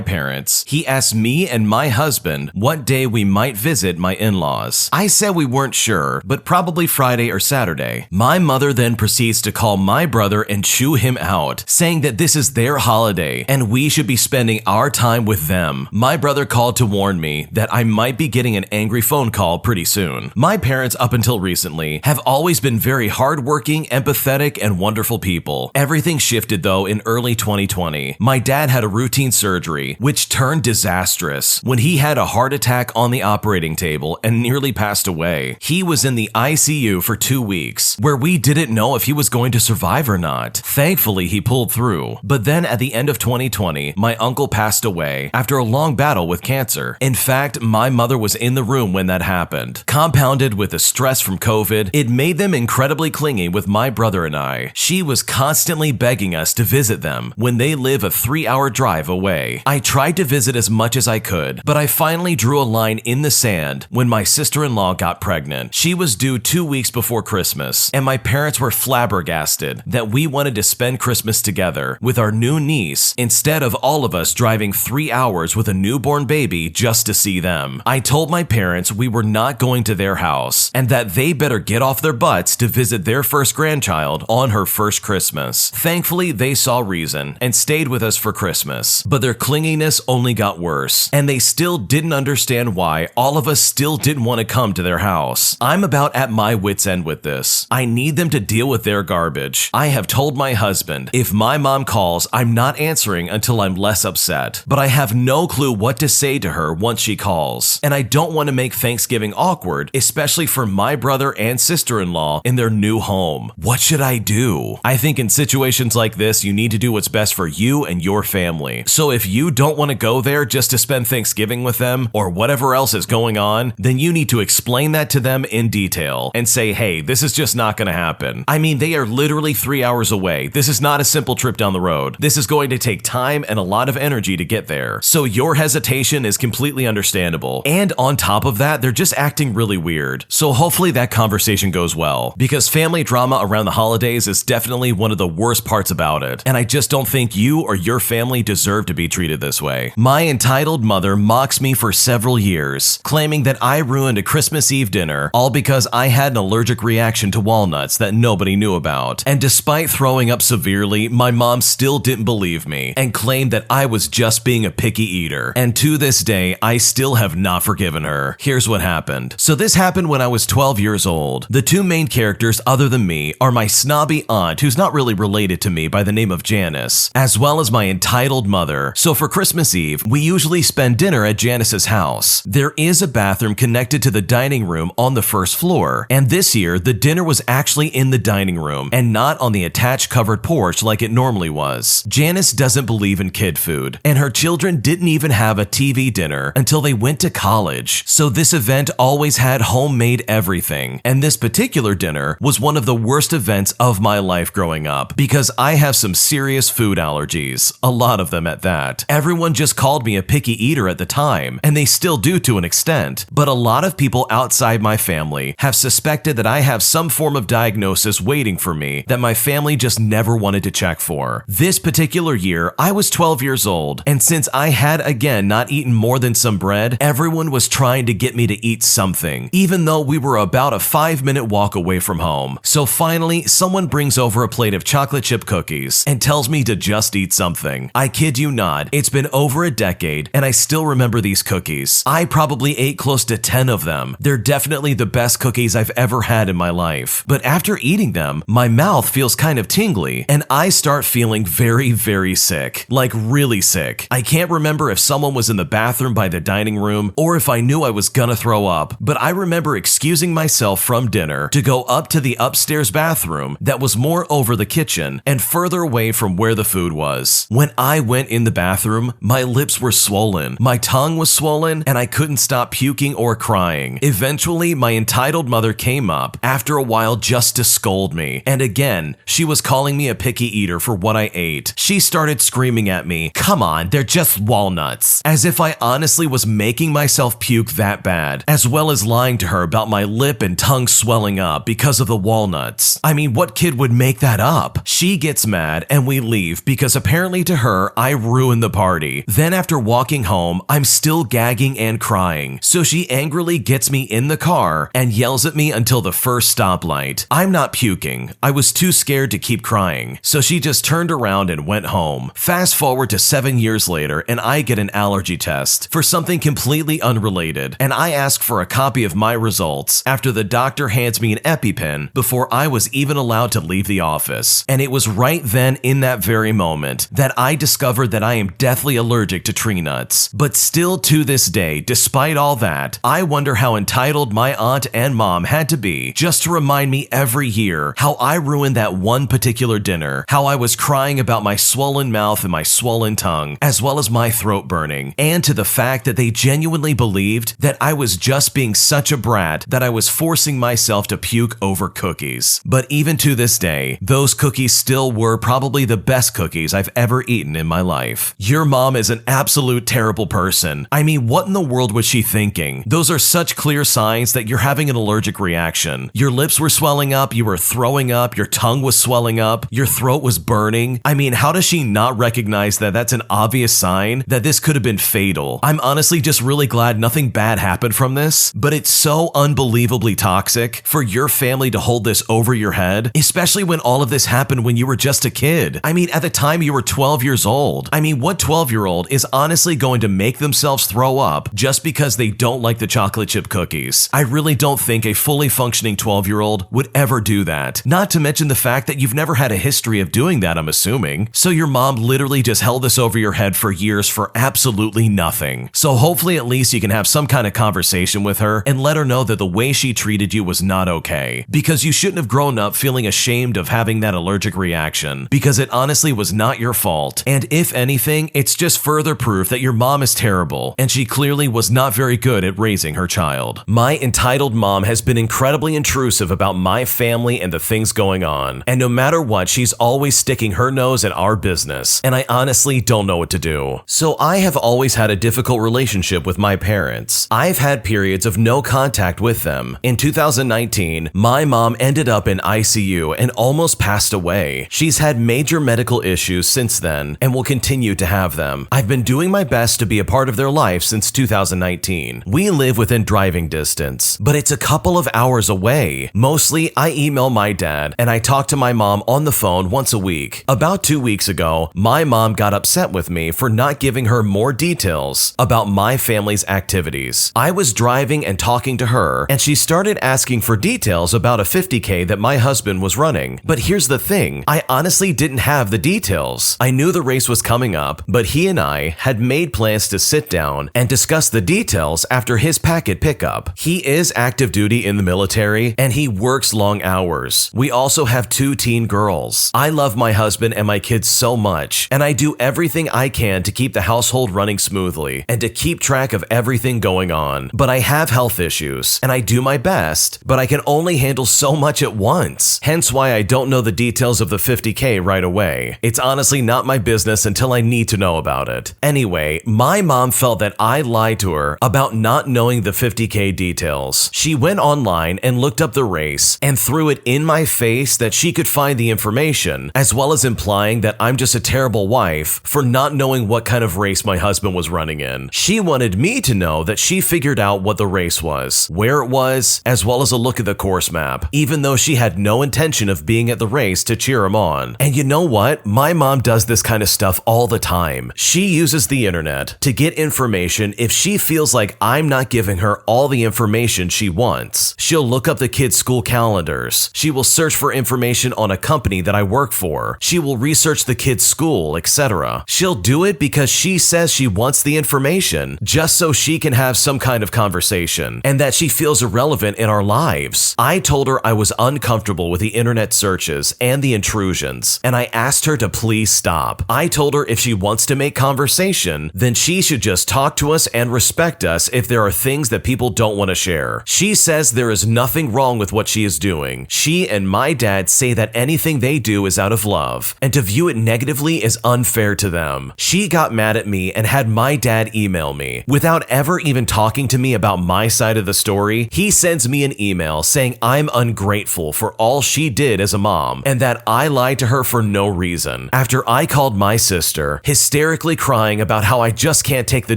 parents, he asked me and my husband what day we might visit my in-laws. I said we weren't sure, but probably Friday or Saturday. My mother then proceeds to call my brother and chew him out, saying that this is their holiday and we should be spending our time with them. My brother called to warn me that I might be getting an angry phone call pretty soon. My parents, up until recently, have always been very hardworking, empathetic, and wonderful people. Everything shifted though in early 2020. My dad had a routine surgery, which turned disastrous when he had a heart attack on the operating table and nearly passed away. He was in the ICU for 2 weeks, where we didn't know if he was going to survive or not. Thankfully, he pulled through. But then at the end of 2020, my uncle passed away after a long battle with cancer. In fact, my mother was in the room when that happened. Compounded with the stress from COVID, it made them incredibly clingy with my brother and I. She was constantly begging us to visit them when they live a 3-hour drive away. I tried to visit as much as I could, but I finally drew a line in the sand when my sister-in-law got pregnant. She was due 2 weeks before Christmas, and my parents were flabbergasted that we wanted to spend Christmas together with our new niece instead of all of us driving 3 hours with a newborn baby just to see them. I told my parents we were not going to their house and that they better get off their butts to visit their first grandchild on her first Christmas. Thankfully, they saw reason and stayed with us for Christmas, but their clinginess only got worse, and they still didn't understand why all of us still didn't want to come to their house. I'm about at my wit's end with this. I need them to deal with their garbage. I have told my husband if my mom calls, I'm not answering until I'm less upset, but I have no clue what to say to her once she calls, and I don't want to make Thanksgiving awkward, especially for my brother and sister-in-law in their new home. What should I do? I think in situations like this, you need to do what's best for you and your family. So if you don't want to go there just to spend Thanksgiving with them or whatever else is going on, then you need to explain that to them in detail and say, hey, this is just not going to happen. I mean, they are literally 3 hours away. This is not a simple trip down the road. This is going to take time and a lot of energy to get there. So your hesitation is completely understandable. And on top of that, they're just acting really weird. So hopefully that conversation goes well, because family drama around the holidays is definitely one of the worst parts about it. And I just don't think you or your family deserve to be treated this way. My entitled mother mocks me for several years, claiming that I ruined a Christmas Eve dinner all because I had an allergic reaction to walnuts that nobody knew about. And despite throwing up severely, my mom still didn't believe me and claimed that I was just being a picky eater. And to this day, I still have not forgiven her. Here's what happened. So this happened when I was 12 years old. The two main characters other than me are my snobby aunt, who's not really related to me by the name of Janice, as well as my entitled mother. So for Christmas Eve, we usually spend dinner at Janice's house. There is a bathroom connected to the dining room on the first floor, and this year, the dinner was actually in the dining room and not on the attached covered porch like it normally was. Janice doesn't believe in kid food, and her children didn't even have a TV dinner until they went to college. So this event always had homemade everything, and this particular dinner was one of the worst events of my life growing up because I have some serious food allergies, a lot of them at that. Everyone just called me a picky eater at the time, and they still do to an extent, but a lot of people outside my family have suspected that I have some form of diagnosis waiting for me that my family just never wanted to check for. This particular year, I was 12 years old, and since I had again not eaten more than some bread, everyone was trying to get me to eat something, even though we were about a 5-minute walk away from home. So finally, someone brings over a plate of chocolate chip cookies and tells me to just eat something. I kid you not, it's been over a decade, and I still remember these cookies. I probably ate close to 10 of them. They're definitely the best cookies cookies I've ever had in my life. But after eating them, my mouth feels kind of tingly, and I start feeling very, very sick. Like really sick. I can't remember if someone was in the bathroom by the dining room or if I knew I was gonna throw up, but I remember excusing myself from dinner to go up to the upstairs bathroom that was more over the kitchen and further away from where the food was. When I went in the bathroom, my lips were swollen, my tongue was swollen, and I couldn't stop puking or crying. Eventually, my entitled mother came up after a while just to scold me, and again, she was calling me a picky eater for what I ate. She started screaming at me, "Come on, they're just walnuts," as if I honestly was making myself puke that bad, as well as lying to her about my lip and tongue swelling up because of the walnuts. I mean, what kid would make that up? She gets mad and we leave because apparently to her, I ruined the party. Then after walking home, I'm still gagging and crying, so she angrily gets me in the car and yells at me until the first stoplight. I'm not puking. I was too scared to keep crying, so she just turned around and went home. Fast forward to 7 years later and I get an allergy test for something completely unrelated, and I ask for a copy of my results after the doctor hands me an EpiPen before I was even allowed to leave the office. And it was right then in that very moment that I discovered that I am deathly allergic to tree nuts. But still to this day, despite all that, I wonder how entitled my aunt and mom had to be just to remind me every year how I ruined that one particular dinner, how I was crying about my swollen mouth and my swollen tongue, as well as my throat burning, and to the fact that they genuinely believed that I was just being such a brat that I was forcing myself to puke over cookies. But even to this day, those cookies still were probably the best cookies I've ever eaten in my life. Your mom is an absolute terrible person. I mean, what in the world was she thinking? Those are such clear signs that you're having an allergic reaction. Your lips were swelling up, you were throwing up, your tongue was swelling up, your throat was burning. I mean, how does she not recognize that that's an obvious sign that this could have been fatal? I'm honestly just really glad nothing bad happened from this, but it's so unbelievably toxic for your family to hold this over your head, especially when all of this happened when you were just a kid. I mean, at the time you were 12 years old. I mean, what 12-year-old is honestly going to make themselves throw up just because they don't like the chocolate chip cookies? I really don't think a fully functioning 12-year-old would ever do that. Not to mention the fact that you've never had a history of doing that, I'm assuming. So your mom literally just held this over your head for years for absolutely nothing. So hopefully at least you can have some kind of conversation with her and let her know that the way she treated you was not okay. Because you shouldn't have grown up feeling ashamed of having that allergic reaction, because it honestly was not your fault. And if anything, it's just further proof that your mom is terrible and she clearly was not very good at raising her child. My entitled mom has been incredibly intrusive about my family and the things going on. And no matter what, she's always sticking her nose in our business. And I honestly don't know what to do. So I have always had a difficult relationship with my parents. I've had periods of no contact with them. In 2019, my mom ended up in ICU and almost passed away. She's had major medical issues since then and will continue to have them. I've been doing my best to be a part of their life since 2019. We live within driving distance, but it's a couple of hours away. Mostly, I email my dad and I talk to my mom on the phone once a week. About 2 weeks ago, my mom got upset with me for not giving her more details about my family's activities. I was driving and talking to her, and she started asking for details about a 50K that my husband was running. But here's the thing, I honestly didn't have the details. I knew the race was coming up, but he and I had made plans to sit down and discuss the details after his packet pickup. He is active duty in the military, and he works long hours. We also have 2 teen girls. I love my husband and my kids so much, and I do everything I can to keep the household running smoothly and to keep track of everything going on. But I have health issues, and I do my best, but I can only handle so much at once. Hence why I don't know the details of the 50K right away. It's honestly not my business until I need to know about it. Anyway, my mom felt that I lied to her about not knowing the 50K details. She went online and looked up the race and threw it in my face that she could find the information, as well as implying that I'm just a terrible wife for not knowing what kind of race my husband was running in. She wanted me to know that she figured out what the race was, where it was, as well as a look at the course map, even though she had no intention of being at the race to cheer him on. And you know what? My mom does this kind of stuff all the time. She uses the internet to get information if she feels like I'm not giving her all the information she wants. things. She'll look up the kids' school calendars. She will search for information on a company that I work for. She will research the kids' school, etc. She'll do it because she says she wants the information just so she can have some kind of conversation and that she feels irrelevant in our lives. I told her I was uncomfortable with the internet searches and the intrusions, and I asked her to please stop. I told her if she wants to make conversation, then she should just talk to us and respect us if there are things that people don't want to share. She says there is nothing wrong with what she is doing. She and my dad say that anything they do is out of love, and to view it negatively is unfair to them. She got mad at me and had my dad email me. Without ever even talking to me about my side of the story, he sends me an email saying I'm ungrateful for all she did as a mom and that I lied to her for no reason. After I called my sister, hysterically crying about how I just can't take the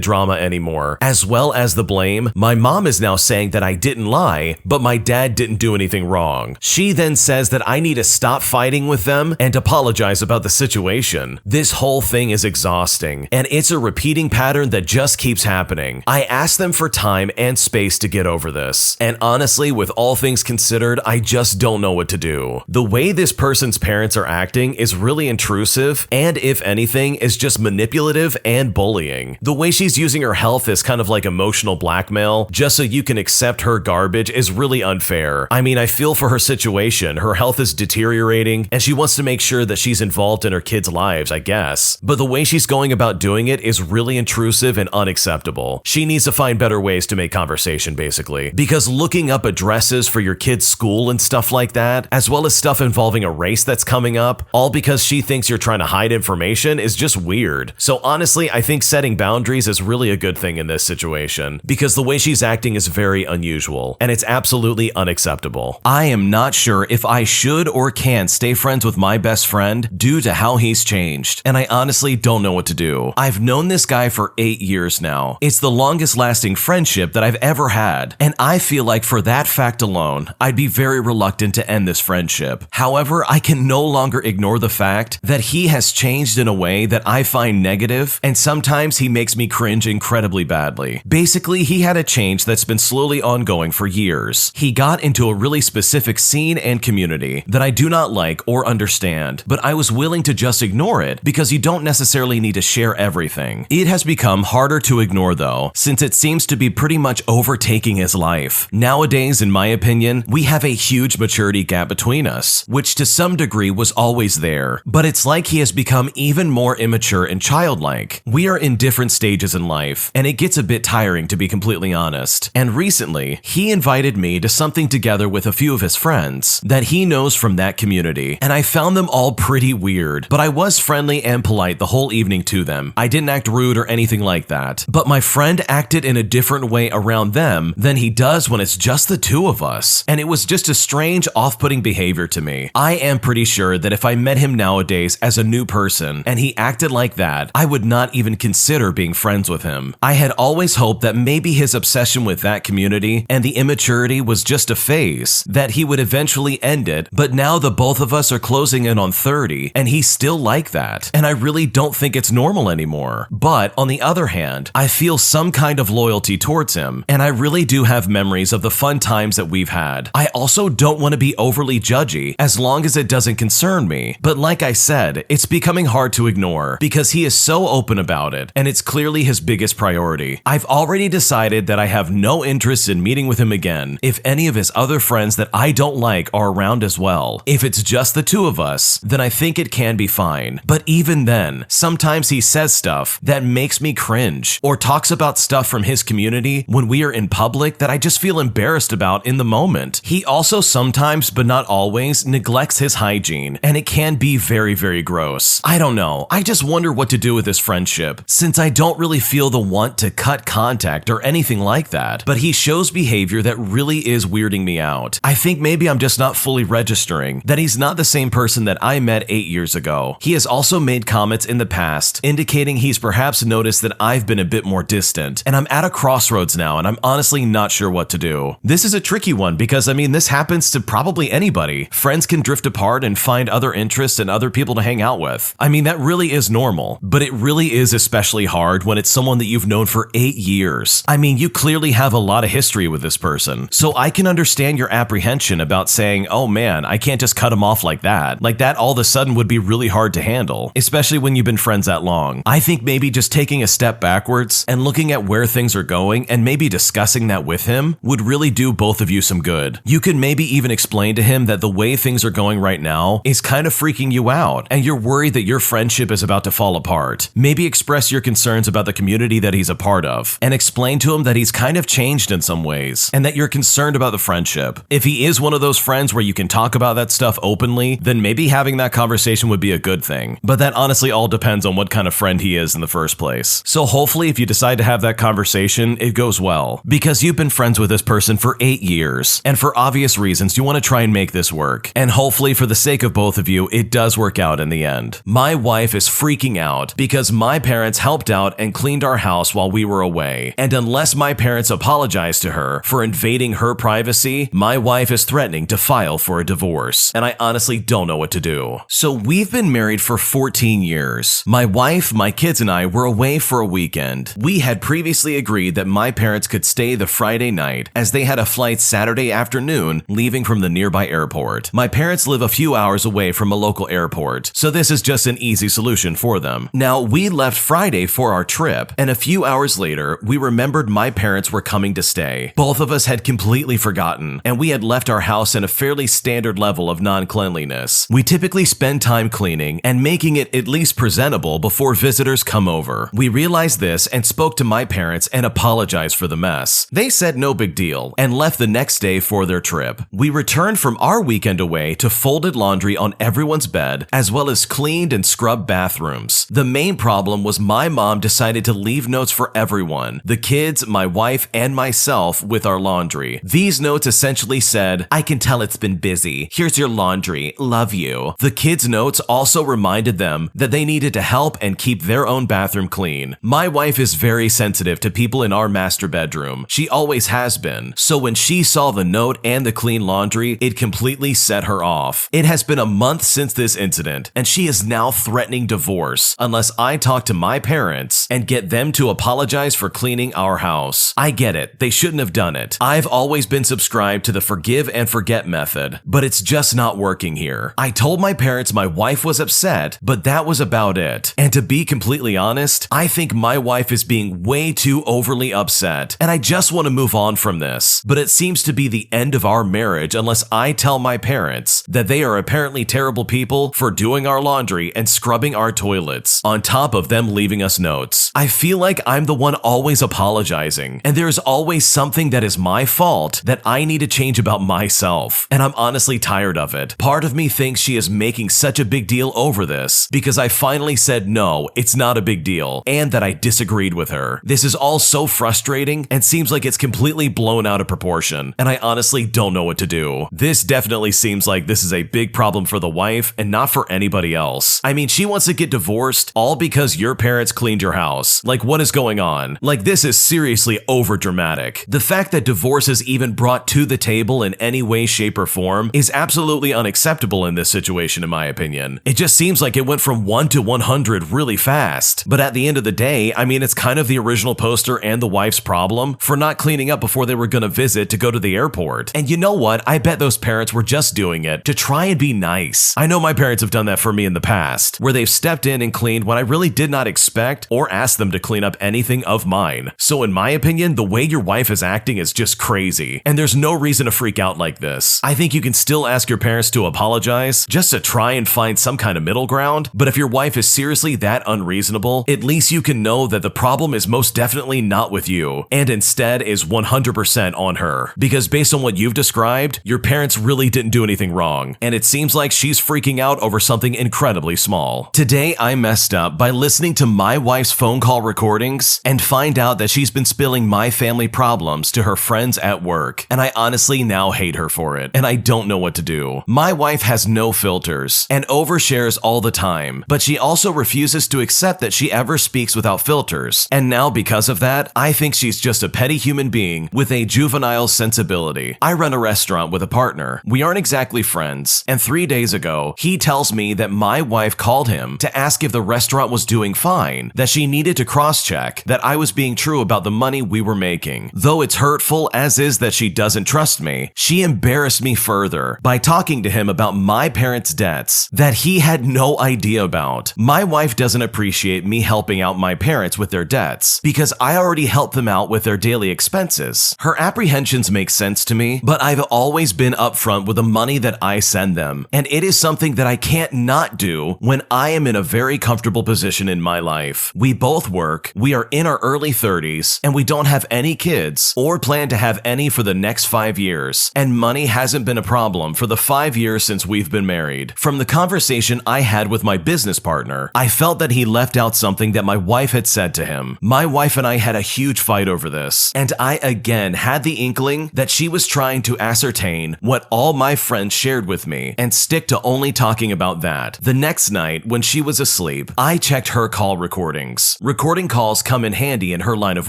drama anymore, as well as the blame, my mom is now saying that I didn't lie, but my dad didn't do anything wrong. She then says that I need to stop fighting with them and apologize about the situation. This whole thing is exhausting, and it's a repeating pattern that just keeps happening. I asked them for time and space to get over this, and honestly, with all things considered, I just don't know what to do. The way this person's parents are acting is really intrusive, and if anything, is just manipulative and bullying. The way she's using her health as kind of like emotional blackmail, just so you can accept her garbage, is really unfair. I mean, I feel for her situation. Her health is deteriorating, and she wants to make sure that she's involved in her kids' lives, I guess. But the way she's going about doing it is really intrusive and unacceptable. She needs to find better ways to make conversation, basically. Because looking up addresses for your kid's school and stuff like that, as well as stuff involving a race that's coming up, all because she thinks you're trying to hide information, is just weird. So honestly, I think setting boundaries is really a good thing in this situation, because the way she's acting is very unusual, and it's absolutely unacceptable. I am not sure if I should or can stay friends with my best friend due to how he's changed, and I honestly don't know what to do. I've known this guy for 8 years now. It's the longest lasting friendship that I've ever had, and I feel like for that fact alone, I'd be very reluctant to end this friendship. However, I can no longer ignore the fact that he has changed in a way that I find negative, and sometimes he makes me cringe incredibly badly. Basically, he had a change that's been slowly ongoing for years. He got into a really specific scene and community that I do not like or understand, but I was willing to just ignore it because you don't necessarily need to share everything. It has become harder to ignore though, since it seems to be pretty much overtaking his life. Nowadays, in my opinion, we have a huge maturity gap between us, which to some degree was always there, but it's like he has become even more immature and childlike. We are in different stages in life, and it gets a bit tiring to be completely honest. And recently, he invited me to something together with a few of his friends that he knows from that community, and I found them all pretty weird, but I was friendly and polite the whole evening to them. I didn't act rude or anything like that, but my friend acted in a different way around them than he does when it's just the two of us, and it was just a strange, off-putting behavior to me. I am pretty sure that if I met him nowadays as a new person and he acted like that, I would not even consider being friends with him. I had always hoped that maybe his obsession with that community and the immaturity was just a phase, that he would eventually end it, but now the both of us are closing in on 30 and he's still like that, and I really don't think it's normal anymore. But on the other hand, I feel some kind of loyalty towards him, and I really do have memories of the fun times that we've had. I also don't want to be overly judgy as long as it doesn't concern me, but like I said, it's becoming hard to ignore because he is so open about it, and it's clearly his biggest priority. I've already decided that I have no interest in meeting with him again if any of his other friends that I don't like are around as well. If it's just the two of us, then I think it can be fine. But even then, sometimes he says stuff that makes me cringe, or talks about stuff from his community when we are in public that I just feel embarrassed about in the moment. He also sometimes, but not always, neglects his hygiene, and it can be very, very gross. I don't know. I just wonder what to do with this friendship, since I don't really feel the want to cut contact or anything like that, but he shows behavior that really is weirding me out. I think maybe I'm just not fully registering that he's not the same person that I met 8 years ago. He has also made comments in the past indicating he's perhaps noticed that I've been a bit more distant, and I'm at a crossroads now, and I'm honestly not sure what to do. This is a tricky one because, I mean, this happens to probably anybody. Friends can drift apart and find other interests and other people to hang out with. I mean, that really is normal, but it really is especially hard when it's someone that you've known for 8 years. I mean, you clearly have a lot of history with this person. person. So I can understand your apprehension about saying, oh man, I can't just cut him off like that. Like that all of a sudden would be really hard to handle, especially when you've been friends that long. I think maybe just taking a step backwards and looking at where things are going and maybe discussing that with him would really do both of you some good. You can maybe even explain to him that the way things are going right now is kind of freaking you out and you're worried that your friendship is about to fall apart. Maybe express your concerns about the community that he's a part of and explain to him that he's kind of changed in some ways and that you're concerned about the friendship. If he is one of those friends where you can talk about that stuff openly, then maybe having that conversation would be a good thing. But that honestly all depends on what kind of friend he is in the first place. So hopefully if you decide to have that conversation, it goes well because you've been friends with this person for 8 years and for obvious reasons you want to try and make this work. And hopefully for the sake of both of you, it does work out in the end. My wife is freaking out because my parents helped out and cleaned our house while we were away. And unless my parents apologize to her for invading her privacy, my wife is threatening to file for a divorce. And I honestly don't know what to do. So we've been married for 14 years. My wife, my kids, and I were away for a weekend. We had previously agreed that my parents could stay the Friday night as they had a flight Saturday afternoon leaving from the nearby airport. My parents live a few hours away from a local airport, so this is just an easy solution for them. Now, we left Friday for our trip, and a few hours later, we remembered my parents were coming to stay. Both of us had completely forgotten, and we had left our house in a fairly standard level of non-cleanliness. We typically spend time cleaning and making it at least presentable before visitors come over. We realized this and spoke to my parents and apologized for the mess. They said no big deal and left the next day for their trip. We returned from our weekend away to folded laundry on everyone's bed, as well as cleaned and scrubbed bathrooms. The main problem was my mom decided to leave notes for everyone, the kids, my wife, and myself with our laundry. These notes essentially said, "I can tell it's been busy. Here's your laundry. Love you." The kids' notes also reminded them that they needed to help and keep their own bathroom clean. My wife is very sensitive to people in our master bedroom. She always has been. So when she saw the note and the clean laundry, it completely set her off. It has been a month since this incident, and she is now threatening divorce unless I talk to my parents and get them to apologize for cleaning our house. I get it. They shouldn't have done it. I've always been subscribed to the forgive and forget method, but it's just not working here. I told my parents my wife was upset, but that was about it. And to be completely honest, I think my wife is being way too overly upset, and I just want to move on from this. But it seems to be the end of our marriage unless I tell my parents that they are apparently terrible people for doing our laundry and scrubbing our toilets, on top of them leaving us notes. I feel like I'm the one always apologizing, and there's always something that is my fault that I need to change about myself, and I'm honestly tired of it. Part of me thinks she is making such a big deal over this because I finally said no, it's not a big deal, and that I disagreed with her. This is all so frustrating and seems like it's completely blown out of proportion, and I honestly don't know what to do. This definitely seems like this is a big problem for the wife and not for anybody else. I mean, she wants to get divorced all because your parents cleaned your house. Like, what is going on? Like, this is seriously over dramatic. The fact that divorce is even brought to the table in any way, shape, or form is absolutely unacceptable in this situation, in my opinion. It just seems like it went from 1 to 100 really fast. But at the end of the day, I mean, it's kind of the original poster and the wife's problem for not cleaning up before they were gonna visit to go to the airport. And you know what? I bet those parents were just doing it to try and be nice. I know my parents have done that for me in the past, where they've stepped in and cleaned when I really did not expect or ask them to clean up anything of mine. So in my opinion, the way your wife is acting is just crazy, and there's no reason to freak out like this. I think you can still ask your parents to apologize, just to try and find some kind of middle ground, but if your wife is seriously that unreasonable, at least you can know that the problem is most definitely not with you, and instead is 100% on her. Because based on what you've described, your parents really didn't do anything wrong, and it seems like she's freaking out over something incredibly small. Today, I messed up by listening to my wife's phone call recordings and find out that she's been spilling my family problems to her friends at work, and I honestly now hate her for it, and I don't know what to do. My wife has no filters and overshares all the time, but she also refuses to accept that she ever speaks without filters, and now because of that, I think she's just a petty human being with a juvenile sensibility. I run a restaurant with a partner. We aren't exactly friends, and 3 days ago, he tells me that my wife called him to ask if the restaurant was doing fine, that she needed to cross-check that I was being true about the money we were making. Though it's hurtful as is that she doesn't trust me, she embarrassed me further by talking to him about my parents' debts that he had no idea about. My wife doesn't appreciate me helping out my parents with their debts because I already helped them out with their daily expenses. Her apprehensions make sense to me, but I've always been upfront with the money that I send them, and it is something that I can't not do when I am in a very comfortable position in my life. We both work, we are in our early 30s, and we don't have any kids or plan to have any for the next 5 years, and money hasn't been a problem for the 5 years since we've been married. From the conversation I had with my business partner, I felt that he left out something that my wife had said to him. My wife and I had a huge fight over this, and I again had the inkling that she was trying to ascertain what all my friends shared with me and stick to only talking about that. The next night, when she was asleep, I checked her call recordings. Recording calls come in handy in her line of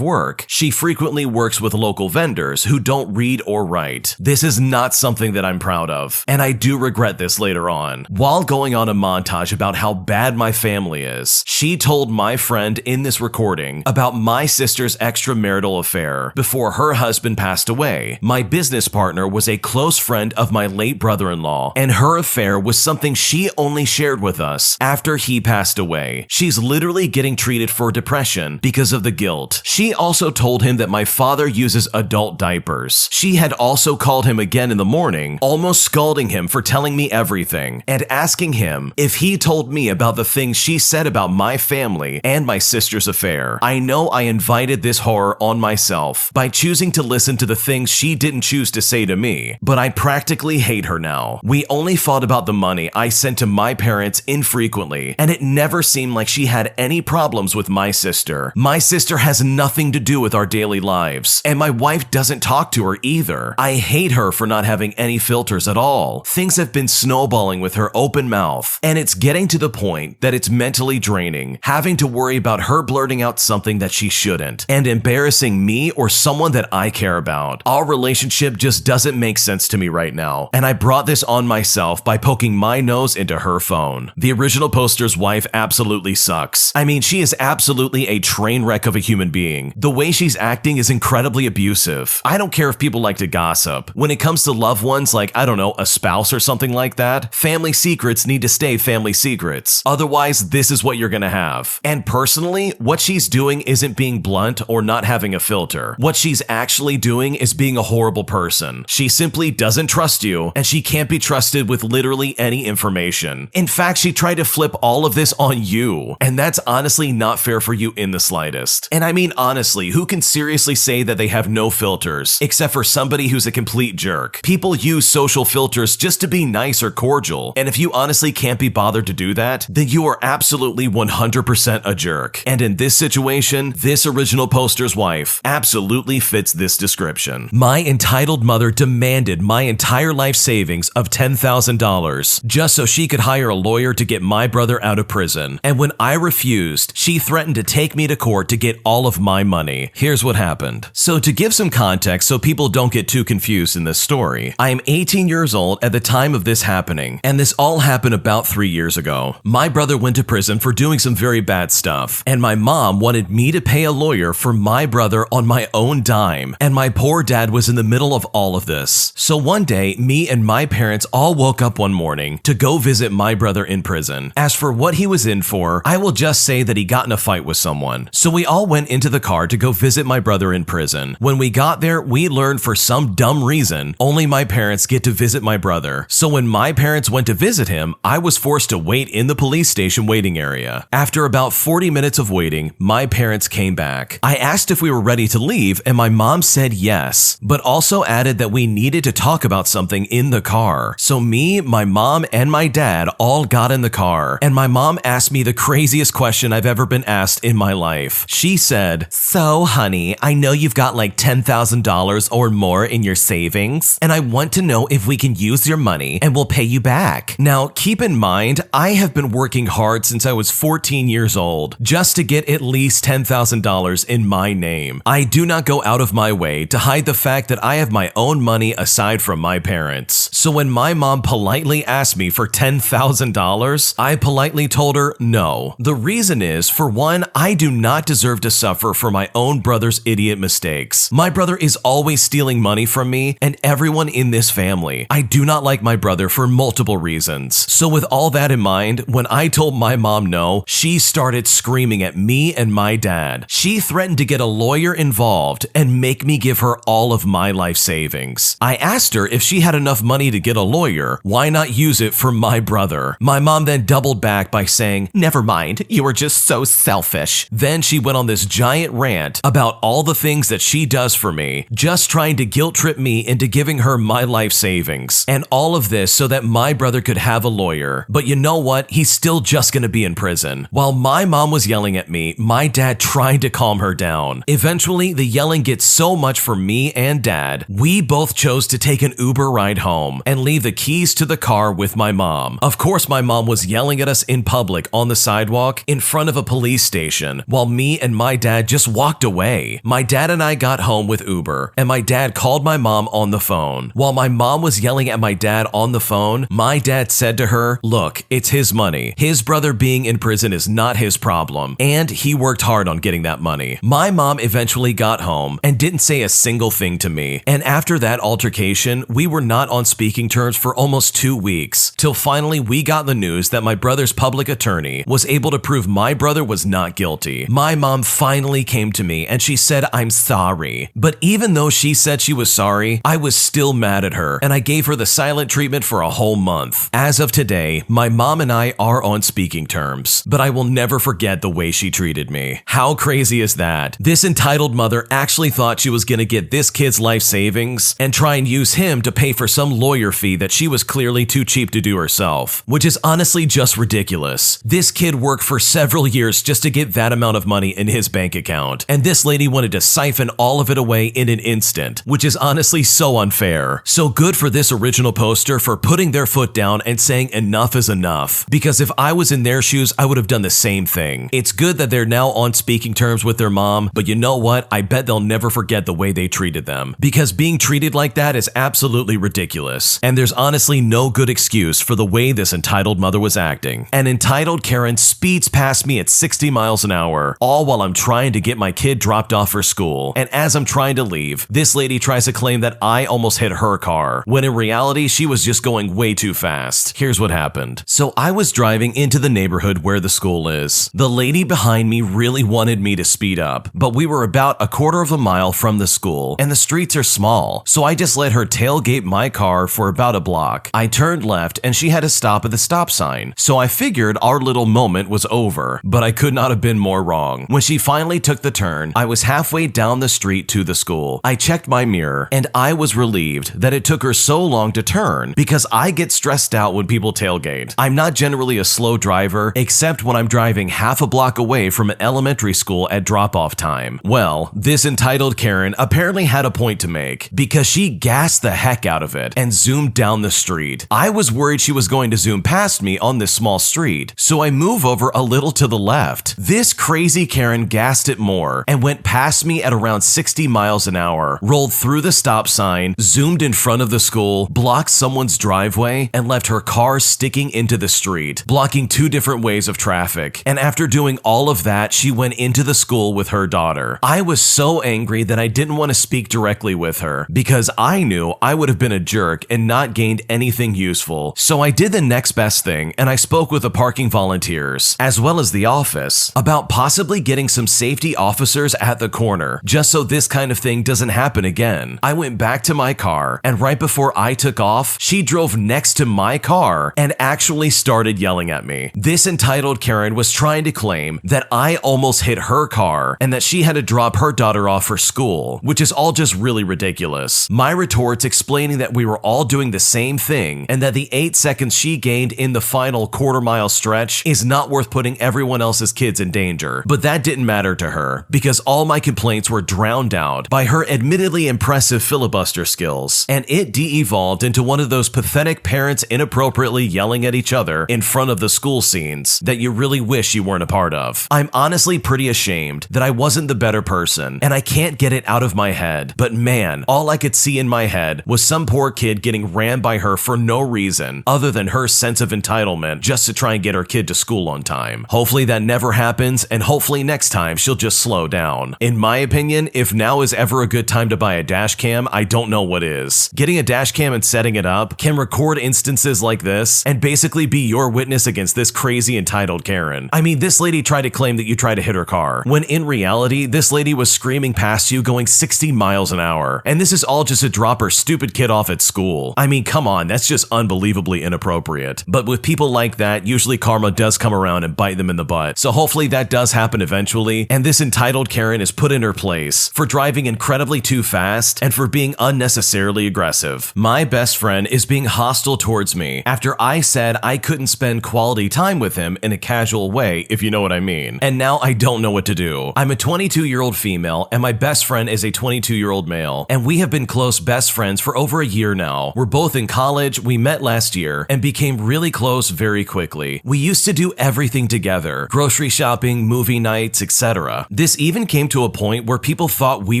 work. She frequently works with local vendors who don't read or write. This is not something that I'm proud of, and I do regret this later on. While going on a montage about how bad my family is, she told my friend in this recording about my sister's extramarital affair before her husband passed away. My business partner was a close friend of my late brother-in-law, and her affair was something she only shared with us after he passed away. She's literally getting treated for depression because of the guilt. She also told him that my father uses adult diapers. She had also called him again in the morning, almost scalding him for telling me everything, and asking him if he told me about the things she said about my family and my sister's affair. I know I invited this horror on myself by choosing to listen to the things she didn't choose to say to me, but I practically hate her now. We only fought about the money I sent to my parents infrequently, and it never seemed like she had any problems with my sister. My sister has nothing to do with our daily lives, and my wife doesn't talk to her either. I hate her for not having any filters at all. Things have been snowballing with her open mouth, and it's getting to the point that it's mentally draining, having to worry about her blurting out something that she shouldn't, and embarrassing me or someone that I care about. Our relationship just doesn't make sense to me right now, and I brought this on myself by poking my nose into her phone. The original poster's wife absolutely sucks. I mean, she is absolutely a train wreck of a human being. The way she's acting is incredibly abusive. I don't care if people like to gossip. When it comes to loved ones like, I don't know, a spouse or something like that, family secrets need to stay family secrets. Otherwise, this is what you're gonna have. And personally, what she's doing isn't being blunt or not having a filter. What she's actually doing is being a horrible person. She simply doesn't trust you, and she can't be trusted with literally any information. In fact, she tried to flip all of this on you, and that's honestly not fair for you in the slightest. And I mean, honestly, who can seriously say that they have no filters, except for somebody who's a complete jerk? People use social filters just to be nice or cordial, and if you honestly can't be bothered to do that, then you are absolutely 100% a jerk. And in this situation, this original poster's wife absolutely fits this description. My entitled mother demanded my entire life savings of $10,000 just so she could hire a lawyer to get my brother out of prison. And when I refused, she threatened to take me to court to get all of my money. Here's what happened. So to give some context so people don't get too confused in this story, I am 18 years old at the time of this happening, and this all happened about 3 years ago. My brother went to prison for doing some very bad stuff, and my mom wanted me to pay a lawyer for my brother on my own dime, and my poor dad was in the middle of all of this. So one day, me and my parents all woke up one morning to go visit my brother in prison. As for what he was in for, I will just say that he got in a fight with someone. So we all went into the car to go visit my brother in prison. When we got there, we learned for some dumb reason, only my parents get to visit my brother. So when my parents went to visit him, I was forced to wait in the police station waiting area. After about 40 minutes of waiting, my parents came back. I asked if we were ready to leave, and my mom said yes, but also added that we needed to talk about something in the car. So me, my mom, and my dad all got in the car, and my mom asked me the craziest question I've ever been asked in my life. She said, "So, honey, I know you've got like $10,000 or more in your savings, and I want to know if we can use your money and we'll pay you back." Now, keep in mind, I have been working hard since I was 14 years old just to get at least $10,000 in my name. I do not go out of my way to hide the fact that I have my own money aside from my parents. So when my mom politely asked me for $10,000, I politely told her no. The reason is, for one, I do not deserve to suffer for my own brother's idiot mistakes. My brother is always stealing money from me and everyone in this family. I do not like my brother for multiple reasons. So with all that in mind, when I told my mom no, she started screaming at me and my dad. She threatened to get a lawyer involved and make me give her all of my life savings. I asked her if she had enough money to get a lawyer, why not use it for my brother? My mom then doubled back by saying, "Never mind, you are just so selfish." Then she went on this giant rant about all the things that she does for me, just trying to guilt trip me into giving her my life savings. And all of this so that my brother could have a lawyer. But you know what? He's still just gonna be in prison. While my mom was yelling at me, my dad tried to calm her down. Eventually, the yelling gets so much for me and dad, we both chose to take an Uber ride home and leave the keys to the car with my mom. Of course, my mom was yelling at us in public on the sidewalk in front of a police station, while me and my dad just walked away. My dad and I got home with Uber, and my dad called my mom on the phone. While my mom was yelling at my dad on the phone, my dad said to her, "Look, it's his money. His brother being in prison is not his problem, and he worked hard on getting that money." My mom eventually got home and didn't say a single thing to me, and after that altercation, we were not on speaking terms for almost 2 weeks, till finally we got the news that my brother's public attorney was able to prove my brother was not guilty. My mom finally came to me and she said, "I'm sorry." But even though she said she was sorry, I was still mad at her, and I gave her the silent treatment for a whole month. As of today, my mom and I are on speaking terms, but I will never forget the way she treated me. How crazy is that? This entitled mother actually thought she was gonna get this kid's life savings and try and use him to pay for some lawyer fee that she was clearly too cheap to do herself, which is honestly just ridiculous. This kid worked for several years just to get that amount of money in his bank account, and this lady wanted to siphon all of it away in an instant, which is honestly so unfair. So good for this original poster for putting their foot down and saying enough is enough, because if I was in their shoes, I would have done the same thing. It's good that they're now on speaking terms with their mom, but you know what? I bet they'll never forget the way they treated them, because being treated like that is absolutely ridiculous, and there's honestly no good excuse for the way this entitled mother was acting. An entitled Karen speeds past me at 60 miles an hour, all while I'm trying to get my kid dropped off for school, and as I'm trying to leave, this lady tries to claim that I almost hit her car, when in reality she was just going way too fast. Here's what happened. So I was driving into the neighborhood where the school is. The lady behind me really wanted me to speed up, but we were about a quarter of a mile from the school, and the streets are small, so I just let her tailgate my car for about a block. I turned left and she had to stop at the stop sign, so I figured our little moment was over, but I could not have been more wrong. When she finally took the turn, I was halfway down the street to the school. I checked my mirror, and I was relieved that it took her so long to turn, because I get stressed out when people tailgate. I'm not generally a slow driver, except when I'm driving half a block away from an elementary school at drop-off time. Well, this entitled Karen apparently had a point to make, because she gassed the heck out of it and zoomed down the street. I was worried she was going to zoom past me on this small street, so I move over a little to the left. This crazy Karen gassed it more and went past me at around 60 miles an hour, rolled through the stop sign, zoomed in front of the school, blocked someone's driveway, and left her car sticking into the street, blocking 2 different ways of traffic. And after doing all of that, she went into the school with her daughter. I was so angry that I didn't want to speak directly with her, because I knew I would have been a jerk and not gained anything useful. So I did the next best thing, and I spoke with the parking volunteers, as well as the office, about possibly getting some safety officers at the corner, just so this kind of thing doesn't happen again. I went back to my car, and right before I took off, she drove next to my car and actually started yelling at me. This entitled Karen was trying to claim that I almost hit her car and that she had to drop her daughter off for school, which is all just really ridiculous. My retorts explaining that we were all doing the same thing and that the 8 seconds she gained in the final quarter-mile stretch is not worth putting everyone else's kids in danger. But that didn't matter to her, because all my complaints were drowned out by her admittedly impressive filibuster skills, and it de-evolved into one of those pathetic parents inappropriately yelling at each other in front of the school scenes that you really wish you weren't a part of. I'm honestly pretty ashamed that I wasn't the better person, and I can't get it out of my head, but man, all I could see in my head was some poor kid getting rammed by her for no reason other than her sense of entitlement just to try and get her kid to school on time. Hopefully that never happens, and hopefully next time she'll just slow down. In my opinion, if now is ever ever a good time to buy a dash cam, I don't know what is. Getting a dash cam and setting it up can record instances like this and basically be your witness against this crazy entitled Karen. I mean, this lady tried to claim that you tried to hit her car, when in reality, this lady was screaming past you going 60 miles an hour. And this is all just to drop her stupid kid off at school. I mean, come on, that's just unbelievably inappropriate. But with people like that, usually karma does come around and bite them in the butt. So hopefully that does happen eventually, and this entitled Karen is put in her place for driving incredibly too fast and for being unnecessarily aggressive. My best friend is being hostile towards me after I said I couldn't spend quality time with him in a casual way, if you know what I mean. And now I don't know what to do. I'm a 22-year-old female and my best friend is a 22-year-old male, and we have been close best friends for over a year now. We're both in college, we met last year, and became really close very quickly. We used to do everything together, grocery shopping, movie nights, etc. This even came to a point where people thought we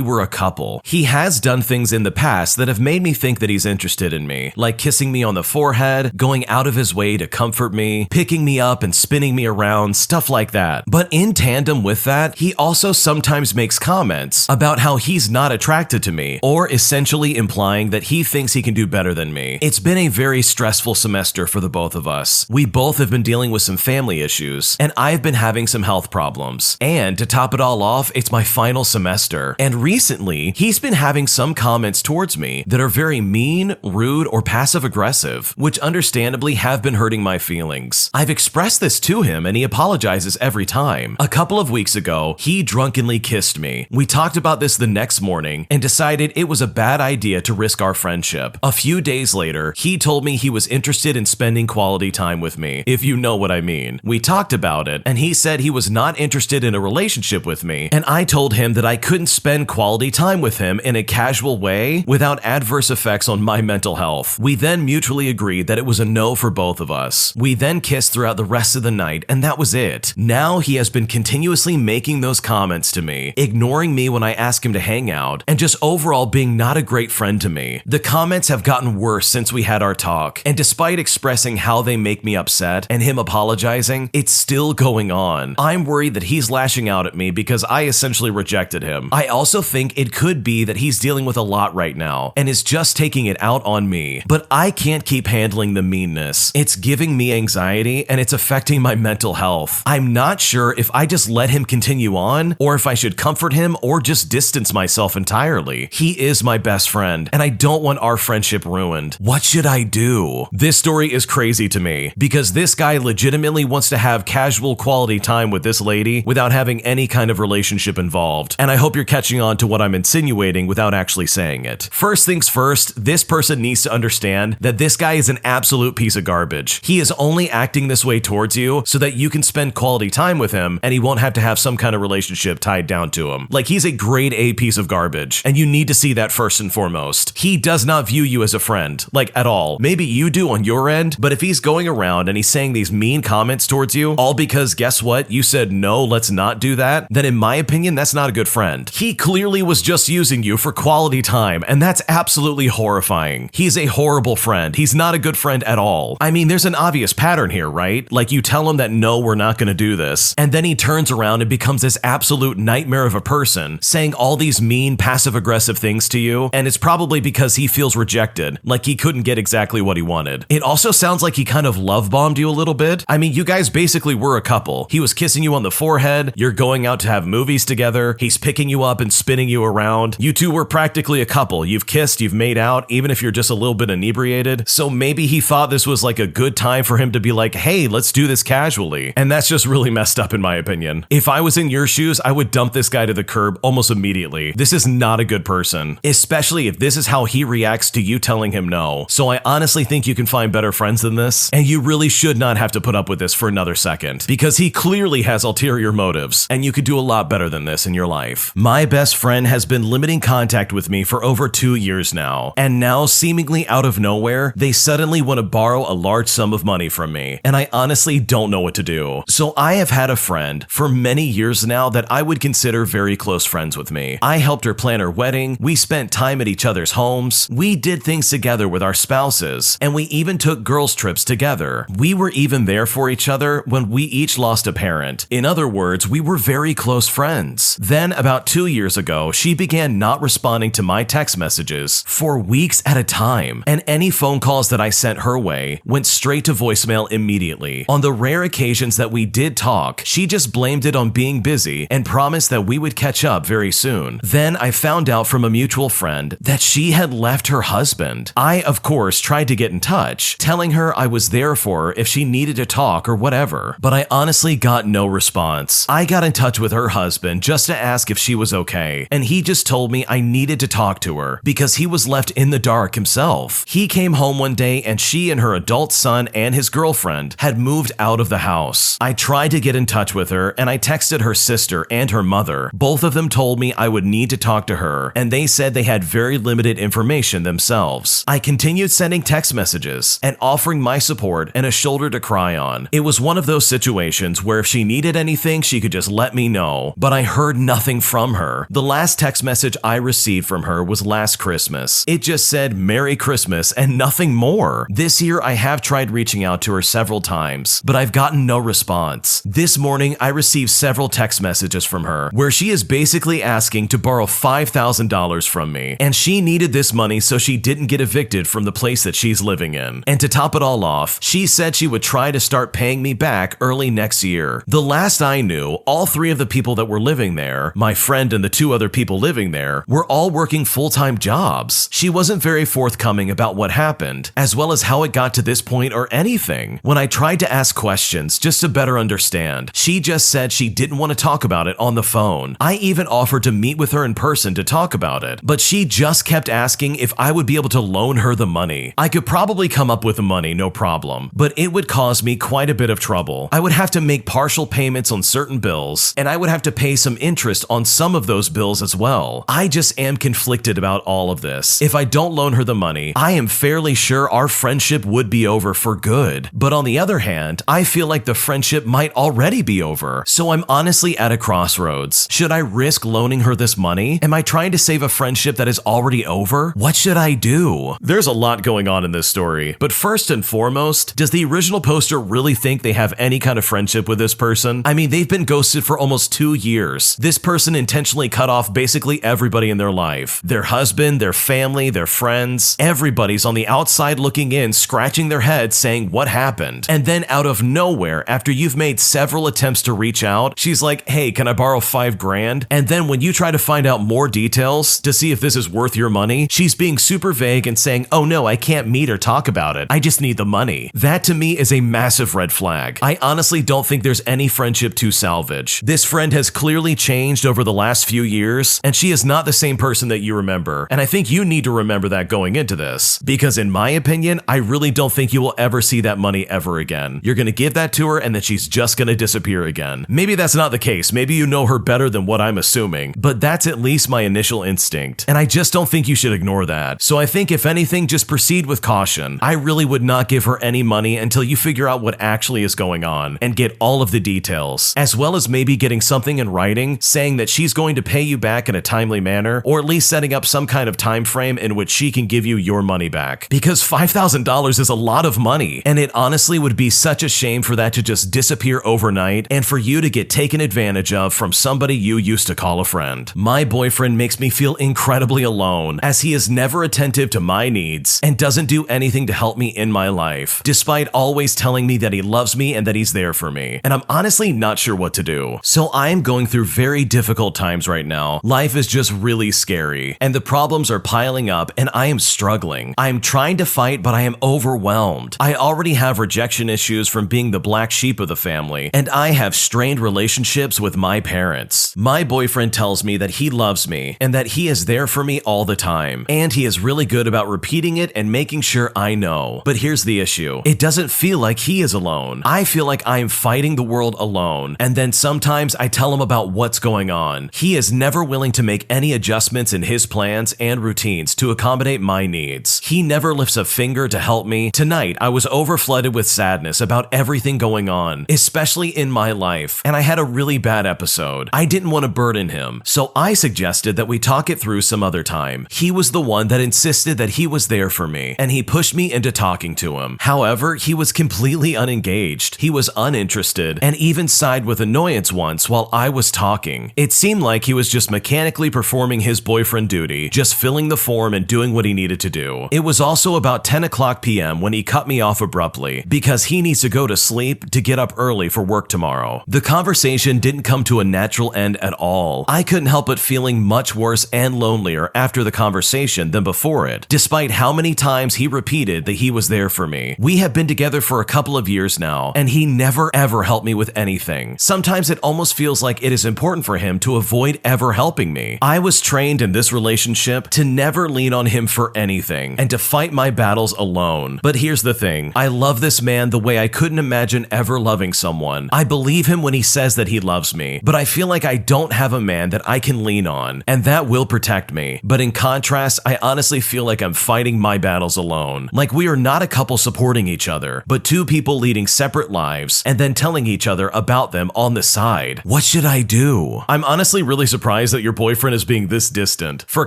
were a couple. He has done things in the past that have made me think that he's interested in me, like kissing me on the forehead, going out of his way to comfort me, picking me up and spinning me around, stuff like that. But in tandem with that, he also sometimes makes comments about how he's not attracted to me, or essentially implying that he thinks he can do better than me. It's been a very stressful semester for the both of us. We both have been dealing with some family issues, and I've been having some health problems. And to top it all off, it's my final semester. And recently, he's been having some comments towards me that are very mean, rude, or passive-aggressive, which understandably have been hurting my feelings. I've expressed this to him, and he apologizes every time. A couple of weeks ago, he drunkenly kissed me. We talked about this the next morning and decided it was a bad idea to risk our friendship. A few days later, he told me he was interested in spending quality time with me, if you know what I mean. We talked about it, and he said he was not interested in a relationship with me, and I told him that I couldn't spend quality time with him in a casual way without adverse effects on my mental health. We then mutually agreed that it was a no for both of us. We then kissed throughout the rest of the night, and that was it. Now he has been continuously making those comments to me, ignoring me when I ask him to hang out, and just overall being not a great friend to me. The comments have gotten worse since we had our talk, and despite expressing how they make me upset and him apologizing, it's still going on. I'm worried that he's lashing out at me because I essentially rejected him. I also think it could be that he's dealing with a lot right now and is just taking it out on me, but I can't keep handling the meanness. It's giving me anxiety and it's affecting my mental health. I'm not sure if I just let him continue on or if I should comfort him or just distance myself entirely. He is my best friend and I don't want our friendship ruined. What should I do? This story is crazy to me because this guy legitimately wants to have casual quality time with this lady without having any kind of relationship involved. And I hope you're catching on to what I'm insinuating without actually saying it. First things first, this person needs to understand that this guy is an absolute piece of garbage. He is only acting this way towards you so that you can spend quality time with him and he won't have to have some kind of relationship tied down to him. Like, he's a grade A piece of garbage, and you need to see that first and foremost. He does not view you as a friend, like at all. Maybe you do on your end, but if he's going around and he's saying these mean comments towards you, all because guess what? You said no, let's not do that, then in my opinion, that's not a good friend. He clearly was just using you for quality time, and that's absolutely horrifying. He's a horrible friend. He's not a good friend at all. I mean, there's an obvious pattern here, right? Like, you tell him that no, we're not gonna do this, and then he turns around and becomes this absolute nightmare of a person, saying all these mean, passive-aggressive things to you, and it's probably because he feels rejected, like he couldn't get exactly what he wanted. It also sounds like he kind of love-bombed you a little bit. I mean, you guys basically were a couple. He was kissing you on the forehead, you're going out to have movies together, he's picking you up and spinning you around. You two were practically a couple. You've kissed, you've made out, even if you're just a little bit inebriated. So maybe he thought this was like a good time for him to be like, hey, let's do this casually. And that's just really messed up in my opinion. If I was in your shoes, I would dump this guy to the curb almost immediately. This is not a good person, especially if this is how he reacts to you telling him no. So I honestly think you can find better friends than this, and you really should not have to put up with this for another second, because he clearly has ulterior motives, and you could do a lot better than this in your life. My best friend has been limiting contact with me for over 2 years now, and now seemingly out of nowhere, they suddenly want to borrow a large sum of money from me, and I honestly don't know what to do. So I have had a friend for many years now that I would consider very close friends with me. I helped her plan her wedding, we spent time at each other's homes, we did things together with our spouses, and we even took girls' trips together. We were even there for each other when we each lost a parent. In other words, we were very close friends. Then about 2 years ago, she began not responding to my text messages for weeks at a time, and any phone calls that I sent her way went straight to voicemail immediately. On the rare occasions that we did talk, she just blamed it on being busy and promised that we would catch up very soon. Then I found out from a mutual friend that she had left her husband. I, of course, tried to get in touch, telling her I was there for her if she needed to talk or whatever, but I honestly got no response. I got in touch with her husband just to ask if she was okay, and he just told me I needed to talk to her because he was left in the dark himself. He came home one day and she and her adult son and his girlfriend had moved out of the house. I tried to get in touch with her and I texted her sister and her mother. Both of them told me I would need to talk to her, and they said they had very limited information themselves. I continued sending text messages and offering my support and a shoulder to cry on. It was one of those situations where if she needed anything, she could just let me know, but I heard nothing from her. The last text message I received from her was last Christmas. It just said Merry Christmas and nothing more. This year, I have tried reaching out to her several times, but I've gotten no response. This morning, I received several text messages from her where she is basically asking to borrow $5,000 from me, and she needed this money so she didn't get evicted from the place that she's living in. And to top it all off, she said she would try to start paying me back early next year. The last I knew, all three of the people that were living there, my friend and the two other people living there, were all working full-time jobs. She wasn't very forthcoming about what happened, as well as how it got to this point or anything. When I tried to ask questions just to better understand, she just said she didn't want to talk about it on the phone. I even offered to meet with her in person to talk about it, but she just kept asking if I would be able to loan her the money. I could probably come up with the money, no problem, but it would cause me quite a bit of trouble. I would have to make partial payments on certain bills, and I would have to pay some interest on some of those bills as well. I just am conflicted about all of this. If I don't loan her the money, I am fairly sure our friendship would be over for good. But on the other hand, I feel like the friendship might already be over. So I'm honestly at a crossroads. Should I risk loaning her this money? Am I trying to save a friendship that is already over? What should I do? There's a lot going on in this story, but first and foremost, does the original poster really think they have any kind of friendship with this person? I mean, they've been ghosted for almost 2 years. This person intentionally cut off basically everybody in their life. Their husband, their family, their friends. Everybody's on the outside looking in, scratching their head saying what happened. And then out of nowhere, after you've made several attempts to reach out, she's like, hey, can I borrow $5,000? And then when you try to find out more details to see if this is worth your money, she's being super vague and saying, oh no, I can't meet or talk about it. I just need the money. That to me is a massive red flag. I honestly don't think there's any friendship to salvage. This friend has clearly changed over the last few years, and she is not the same person that you remember. And I think you need to remember that going into this, because in my opinion, I really don't think you will ever see that money ever again. You're gonna give that to her and then she's just gonna disappear again. Maybe that's not the case. Maybe you know her better than what I'm assuming, but that's at least my initial instinct. And I just don't think you should ignore that. So I think if anything, just proceed with caution. I really would not give her any money until you figure out what actually is going on and get all of the details, as well as maybe getting something in writing saying that she's going to pay you back in a timely manner, or at least setting up some kind of time frame in which she can give you your money back. Because $5,000 is a lot of money, and it honestly would be such a shame for that to just disappear overnight and for you to get taken advantage of from somebody you used to call a friend. My boyfriend makes me feel incredibly alone, as he is never attentive to my needs and doesn't do anything to help me in my life, despite always telling me that he loves me and that he's there for me. And I'm honestly not sure what to do. So I am going through very difficult times right now. Life is just really scary, and the problems are piling up, and I am struggling. I am trying to fight, but I am overwhelmed. I already have rejection issues from being the black sheep of the family, and I have strained relationships with my parents. My boyfriend tells me that he loves me and that he is there for me all the time, and he is really good about repeating it and making sure I know. But here's the issue. It doesn't feel like he is alone. I feel like I am fighting the world alone, and then sometimes I tell him about what's going on. He is never willing to make any adjustments in his plans and routines to accommodate my needs. He never lifts a finger to help me. Tonight, I was overflooded with sadness about everything going on, especially in my life, and I had a really bad episode. I didn't want to burden him, so I suggested that we talk it through some other time. He was the one that insisted that he was there for me, and he pushed me into talking to him. However, he was completely unengaged. He was uninterested, and even sighed with annoyance once while I was talking. It seemed like he was just mechanically mechanically performing his boyfriend duty, just filling the form and doing what he needed to do. It was also about 10 o'clock p.m. when he cut me off abruptly because he needs to go to sleep to get up early for work tomorrow. The conversation didn't come to a natural end at all. I couldn't help but feeling much worse and lonelier after the conversation than before it, despite how many times he repeated that he was there for me. We have been together for a couple of years now, and he never ever helped me with anything. Sometimes it almost feels like it is important for him to avoid ever helping me. I was trained in this relationship to never lean on him for anything and to fight my battles alone. But here's the thing. I love this man the way I couldn't imagine ever loving someone. I believe him when he says that he loves me, but I feel like I don't have a man that I can lean on, and that will protect me. But in contrast, I honestly feel like I'm fighting my battles alone. Like we are not a couple supporting each other, but two people leading separate lives and then telling each other about them on the side. What should I do? I'm honestly really surprised that your boyfriend is being this distant. For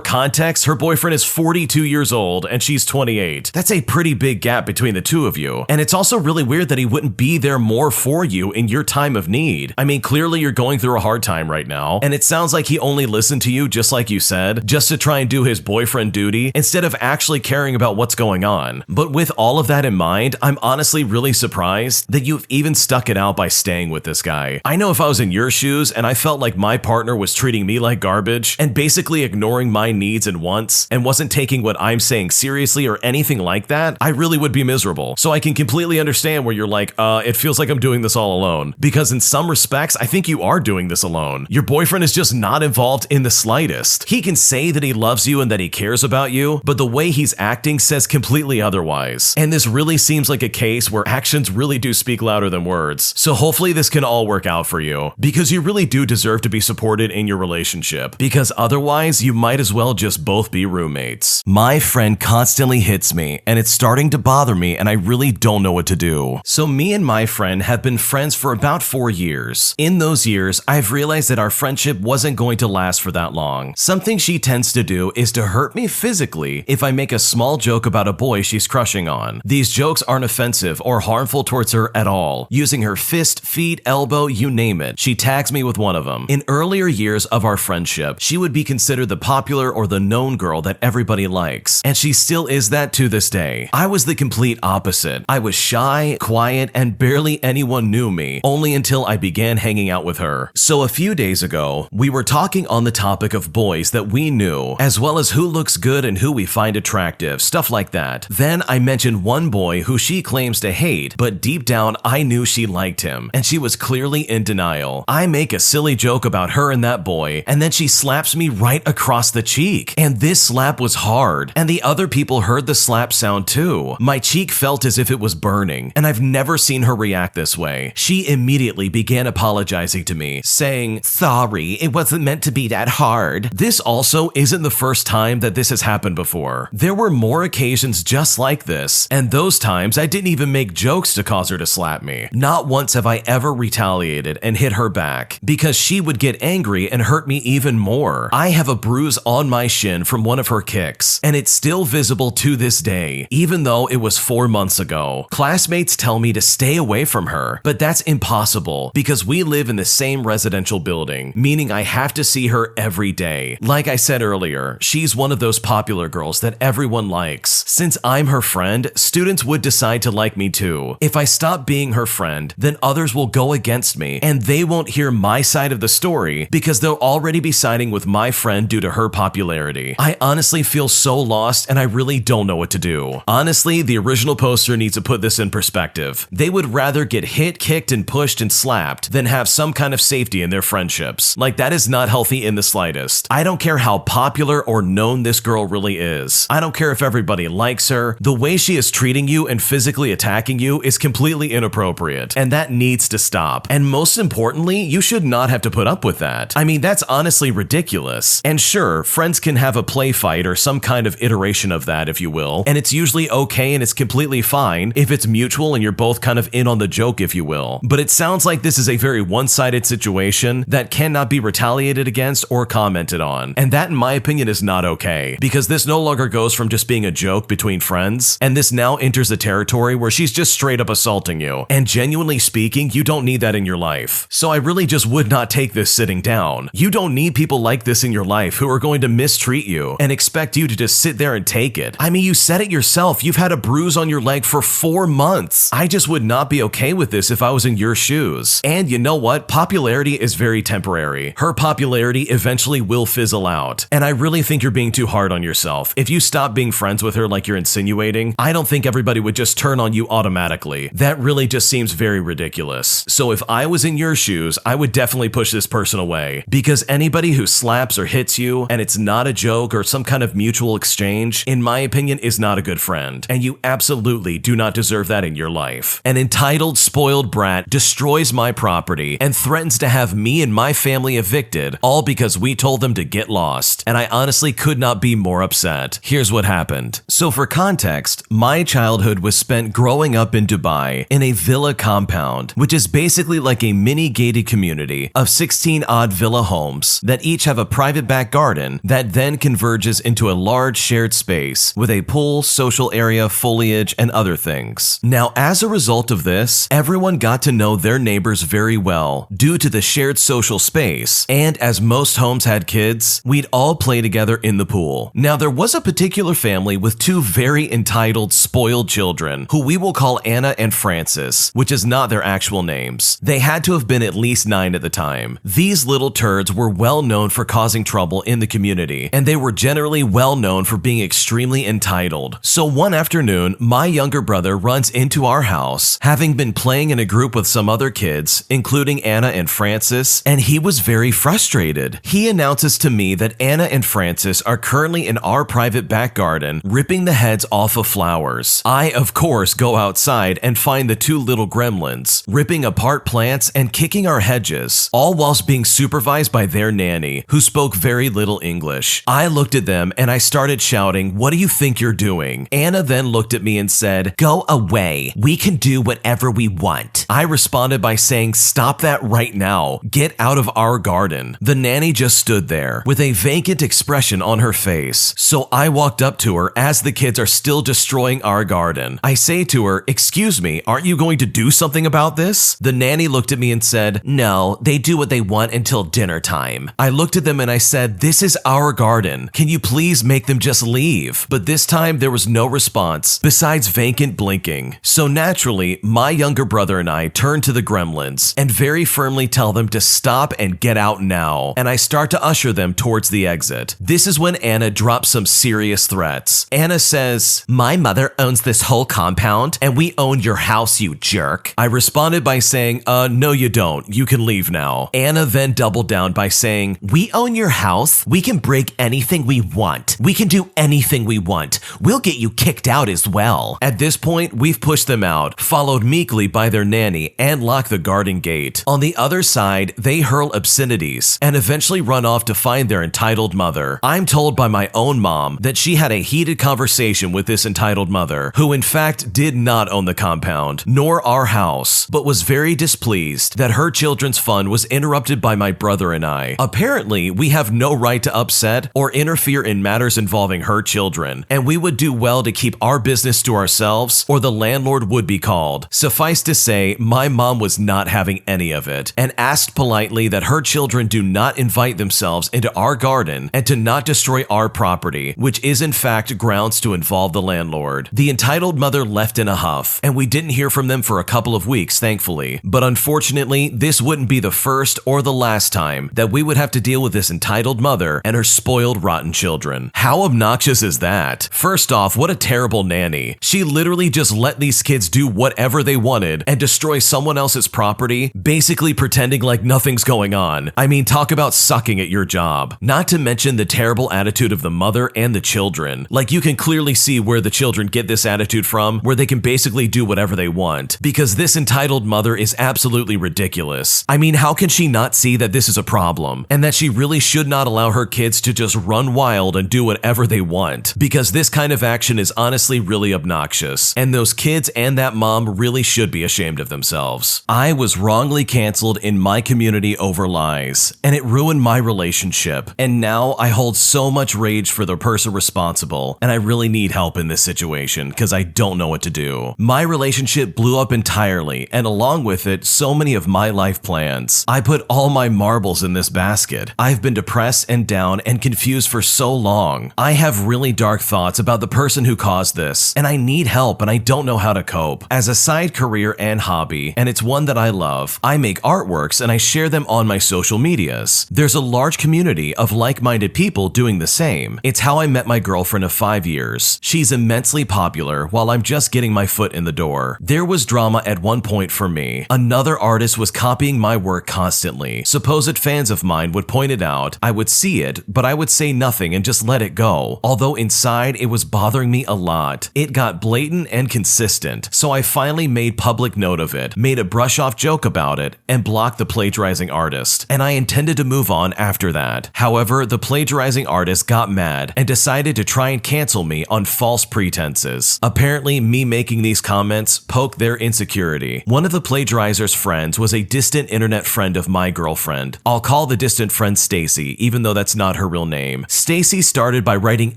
context, her boyfriend is 42 years old and she's 28. That's a pretty big gap between the two of you. And it's also really weird that he wouldn't be there more for you in your time of need. I mean, clearly you're going through a hard time right now, and it sounds like he only listened to you, just like you said, just to try and do his boyfriend duty instead of actually caring about what's going on. But with all of that in mind, I'm honestly really surprised that you've even stuck it out by staying with this guy. I know if I was in your shoes and I felt like my partner was treating me like garbage and basically ignoring my needs and wants and wasn't taking what I'm saying seriously or anything like that, I really would be miserable. So I can completely understand where you're like, it feels like I'm doing this all alone. Because in some respects, I think you are doing this alone. Your boyfriend is just not involved in the slightest. He can say that he loves you and that he cares about you, but the way he's acting says completely otherwise. And this really seems like a case where actions really do speak louder than words. So hopefully this can all work out for you, because you really do deserve to be supported in your relationship, because otherwise you might as well just both be roommates. My friend constantly hits me and it's starting to bother me, and I really don't know what to do. So me and my friend have been friends for about 4 years. In those years, I've realized that our friendship wasn't going to last for that long. Something she tends to do is to hurt me physically if I make a small joke about a boy she's crushing on. These jokes aren't offensive or harmful towards her at all. Using her fist, feet, elbow, you name it, she tags me with one of them. In earlier years of our friendship, she would be considered the popular or the known girl that everybody likes, and she still is that to this day. I was the complete opposite. I was shy, quiet, and barely anyone knew me, only until I began hanging out with her. So a few days ago, we were talking on the topic of boys that we knew, as well as who looks good and who we find attractive, stuff like that. Then I mentioned one boy who she claims to hate, but deep down I knew she liked him, and she was clearly in denial. I make a silly joke about her and that boy, and then she slaps me right across the cheek. And this slap was hard, and the other people heard the slap sound too. My cheek felt as if it was burning, and I've never seen her react this way. She immediately began apologizing to me, saying, "Sorry, it wasn't meant to be that hard." This also isn't the first time that this has happened before. There were more occasions just like this, and those times I didn't even make jokes to cause her to slap me. Not once have I ever retaliated and hit her back, because she would get angry and hurt me even more. I have a bruise on my shin from one of her kicks, and it's still visible to this day, even though it was 4 months ago. Classmates tell me to stay away from her, but that's impossible because we live in the same residential building, meaning I have to see her every day. Like I said earlier, she's one of those popular girls that everyone likes. Since I'm her friend, students would decide to like me too. If I stop being her friend, then others will go against me, and they won't hear my side of the story because they'll already be siding with my friend due to her popularity. I honestly feel so lost, and I really don't know what to do. Honestly, the original poster needs to put this in perspective. They would rather get hit, kicked, and pushed and slapped than have some kind of safety in their friendships. Like, that is not healthy in the slightest. I don't care how popular or known this girl really is. I don't care if everybody likes her. The way she is treating you and physically attacking you is completely inappropriate, and that needs to stop. And most importantly, you should not have to put up with that. I mean, that's honestly ridiculous. And sure, friends can have a play fight or some kind of iteration of that, if you will, and it's usually okay and it's completely fine if it's mutual and you're both kind of in on the joke, if you will. But it sounds like this is a very one-sided situation that cannot be retaliated against or commented on. And that, in my opinion, is not okay, because this no longer goes from just being a joke between friends, and this now enters the territory where she's just straight up assaulting you. And genuinely speaking, you don't need that in your life. So I really just would not take this sitting down. You don't need need people like this in your life who are going to mistreat you and expect you to just sit there and take it. I mean, you said it yourself. You've had a bruise on your leg for 4 months. I just would not be okay with this if I was in your shoes. And you know what? Popularity is very temporary. Her popularity eventually will fizzle out. And I really think you're being too hard on yourself. If you stop being friends with her like you're insinuating, I don't think everybody would just turn on you automatically. That really just seems very ridiculous. So if I was in your shoes, I would definitely push this person away, because anybody who slaps or hits you and it's not a joke or some kind of mutual exchange, in my opinion, is not a good friend. And you absolutely do not deserve that in your life. An entitled, spoiled brat destroys my property and threatens to have me and my family evicted, all because we told them to get lost. And I honestly could not be more upset. Here's what happened. So for context, my childhood was spent growing up in Dubai in a villa compound, which is basically like a mini gated community of 16 odd villa homes that each have a private back garden that then converges into a large shared space with a pool, social area, foliage, and other things. Now, as a result of this, everyone got to know their neighbors very well due to the shared social space, and as most homes had kids, we'd all play together in the pool. Now, there was a particular family with 2 very entitled, spoiled children who we will call Anna and Francis, which is not their actual names. They had to have been at least 9 at the time. These little turds were well known for causing trouble in the community, and they were generally well known for being extremely entitled. So one afternoon, my younger brother runs into our house, having been playing in a group with some other kids, including Anna and Francis, and he was very frustrated. He announces to me that Anna and Francis are currently in our private back garden, ripping the heads off of flowers. I, of course, go outside and find the 2 little gremlins, ripping apart plants and kicking our hedges, all whilst being supervised by their nanny, who spoke very little English. I looked at them and I started shouting, "What do you think you're doing?" Anna then looked at me and said, "Go away. We can do whatever we want." I responded by saying, "Stop that right now. Get out of our garden." The nanny just stood there with a vacant expression on her face. So I walked up to her as the kids are still destroying our garden. I say to her, "Excuse me, aren't you going to do something about this?" The nanny looked at me and said, "No, they do what they want until dinner time." I looked at them and I said, "This is our garden. Can you please make them just leave?" But this time there was no response besides vacant blinking. So naturally, my younger brother and I turn to the gremlins and very firmly tell them to stop and get out now. And I start to usher them towards the exit. This is when Anna drops some serious threats. Anna says, "My mother owns this whole compound and we own your house, you jerk." I responded by saying, "No you don't. You can leave now." Anna then doubled down by saying, "We own your house. We can break anything we want. We can do anything we want. We'll get you kicked out as well." At this point, we've pushed them out, followed meekly by their nanny, and locked the garden gate. On the other side, they hurl obscenities and eventually run off to find their entitled mother. I'm told by my own mom that she had a heated conversation with this entitled mother, who in fact did not own the compound, nor our house, but was very displeased that her children's fun was interrupted by my brother and I. Apparently, we have no right to upset or interfere in matters involving her children, and we would do well to keep our business to ourselves or the landlord would be called. Suffice to say, my mom was not having any of it and asked politely that her children do not invite themselves into our garden and to not destroy our property, which is in fact grounds to involve the landlord. The entitled mother left in a huff, and we didn't hear from them for a couple of weeks, thankfully. But unfortunately, this wouldn't be the first or the last time that we would have to deal with this entitled mother and her spoiled, rotten children. How obnoxious is that? First off, what a terrible nanny. She literally just let these kids do whatever they wanted and destroy someone else's property, basically pretending like nothing's going on. I mean, talk about sucking at your job. Not to mention the terrible attitude of the mother and the children. Like, you can clearly see where the children get this attitude from, where they can basically do whatever they want, because this entitled mother is absolutely ridiculous. I mean, how can she not see that this is a problem, and that she really should not allow her kids to just run wild and do whatever they want, because this kind of action is honestly really obnoxious, and those kids and that mom really should be ashamed of themselves. I was wrongly canceled in my community over lies, and it ruined my relationship, and now I hold so much rage for the person responsible, and I really need help in this situation because I don't know what to do. My relationship blew up entirely, and along with it, so many of my life plans. I put all my marbles in this basket basket. I've been depressed and down and confused for so long. I have really dark thoughts about the person who caused this, and I need help and I don't know how to cope. As a side career and hobby, and it's one that I love, I make artworks and I share them on my social medias. There's a large community of like-minded people doing the same. It's how I met my girlfriend of 5 years. She's immensely popular while I'm just getting my foot in the door. There was drama at one point for me. Another artist was copying my work constantly. Supposed fans of mine would point it out. I would see it, but I would say nothing and just let it go. Although inside it was bothering me a lot. It got blatant and consistent, so I finally made public note of it, made a brush-off joke about it, and blocked the plagiarizing artist. And I intended to move on after that. However, the plagiarizing artist got mad and decided to try and cancel me on false pretenses. Apparently, me making these comments poked their insecurity. One of the plagiarizer's friends was a distant internet friend of my girlfriend. I'll call the distant friend Stacy, even though that's not her real name. Stacy started by writing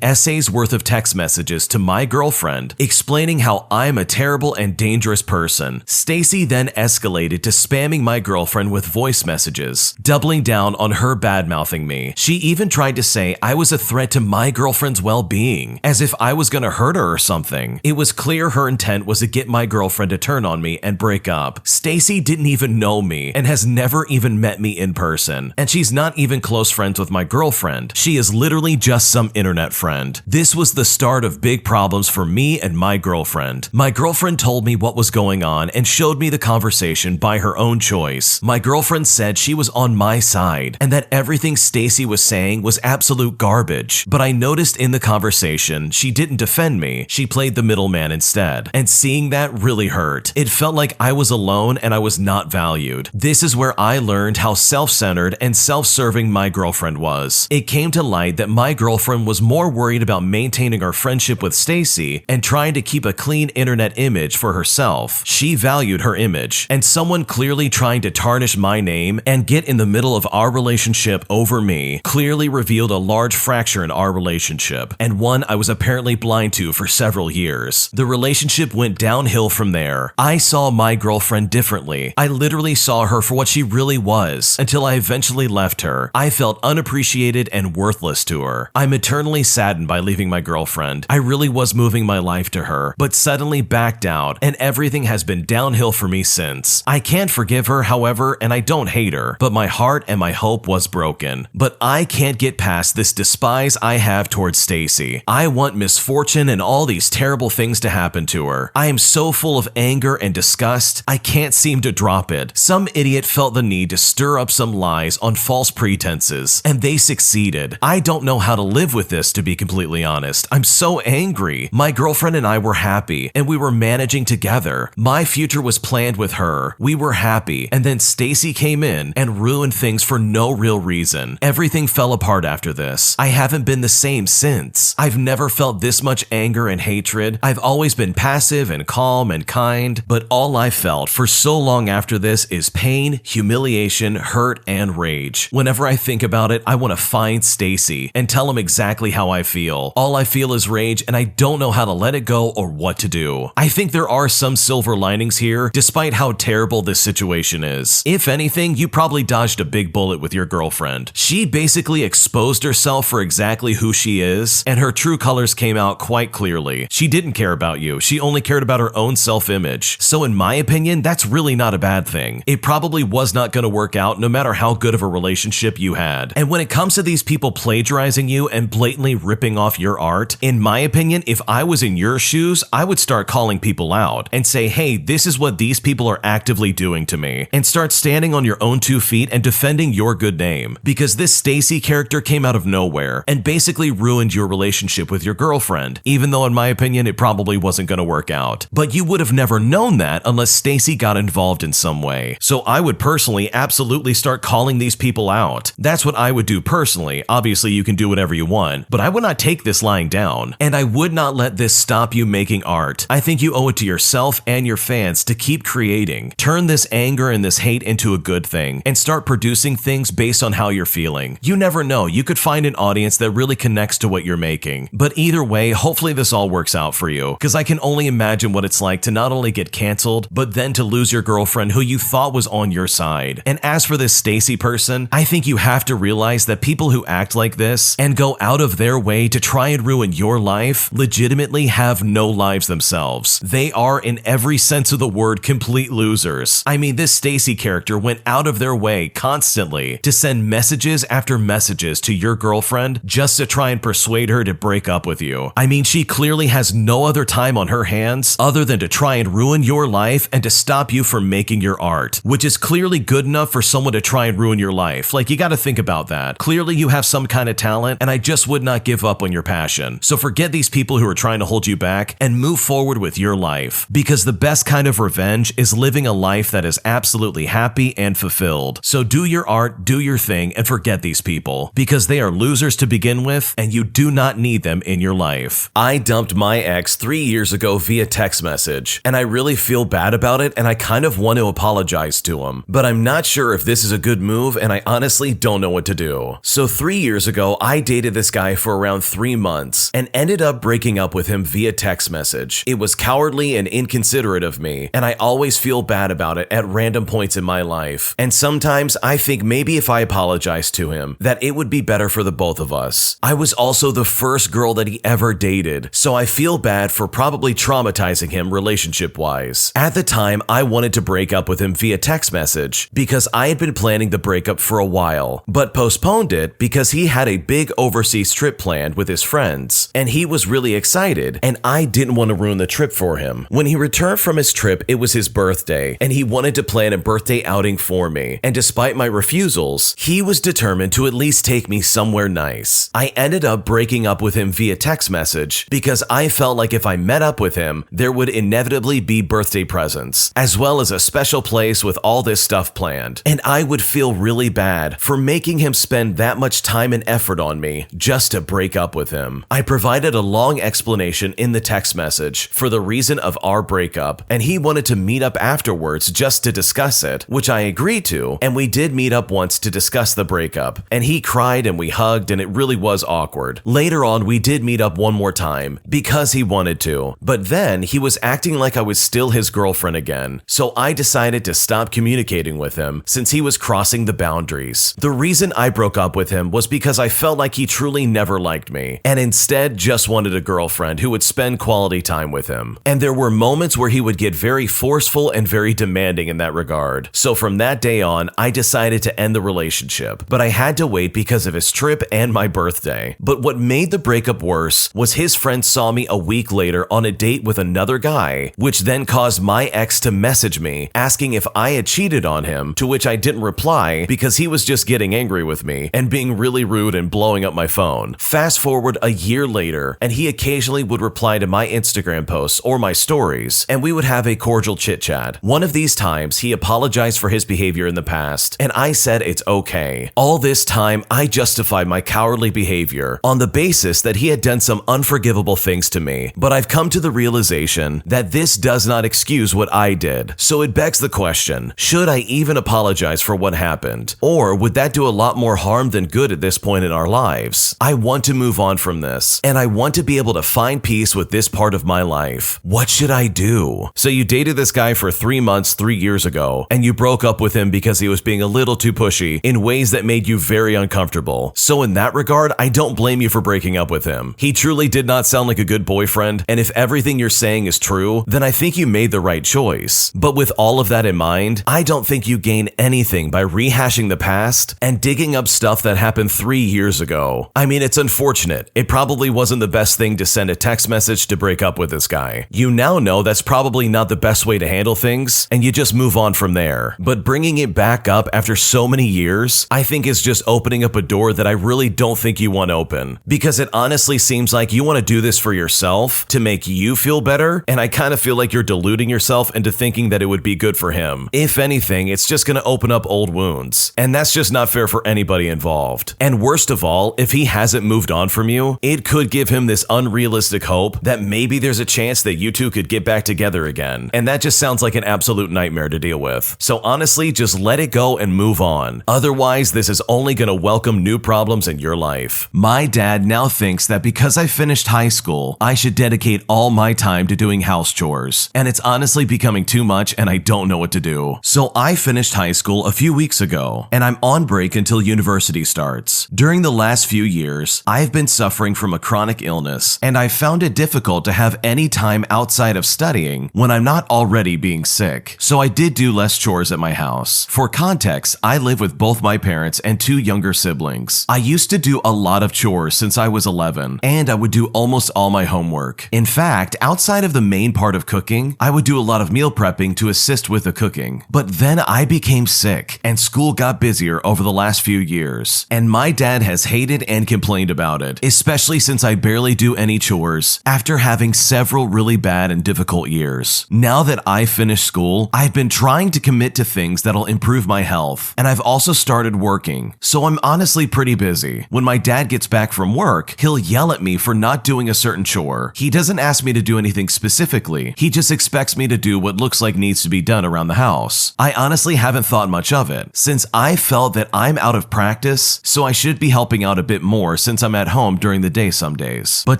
essays worth of text messages to my girlfriend, explaining how I'm a terrible and dangerous person. Stacy then escalated to spamming my girlfriend with voice messages, doubling down on her bad-mouthing me. She even tried to say I was a threat to my girlfriend's well-being, as if I was gonna hurt her or something. It was clear her intent was to get my girlfriend to turn on me and break up. Stacy didn't even know me and has never even met me in person, and she's not even close friends with my girlfriend. She is literally just some internet friend. This was the start of big problems for me and my girlfriend. My girlfriend told me what was going on and showed me the conversation by her own choice. My girlfriend said she was on my side and that everything Stacy was saying was absolute garbage. But I noticed in the conversation she didn't defend me. She played the middleman instead. And seeing that really hurt. It felt like I was alone and I was not valued. This is where I learned how self-centered and self-serving my girlfriend was. It came to light that my girlfriend was more worried about maintaining our friendship with Stacy and trying to keep a clean internet image for herself. She valued her image, and someone clearly trying to tarnish my name and get in the middle of our relationship over me clearly revealed a large fracture in our relationship, and one I was apparently blind to for several years. The relationship went downhill from there. I saw my girlfriend differently. I literally saw her for what she really was until I eventually left her. I felt unappreciated and worthless to her. I'm eternally saddened by leaving my girlfriend. I really was moving my life to her, but suddenly backed out, and everything has been downhill for me since. I can't forgive her, however, and I don't hate her, but my heart and my hope was broken. But I can't get past this despise I have towards Stacy. I want misfortune and all these terrible things to happen to her. I am so full of anger and disgust, I can't seem to drop it. Some idiot felt the need to stir up some lies on false pretenses, and they succeeded. I don't know how to live with this, to be completely honest. I'm so angry. My girlfriend and I were happy, and we were managing together. My future was planned with her. We were happy, and then Stacy came in and ruined things for no real reason. Everything fell apart after this. I haven't been the same since. I've never felt this much anger and hatred. I've always been passive and calm and kind, but all I felt for so long after this is pain, humiliation, hurt, and rage. Whenever I think about it, I want to find Stacy and tell him exactly how I feel. All I feel is rage, and I don't know how to let it go or what to do. I think there are some silver linings here, despite how terrible this situation is. If anything, you probably dodged a big bullet with your girlfriend. She basically exposed herself for exactly who she is, and her true colors came out quite clearly. She didn't care about you. She only cared about her own self-image. So in my opinion, that's really not a bad thing. It probably was not going to work out no matter how good of a relationship you had. And when it comes to these people plagiarizing you and blatantly ripping off your art, in my opinion, if I was in your shoes, I would start calling people out and say, hey, this is what these people are actively doing to me, and start standing on your own 2 feet and defending your good name. Because this Stacy character came out of nowhere and basically ruined your relationship with your girlfriend, even though in my opinion it probably wasn't going to work out. But you would have never known that unless Stacy got involved in some way. So I would personally absolutely start calling these people out. That's what I would do personally. Obviously you can do whatever you want, but I would not take this lying down. And I would not let this stop you making art. I think you owe it to yourself and your fans to keep creating. Turn this anger and this hate into a good thing and start producing things based on how you're feeling. You never know, you could find an audience that really connects to what you're making. But either way, hopefully this all works out for you, because I can only imagine what it's like to not only get canceled, but then to lose your girlfriend who you thought was on your side. And as for this Stacy person, situation, I think you have to realize that people who act like this and go out of their way to try and ruin your life legitimately have no lives themselves. They are, in every sense of the word, complete losers. I mean, this Stacy character went out of their way constantly to send messages after messages to your girlfriend just to try and persuade her to break up with you. I mean, she clearly has no other time on her hands other than to try and ruin your life and to stop you from making your art, which is clearly good enough for someone to try and ruin your life. Like, you gotta think about that. Clearly you have some kind of talent, and I just would not give up on your passion. So forget these people who are trying to hold you back and move forward with your life, because the best kind of revenge is living a life that is absolutely happy and fulfilled. So do your art, do your thing, and forget these people, because they are losers to begin with, and you do not need them in your life. I dumped my ex 3 years ago via text message, and I really feel bad about it, and I kind of want to apologize to him, but I'm not sure if this is a good move, and I honestly don't know what to do. So 3 years ago, I dated this guy for around 3 months and ended up breaking up with him via text message. It was cowardly and inconsiderate of me, and I always feel bad about it at random points in my life. And sometimes I think maybe if I apologized to him, that it would be better for the both of us. I was also the first girl that he ever dated, so I feel bad for probably traumatizing him relationship-wise. At the time, I wanted to break up with him via text message because I had been planning the breakup for a while, but postponed it because he had a big overseas trip planned with his friends, and he was really excited, and I didn't want to ruin the trip for him. When he returned from his trip, it was his birthday, and he wanted to plan a birthday outing for me, and despite my refusals, he was determined to at least take me somewhere nice. I ended up breaking up with him via text message because I felt like if I met up with him, there would inevitably be birthday presents, as well as a special place with all this stuff planned, and I would feel really bad for making him spend that much time and effort on me just to break up with him. I provided a long explanation in the text message for the reason of our breakup, and he wanted to meet up afterwards just to discuss it, which I agreed to, and we did meet up once to discuss the breakup, and he cried and we hugged, and it really was awkward. Later on, we did meet up one more time because he wanted to, but then he was acting like I was still his girlfriend again, so I decided to stop communicating with him since he was crossing the boundaries. The reason I broke up with him was because I felt like he truly never liked me, and instead just wanted a girlfriend who would spend quality time with him. And there were moments where he would get very forceful and very demanding in that regard. So from that day on, I decided to end the relationship, but I had to wait because of his trip and my birthday. But what made the breakup worse was his friend saw me a week later on a date with another guy, which then caused my ex to message me asking if I had cheated on him, to which I didn't reply because he was just getting angry with me and being really rude and blowing up my phone. Fast forward a year later, and he occasionally would reply to my Instagram posts or my stories, and we would have a cordial chit chat. One of these times, he apologized for his behavior in the past, and I said it's okay. All this time, I justified my cowardly behavior on the basis that he had done some unforgivable things to me, but I've come to the realization that this does not excuse what I did. So it begs the question, should I even apologize for what happened? Or would that do a lot more harm than good at this point in our lives? I want to move on from this, and I want to be able to find peace with this part of my life. What should I do? So you dated this guy for 3 months 3 years ago, and you broke up with him because he was being a little too pushy in ways that made you very uncomfortable. So in that regard, I don't blame you for breaking up with him. He truly did not sound like a good boyfriend, and if everything you're saying is true, then I think you made the right choice. But with all of that in mind, I don't think you gain anything by rehashing the past and digging up stuff that happened 3 years ago. I mean, it's unfortunate. It probably wasn't the best thing to send a text message to break up with this guy. You now know that's probably not the best way to handle things, and you just move on from there. But bringing it back up after so many years, I think is just opening up a door that I really don't think you want to open, because it honestly seems like you want to do this for yourself to make you feel better, and I kind of feel like you're deluding yourself into thinking that it would be good for him. If anything, it's just going to open up old wounds, and that's just not fair for anybody involved. And worst of all, if he hasn't moved on from you, it could give him this unrealistic hope that maybe there's a chance that you two could get back together again, and that just sounds like an absolute nightmare to deal with. So honestly, just let it go and move on. Otherwise, this is only going to welcome new problems in your life. My dad now thinks that because I finished high school, I should dedicate all my time to doing house chores, and it's honestly becoming too much and I don't know what to do. So I finished high school a few weeks ago, and I'm on break until university starts. During the last few years, I've been suffering from a chronic illness, and I've found it difficult to have any time outside of studying when I'm not already being sick. So I did do less chores at my house. For context, I live with both my parents and 2 younger siblings. I used to do a lot of chores since I was 11, and I would do almost all my homework. In fact, outside of the main part of cooking, I would do a lot of meal prepping to assist with the cooking. But then I became sick, and school got busier over the last few years, and my dad has hated and complained about it, especially since I barely do any chores after having several really bad and difficult years. Now that I finished school, I've been trying to commit to things that'll improve my health, and I've also started working, so I'm honestly pretty busy. When my dad gets back from work, he'll yell at me for not doing a certain chore. He doesn't ask me to do anything specifically, he just expects me to do what looks like needs to be done around the house. I honestly haven't thought much of it, since I felt that I'm out of practice, so I should be helping out a bit more since I'm at home during the day some days. But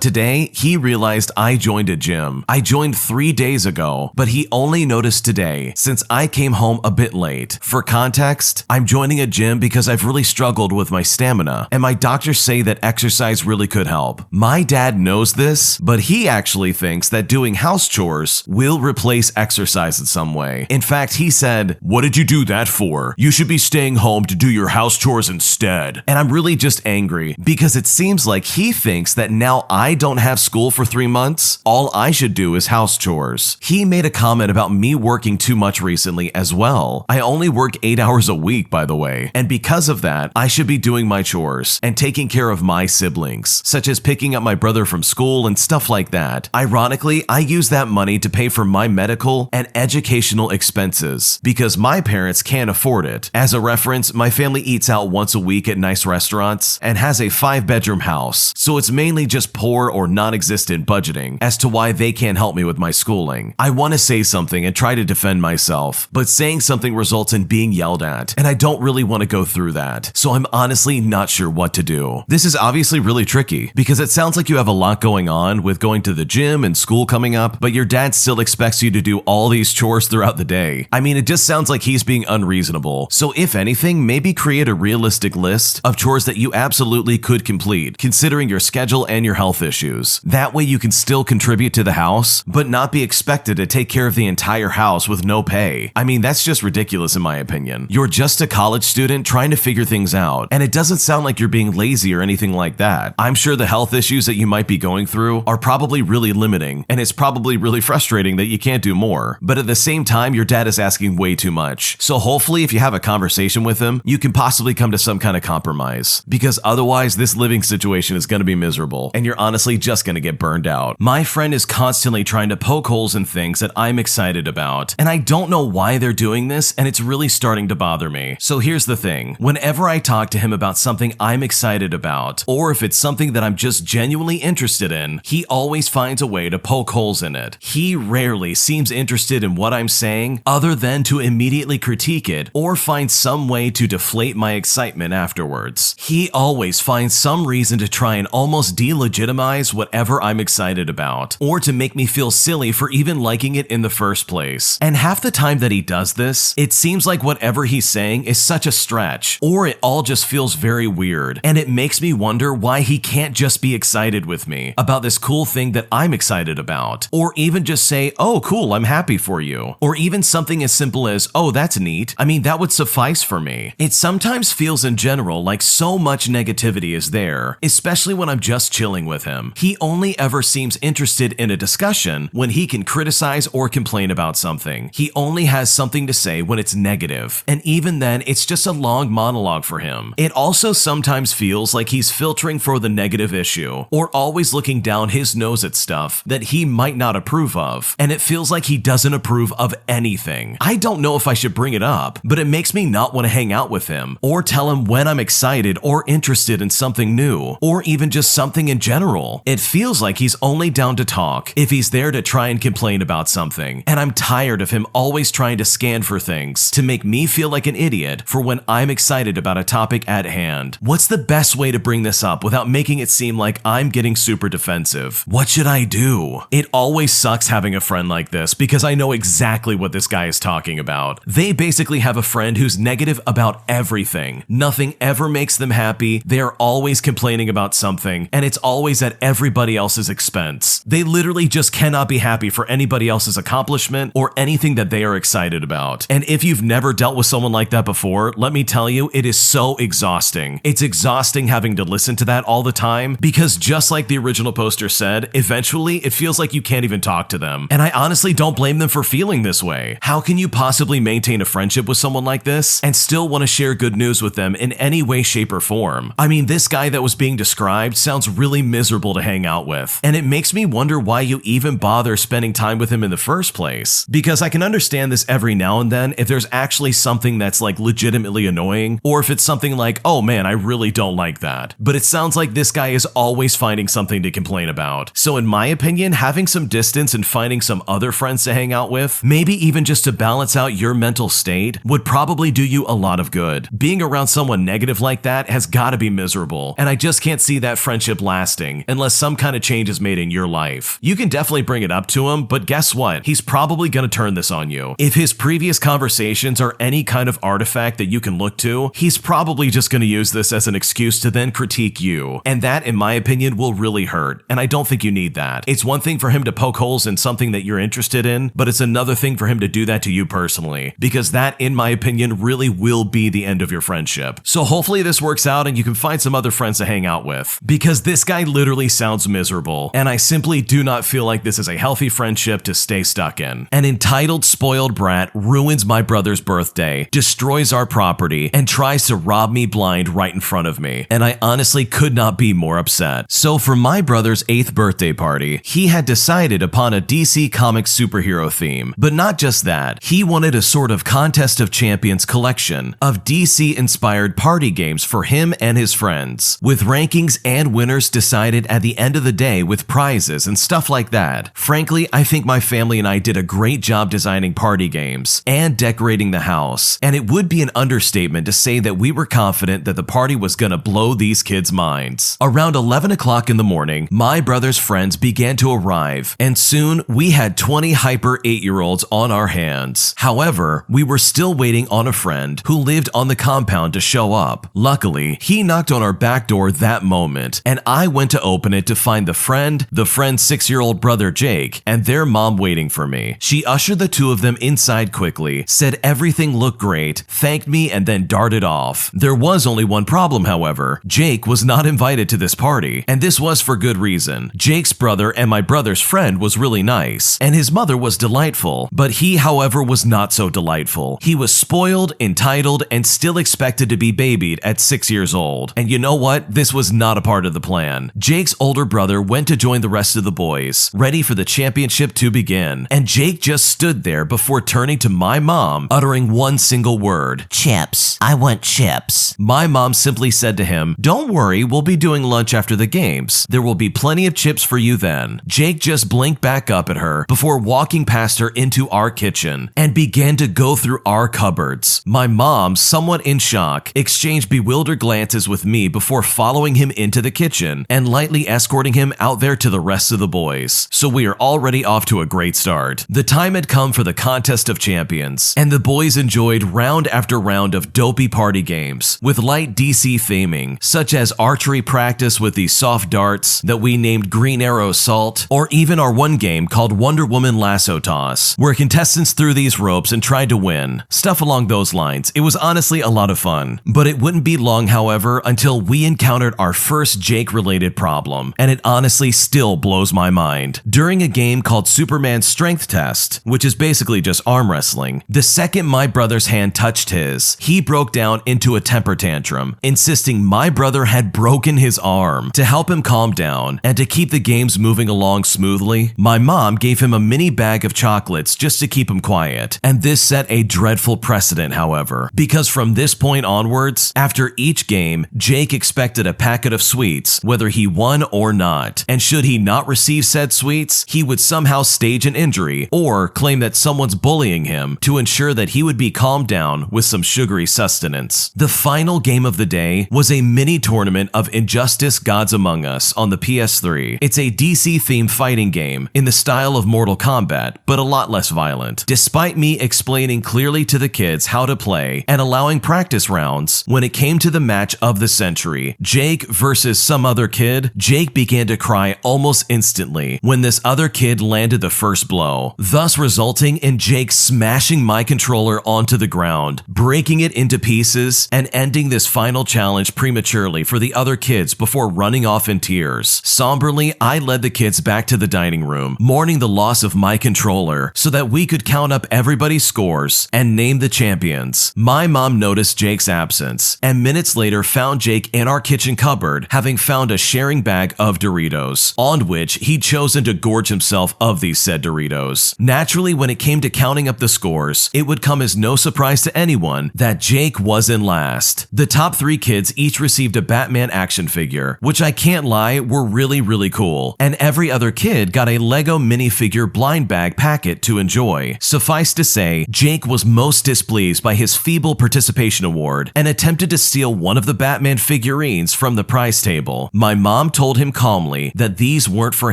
today, he realized I joined a gym. I joined 3 days ago, but he only noticed today since I came home a bit late. For context, I'm joining a gym because I've really struggled with my stamina, and my doctors say that exercise really could help. My dad knows this, but he actually thinks that doing house chores will replace exercise in some way. In fact, he said, "What did you do that for? You should be staying home to do your house chores instead." And I'm really just angry because it seems like he thinks that now I don't have school for 3 months, all I should do is house chores. He made a comment about me working too much recently as well. I only work 8 hours a week, by the way, and because of that, I should be doing my chores and taking care of my siblings, such as picking up my brother from school and stuff like that. Ironically, I use that money to pay for my medical and educational expenses because my parents can't afford it. As a reference, my family eats out once a week at nice restaurants and has a 5-bedroom house, so it's mainly just poor or non-existent budgeting as to why they can't help me with my schooling. I want to say something and try to defend myself, but saying something results in being yelled at, and I don't really want to go through that, so I'm honestly not sure what to do. This is obviously really tricky because it sounds like you have a lot going on with going to the gym and school coming up, but your dad still expects you to do all these chores throughout the day. I mean, it just sounds like he's being unreasonable. So if anything, maybe create a realistic list of chores that you absolutely could complete, considering your schedule and your health issues. That way you can still contribute to the house, but not be expected to take care of the entire house with no pay. I mean, that's just ridiculous in my opinion. You're just a college student trying to figure things out, and it doesn't sound like you're being lazy or anything like that. I'm sure the health issues that you might be going through are probably really limiting, and it's probably really frustrating that you can't do more. But at the same time, your dad is asking way too much. So hopefully if you have a conversation with him, you can possibly come to some kind of compromise, because otherwise this living situation is going to be miserable, and you're honestly just going to get burned out. My friend is constantly trying to poke holes in things that I'm excited about, and I don't know why they're doing this, and it's really starting to bother me. So here's the thing. Whenever I talk to him about something I'm excited about, or if it's something that I'm just genuinely interested in, he always finds a way to poke holes in it. He rarely seems interested in what I'm saying other than to immediately critique it or find some way to deflate my excitement afterwards. He always finds some reason to try and almost delegitimize whatever I'm excited about, or to make me feel silly for even liking it in the first place. And half the time that he does this, it seems like whatever he's saying is such a stretch, or it all just feels very weird, and it makes me wonder why he can't just be excited with me about this cool thing that I'm excited about, or even just say, "Oh cool, I'm happy for you," or even something as simple as, "Oh, that's neat." I mean, that would suffice for me. It sometimes feels in general like so much negativity is there, especially when I'm just chilling with him. He only ever seems interested in a discussion when he can criticize or complain about something. He only has something to say when it's negative, and even then, it's just a long monologue for him. It also sometimes feels like he's filtering for the negative issue, or always looking down his nose at stuff that he might not approve of, and it feels like he doesn't approve of anything. I don't know if I should bring it up, but it makes me not want to hang out with him, or tell him when I'm excited or interested in something new, or even just something in general. It feels like he's only down to talk if he's there to try and complain about something, and I'm tired of him always trying to scan for things to make me feel like an idiot for when I'm excited about a topic at hand. What's the best way to bring this up without making it seem like I'm getting super defensive? What should I do? It always sucks having a friend like this because I know exactly what this guy is talking about. They basically have a friend who's negative about everything. Nothing ever makes them happy. They are always complaining about something, and it's always at everybody else's expense. They literally just cannot be happy for anybody else's accomplishment or anything that they are excited about. And if you've never dealt with someone like that before, let me tell you, it is so exhausting. It's exhausting having to listen to that all the time because just like the original poster said, eventually it feels like you can't even talk to them. And I honestly don't blame them for feeling this way. How can you possibly maintain a friendship with someone like this and still want to share good news with them in any way, shape, or form? I mean, this guy that was being described sounds really miserable to hang out with, and it makes me wonder why you even bother spending time with him in the first place. Because I can understand this every now and then if there's actually something that's like legitimately annoying, or if it's something like, oh man, I really don't like that. But it sounds like this guy is always finding something to complain about. So in my opinion, having some distance and finding some other friends to hang out with, maybe even just to balance out your mental state, would probably do you a lot of good. Being around someone negative like that has got to be miserable, and I just can't see that friendship lasting unless some kind of change is made in your life. You can definitely bring it up to him, but guess what? He's probably going to turn this on you. If his previous conversations are any kind of artifact that you can look to, he's probably just going to use this as an excuse to then critique you. And that, in my opinion, will really hurt, and I don't think you need that. It's one thing for him to poke holes in something that you're interested in, but it's another thing for him to do that to you personally, because that, in my opinion, really will be the end of your friendship. So hopefully this works out and you can find some other friends to hang out with, because this guy literally sounds miserable, and I simply do not feel like this is a healthy friendship to stay stuck in. An entitled, spoiled brat ruins my brother's birthday, destroys our property, and tries to rob me blind right in front of me, and I honestly could not be more upset. So for my brother's 8th birthday party, he had decided upon a DC Comics superhero theme, but not just that, he wanted a sort of Contest of Champions collection of DC-inspired party games for him and his friends, with rankings and winners decided at the end of the day with prizes and stuff like that. Frankly, I think my family and I did a great job designing party games and decorating the house, and it would be an understatement to say that we were confident that the party was gonna blow these kids' minds. Around 11 o'clock in the morning, my brother's friends began to arrive, and soon we had 20 hyper 8-year-olds on our hands. However, we were still waiting on a friend who lived on the compound to show up. Luckily, he knocked on our back door that moment, and I went to open it to find the friend's 6-year-old brother Jake, and their mom waiting for me. She ushered the two of them inside quickly, said everything looked great, thanked me, and then darted off. There was only one problem, however. Jake was not invited to this party, and this was for good reason. Jake's brother and my brother's friend was really nice, and his mother was delightful, but he, however, was not so delightful. He was spoiled, entitled, and still expected to be babied at 6 years old. And you know what? This was not a part of the plan. Jake's older brother went to join the rest of the boys, ready for the championship to begin, and Jake just stood there before turning to my mom, uttering one single word. Chips. I want chips. My mom simply said to him, "Don't worry, we'll be doing lunch after the games. There will be plenty of chips for you then." Jake just blinked back up at her before walking past her into our kitchen and began to go through our cupboards. My mom, somewhat in shock, exchanged bewildered glances with me before following him into the kitchen and lightly escorting him out there to the rest of the boys. So we are already off to a great start. The time had come for the Contest of Champions, and the boys enjoyed round after round of dopey party games with light DC theming, such as archery practice with these soft darts that we named Green Arrow Salt, or even our one game called Wonder Woman Lasso Toss, where contestants threw these ropes and tried to win. Stuff along those lines. It was honestly a lot of fun. But it wouldn't be long, however, until we encountered our first Jake-related problem, and it honestly still blows my mind. During a game called Superman's Strength Test, which is basically just arm wrestling, the second my brother's hand touched his, he broke down into a temper tantrum, insisting my brother had broken his arm. To help him calm down and to keep the games moving along smoothly, my mom gave him a mini bag of chocolates just to keep him quiet, and this set a dreadful precedent, however, because from this point onwards, after each game, Jake expected a packet of sweets, whether he won or not, and should he not receive said sweets, he would somehow stage an injury or claim that someone's bullying him to ensure that he would be calmed down with some sugary sustenance. The final game of the day was a mini tournament of Injustice Gods Among Us on the PS3. It's a DC-themed fighting game in the style of Mortal Kombat, but a lot less violent. Despite me explaining clearly to the kids how to play play and allowing practice rounds. When it came to the match of the century, Jake versus some other kid, Jake began to cry almost instantly when this other kid landed the first blow, thus resulting in Jake smashing my controller onto the ground, breaking it into pieces, and ending this final challenge prematurely for the other kids before running off in tears. Somberly, I led the kids back to the dining room, mourning the loss of my controller so that we could count up everybody's scores and name the champions. My mom noticed Jake's absence and minutes later found Jake in our kitchen cupboard, having found a sharing bag of Doritos, on which he'd chosen to gorge himself of these said Doritos. Naturally, when it came to counting up the scores, it would come as no surprise to anyone that Jake was in last. The top 3 kids each received a Batman action figure, which I can't lie were really cool, and every other kid got a Lego minifigure blind bag packet to enjoy. Suffice to say, Jake was most displeased by his feeble participation award and attempted to steal one of the Batman figurines from the prize table. My mom told him calmly that these weren't for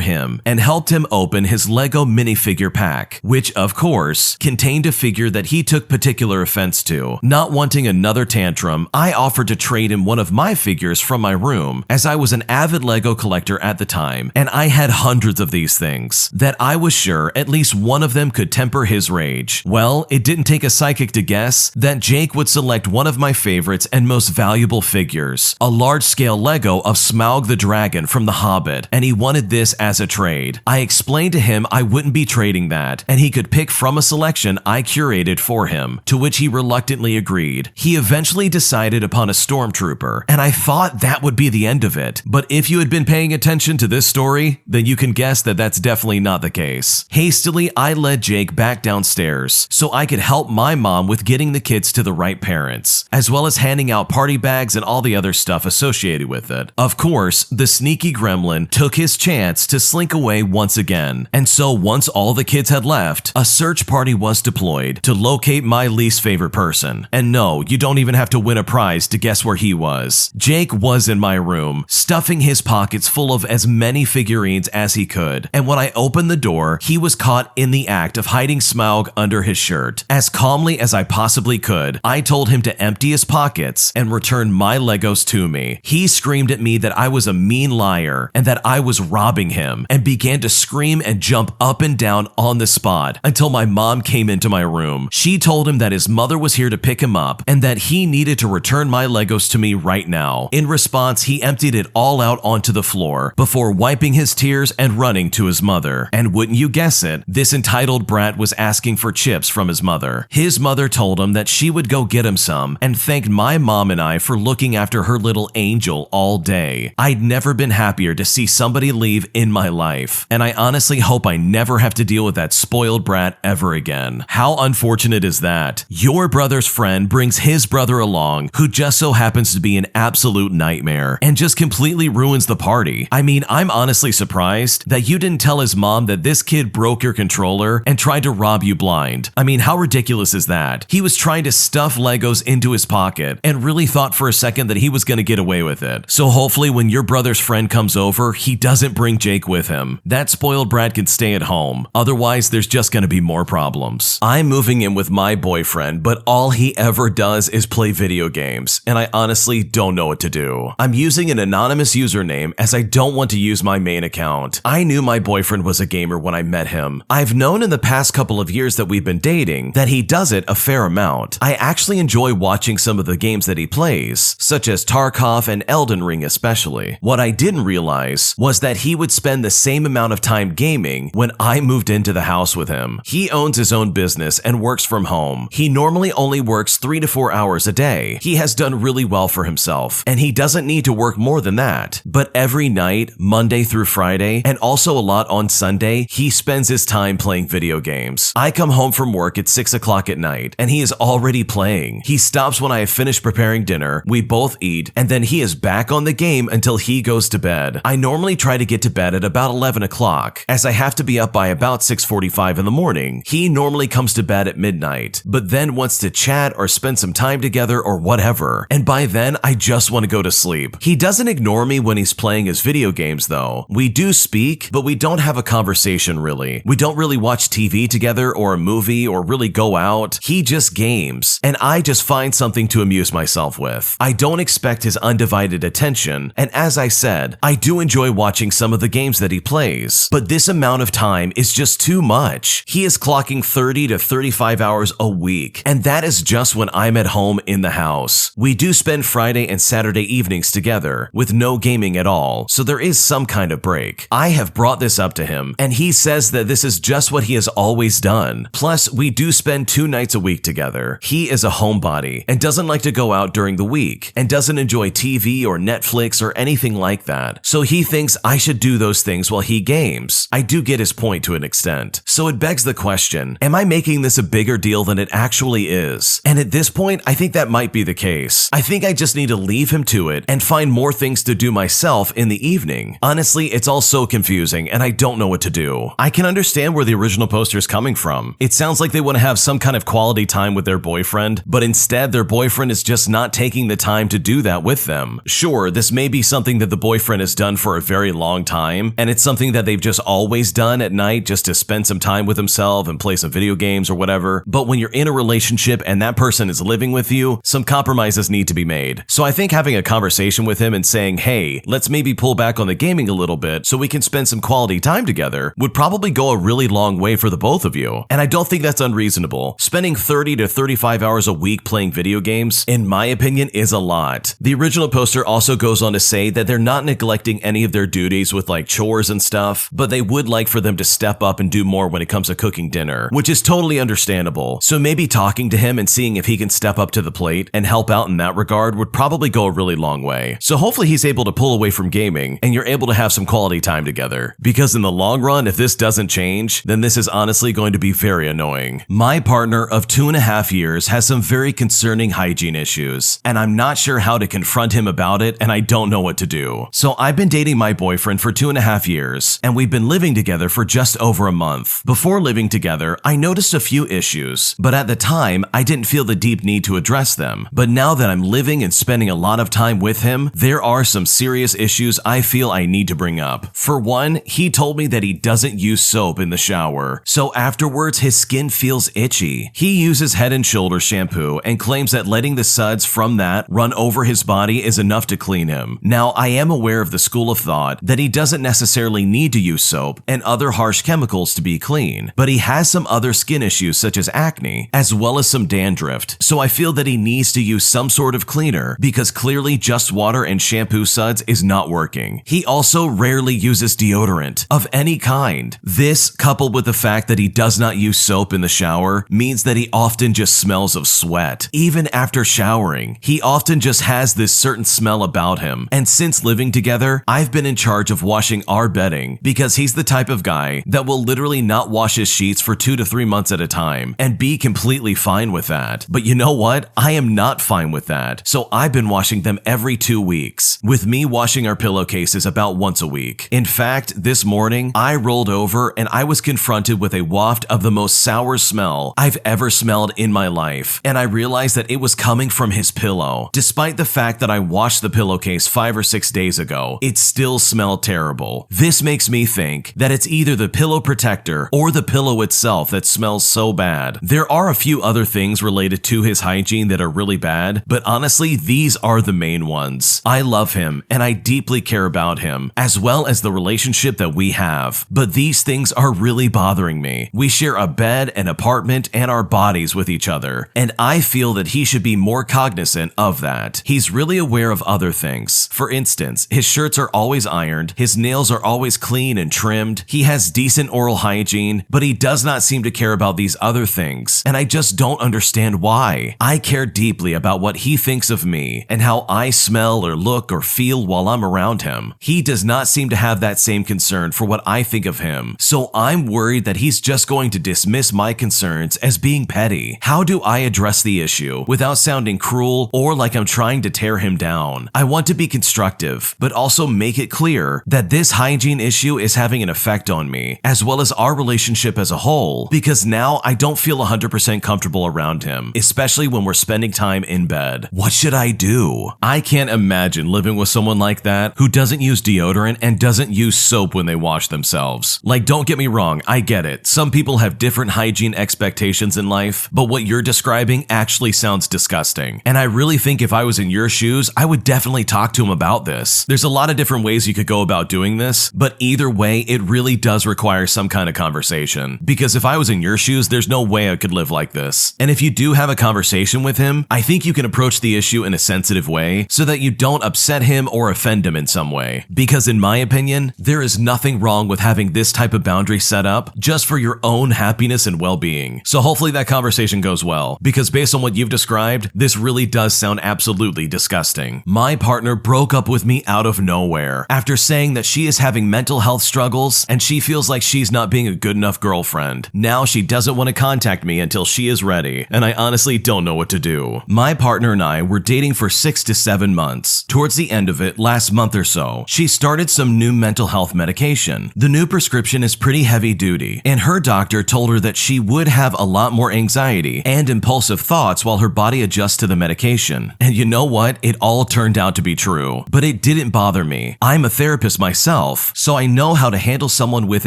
him and helped him open his Lego minifigure pack, which of course contained a figure that he took particular offense to. Not wanting another tantrum, I offered to trade him one of my figures from my room, as I was an avid Lego collector at the time and I had hundreds of these things, that I was sure at least one of them could temper his rage. Well, it didn't take a psychic to guess that Jake would select one of my favorites and most valuable figures, a large-scale Lego of Smaug the Dragon from The Hobbit, and he wanted this as a trade. I explained to him I wouldn't be trading that, and he could pick from a selection I curated for him, to which he reluctantly agreed. He eventually decided upon a stormtrooper, and I thought that would be the end of it, but if you had been paying attention to this story, then you can guess that that's definitely not the case. Hastily, I led Jake back downstairs so I could help my mom with getting the kids to the right parents, as well as handing out party bags and all the other stuff associated with it. Of course, the sneaky gremlin took his chance to slink away once again, and so once all the kids had left, a search party was deployed to locate my least favorite person. And no, you don't even have to win a prize to guess where he was. Jake was in my room, stuffing his pockets full of as many figurines as he could, and when I opened the door, he was caught in the act of hiding Smaug under his shirt. As calmly as I possibly could, I told him to empty his pockets and return my Legos to me. He screamed at me that I was a mean liar and that I was robbing him, and began to scream and jump up and down on the spot until my mom came into my room. She told him that his mother was here to pick him up and that he needed to return my Legos to me right now. In response, he emptied it all out onto the floor before wiping his tears and running to his mother. And wouldn't you guess it, this entitled brat was asking for chips from his mother. His mother told him that she would go get him some and thanked my mom and I for looking after her little angel all day. I'd never been happier to see somebody leave in my life, and I honestly hope I never have to deal with that spoiled brat ever again. How unfortunate is that? Your brother's friend brings his brother along, who just so happens to be an absolute nightmare, and just completely ruins the party. I mean, I'm honestly surprised that you didn't tell his mom that this kid broke your controller and tried to rob you blind. I mean, how ridiculous is that? He was trying to stuff Legos into his pocket and really thought for a second that he was going to get away with it. So hopefully when your brother's friend comes over, he doesn't bring Jake with him. That spoiled brat can stay at home. Otherwise, there's just going to be more problems. I'm moving in with my boyfriend, but all he ever does is play video games, and I honestly don't know what to do. I'm using an anonymous username as I don't want to use my main account. I knew my boyfriend was a gamer when I met him. I've known in the past couple of years that we've been dating that he does it a fair amount. I actually enjoy watching some of the games that he plays, such as Tarkov and Elden Ring especially. What I didn't realize was that he would spend the same amount of time gaming when I moved into the house with him. He owns his own business and works from home. He normally only works 3 to 4 hours a day. He has done really well for himself, and he doesn't need to work more than that. But every night, Monday through Friday, and also a lot on Sunday, he spends his time playing video games. I come home from work at 6 o'clock at night, and he is already playing. He stops when I have finished preparing dinner, we both eat, and then he is back on the game until he goes to bed. I normally try to get to bed at about 11 o'clock, as I have to be up by about 6:45 in the morning. He normally comes to bed at midnight, but then wants to chat or spend some time together or whatever, and by then I just want to go to sleep. He doesn't ignore me when he's playing his video games though. We do speak, but we don't have a conversation really. We don't really watch TV together or a movie or really go out. He just games. games, and I just find something to amuse myself with. I don't expect his undivided attention, and as I said, I do enjoy watching some of the games that he plays, but this amount of time is just too much. He is clocking 30 to 35 hours a week, and that is just when I'm at home in the house. We do spend Friday and Saturday evenings together, with no gaming at all, so there is some kind of break. I have brought this up to him, and he says that this is just what he has always done. Plus, we do spend 2 nights a week together. He is a homebody, and doesn't like to go out during the week, and doesn't enjoy TV or Netflix or anything like that, so he thinks I should do those things while he games. I do get his point to an extent. So it begs the question, am I making this a bigger deal than it actually is? And at this point, I think that might be the case. I think I just need to leave him to it and find more things to do myself in the evening. Honestly, it's all so confusing and I don't know what to do. I can understand where the original poster is coming from. It sounds like they want to have some kind of quality time with their boyfriend, but instead their boyfriend is just not taking the time to do that with them. Sure, this may be something that the boyfriend has done for a very long time, and it's something that they've just always done at night just to spend some time with himself and play some video games or whatever. But when you're in a relationship and that person is living with you, some compromises need to be made. So I think having a conversation with him and saying, hey, let's maybe pull back on the gaming a little bit so we can spend some quality time together would probably go a really long way for the both of you. And I don't think that's unreasonable. Spending 30 to 35 hours a week playing video games, in my opinion, is a lot. The original poster also goes on to say that they're not neglecting any of their duties with like chores and stuff, but they would like for them to step up and do more when it comes to cooking dinner, which is totally understandable. So maybe talking to him and seeing if he can step up to the plate and help out in that regard would probably go a really long way. So hopefully he's able to pull away from gaming and you're able to have some quality time together. Because in the long run, if this doesn't change, then this is honestly going to be very annoying. My partner of 2.5 years has some very concerning hygiene issues, and I'm not sure how to confront him about it, and I don't know what to do. So I've been dating my boyfriend for 2.5 years, and we've been living together for just over a month. Before living together, I noticed a few issues, but at the time, I didn't feel the deep need to address them. But now that I'm living and spending a lot of time with him, there are some serious issues I feel I need to bring up. For one, he told me that he doesn't use soap in the shower, so afterwards his skin feels itchy. He uses Head and Shoulders shampoo and claims that letting the suds from that run over his body is enough to clean him. Now, I am aware of the school of thought that he doesn't necessarily need to use soap and other harsh chemicals to be clean, but he has some other skin issues such as acne, as well as some dandruff, so I feel that he needs to use some sort of cleaner because clearly just water and shampoo suds is not working. He also rarely uses deodorant of any kind. This, coupled with the fact that he does not use soap in the shower, means that he often just smells of sweat. Even after showering, he often just has this certain smell about him. And since living together, I've been in charge of washing our bedding because he's the type of guy that will literally not wash his sheets for 2 to 3 months at a time and be completely fine with that. But you know what? I am not fine with that. So I've been washing them every 2 weeks, with me washing our pillowcases about once a week. In fact, this morning, I rolled over and I was confronted with a waft of the most sour smell I've ever smelled in my life, and I realized that it was coming from his pillow. Despite the fact that I washed the pillowcase 5 or 6 days ago, it still smelled terrible. This makes me think that it's either the pillow protector or the pillow itself that smells so bad. There are a few other things related to his hygiene that are really bad, but honestly, these are the main ones. I love him and I deeply care about him, as well as the relationship that we have, but these things are really bothering me. We share a bed, an apartment, and our bodies with each other, and I feel that he should be more cognizant of that. He's really aware of other things. For instance, his shirts are always ironed, his nails are always clean and trimmed, he has decent oral hygiene, but he does not seem to care about these other things, and I just don't understand why. I care deeply about what he thinks of me and how I smell or look or feel while I'm around him. He does not seem to have that same concern for what I think of him, so I'm worried that he's just going to dismiss my concerns as being petty. How do I address the issue without sounding cruel or like I'm trying to tear him down? I want to be constructive, but also make it clear that this hygiene issue is having an effect on me, as well as our relationship as a whole, because now I don't feel 100% comfortable around him, especially when we're spending time in bed. What should I do? I can't imagine living with someone like that who doesn't use deodorant and doesn't use soap when they wash themselves. Like, don't get me wrong, I get it. Some people have different hygiene expectations in life, but what you're describing actually sounds disgusting. And I really think if I was in your shoes, I would definitely talk to him about this. There's a lot of different ways you could go about doing this, but either way, it really does require some kind of conversation. Because if I was in your shoes, there's no way I could live like this. And if you do have a conversation with him, I think you can approach the issue in a sensitive way so that you don't upset him or offend him in some way. Because in my opinion, there is nothing wrong with having this type of boundary set up just for your own happiness and well-being. So hopefully that conversation goes well, because based on what you've described, this really does sound absolutely disgusting. My partner broke up with me out of nowhere after saying that she is having mental health struggles and she feels like she's not being a good enough girlfriend. Now she doesn't want to contact me until she is ready, and I honestly don't know what to do. My partner and I were dating for 6 to 7 months. Towards the end of it, last month or so, she started some new mental health medication. The new prescription is pretty heavy duty, and her doctor told her that she would have a lot more anxiety and impulsive thoughts while her body adjusts to the medication. And you know what? It all turned out to be true, but it didn't bother me. I'm a therapist myself, so I know how to handle someone with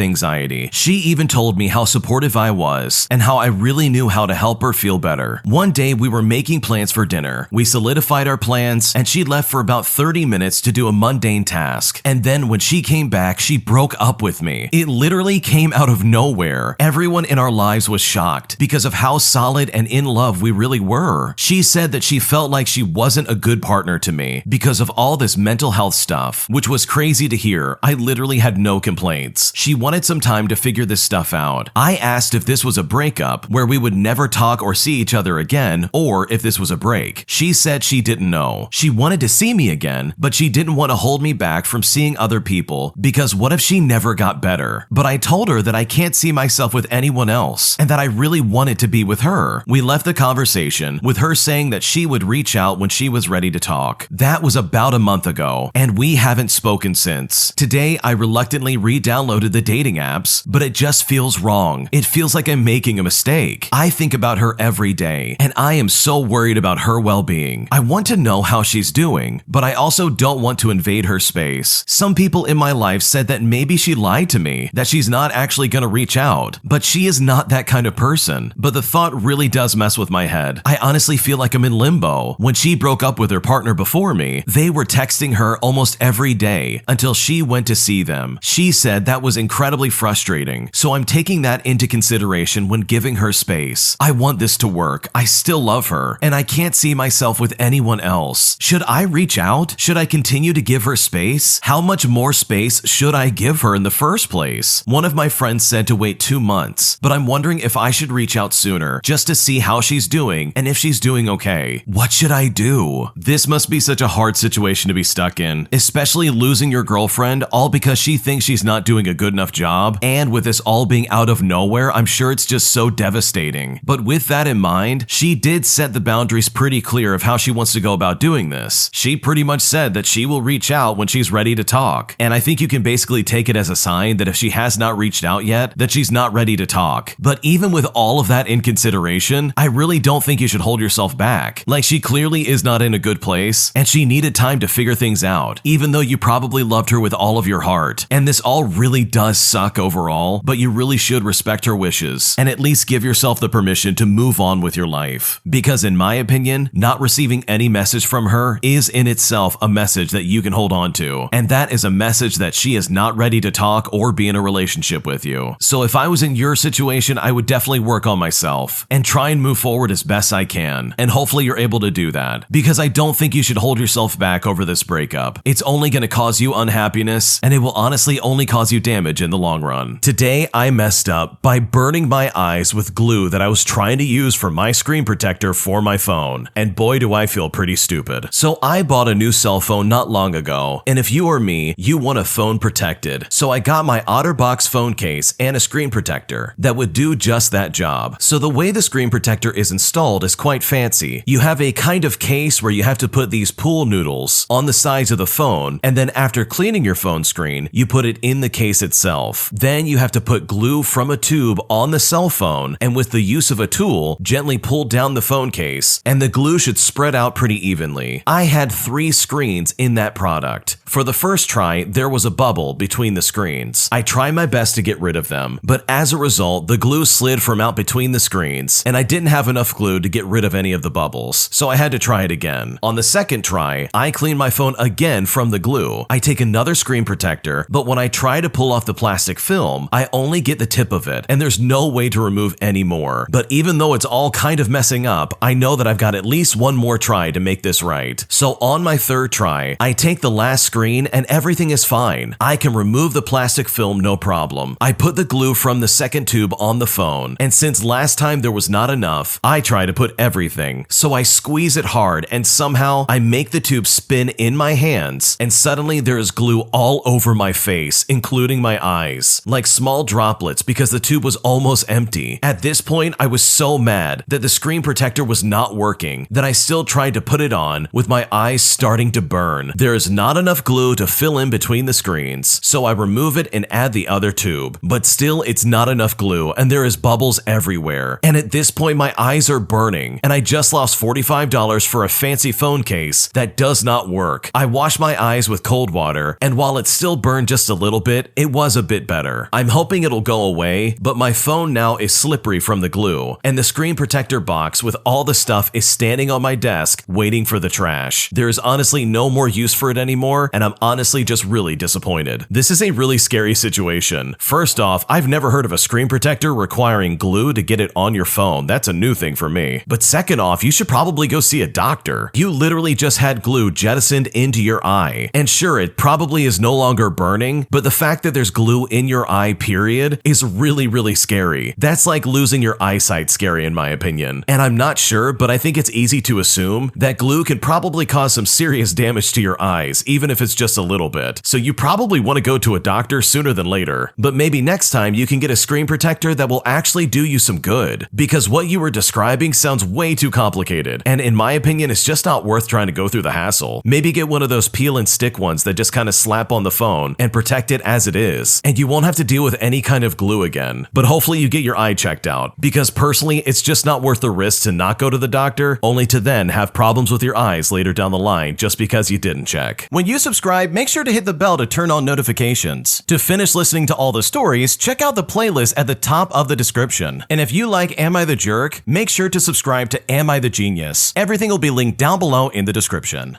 anxiety. She even told me how supportive I was and how I really knew how to help her feel better. One day we were making plans for dinner. We solidified our plans and she left for about 30 minutes to do a mundane task. And then when she came back, she broke up with me. It literally came out of nowhere. Everyone in our lives was shocked because of how solid and in love we really were. She said that she felt like she wasn't a good partner to me because of all this mental health stuff, which was crazy to hear. I literally had no complaints. She wanted some time to figure this stuff out. I asked if this was a breakup where we would never talk or see each other again, or if this was a break. She said she didn't know. She wanted to see me again, but she didn't want to hold me back from seeing other people because what if she never got better? But I told her that I can't see myself with anyone else and that I really wanted to be with her. We left the conversation with her saying that she would reach out when she was ready to talk. That was about a month ago, and we haven't spoken since. Today, I reluctantly re-downloaded the dating apps, but it just feels wrong. It feels like I'm making a mistake. I think about her every day, and I am so worried about her well-being. I want to know how she's doing, but I also don't want to invade her space. Some people in my life said that maybe she lied to me, that she's not actually going to reach out, but she is not that kind of person. But the thought really does mess with my head. I honestly feel like I'm in limbo. When she broke up with her partner before me, they were texting her almost every day until she went to see them. She said that was incredibly frustrating, so I'm taking that into consideration when giving her space. I want this to work. I still love her, and I can't see myself with anyone else. Should I reach out? Should I continue to give her space? How much more space should I give her in the first place? One of my friends said to wait 2 months, but I'm wondering if I should reach out sooner just to see how she's doing and if she's doing okay. What should I do? This must be such a hard situation to be stuck in, especially losing your girlfriend all because she thinks she's not doing a good enough job, and with this all being out of nowhere, I'm sure it's just so devastating. But with that in mind, she did set the boundaries pretty clear of how she wants to go about doing this. She pretty much said that she will reach out when she's ready to talk, and I think you can basically take it as a sign that if she has not reached out yet, that she's not ready to talk. But even with all of that in consideration, I really don't think you should hold yourself back. Like, she clearly is not in a good place, and she needed time to figure things out, even though you probably loved her with all of your heart. And this all really does suck overall, but you really should respect her wishes, and at least give yourself the permission to move on with your life. Because in my opinion, not receiving any message from her is in itself a message that you can hold on to, and that is a message that she is not ready to talk or be in a relationship with you. So if I was in your situation, I would definitely work on myself and try and move forward as best I can, and hopefully you're able to do that, because I don't think you should hold yourself back over this breakup. It's only going to cause you unhappiness, and it will honestly only cause you damage in the long run. Today, I messed up by burning my eyes with glue that I was trying to use for my screen protector for my phone, and boy do I feel pretty stupid. So I bought a new cell phone not long ago, and if you are me, you want a phone protected. So I got my OtterBox phone case and a screen protector that would do just that job. So the way the screen protector is installed is quite fancy. You have a kind of case where you have to put these pool noodles on the sides of the phone, and then after cleaning your phone screen, you put it in the case itself. Then you have to put glue from a tube on the cell phone, and with the use of a tool, gently pull down the phone case, and the glue should spread out pretty evenly. I had 3 screens in that product. For the first try, there was a bubble between the screens. I tried my best to get rid of them, but as a result, the glue slid from out between the screens, and I didn't didn't have enough glue to get rid of any of the bubbles, so I had to try it again. On the second try, I clean my phone again from the glue. I take another screen protector, but when I try to pull off the plastic film, I only get the tip of it, and there's no way to remove any more. But even though it's all kind of messing up, I know that I've got at least one more try to make this right. So on my third try, I take the last screen and everything is fine. I can remove the plastic film no problem. I put the glue from the second tube on the phone, and since last time there was not enough, I try to put everything. So I squeeze it hard and somehow I make the tube spin in my hands, and suddenly there is glue all over my face, including my eyes, like small droplets because the tube was almost empty. At this point, I was so mad that the screen protector was not working that I still tried to put it on with my eyes starting to burn. There is not enough glue to fill in between the screens, so I remove it and add the other tube, but still it's not enough glue and there is bubbles everywhere. And at this point, my eyes are burning and I just lost $45 for a fancy phone case that does not work. I wash my eyes with cold water, and while it still burned just a little bit, it was a bit better. I'm hoping it'll go away, but my phone now is slippery from the glue, and the screen protector box with all the stuff is standing on my desk waiting for the trash. There is honestly no more use for it anymore, and I'm honestly just really disappointed. This is a really scary situation. First off, I've never heard of a screen protector requiring glue to get it on your phone. That's a new thing for me. But second off, you should probably go see a doctor. You literally just had glue jettisoned into your eye. And sure, it probably is no longer burning, but the fact that there's glue in your eye, period, is really scary. That's like losing your eyesight scary in my opinion. And I'm not sure, but I think it's easy to assume that glue can probably cause some serious damage to your eyes, even if it's just a little bit. So you probably want to go to a doctor sooner than later. But maybe next time you can get a screen protector that will actually do you some good. Because what you were describing sounds way too complicated, and in my opinion, it's just not worth trying to go through the hassle. Maybe get one of those peel and stick ones that just kind of slap on the phone and protect it as it is, and you won't have to deal with any kind of glue again. But hopefully you get your eye checked out, because personally, it's just not worth the risk to not go to the doctor, only to then have problems with your eyes later down the line just because you didn't check. When you subscribe, make sure to hit the bell to turn on notifications. To finish listening to all the stories, check out the playlist at the top of the description. And if you like Am I the Jerk, make sure to subscribe to Am I the Genius. Everything will be linked down below in the description.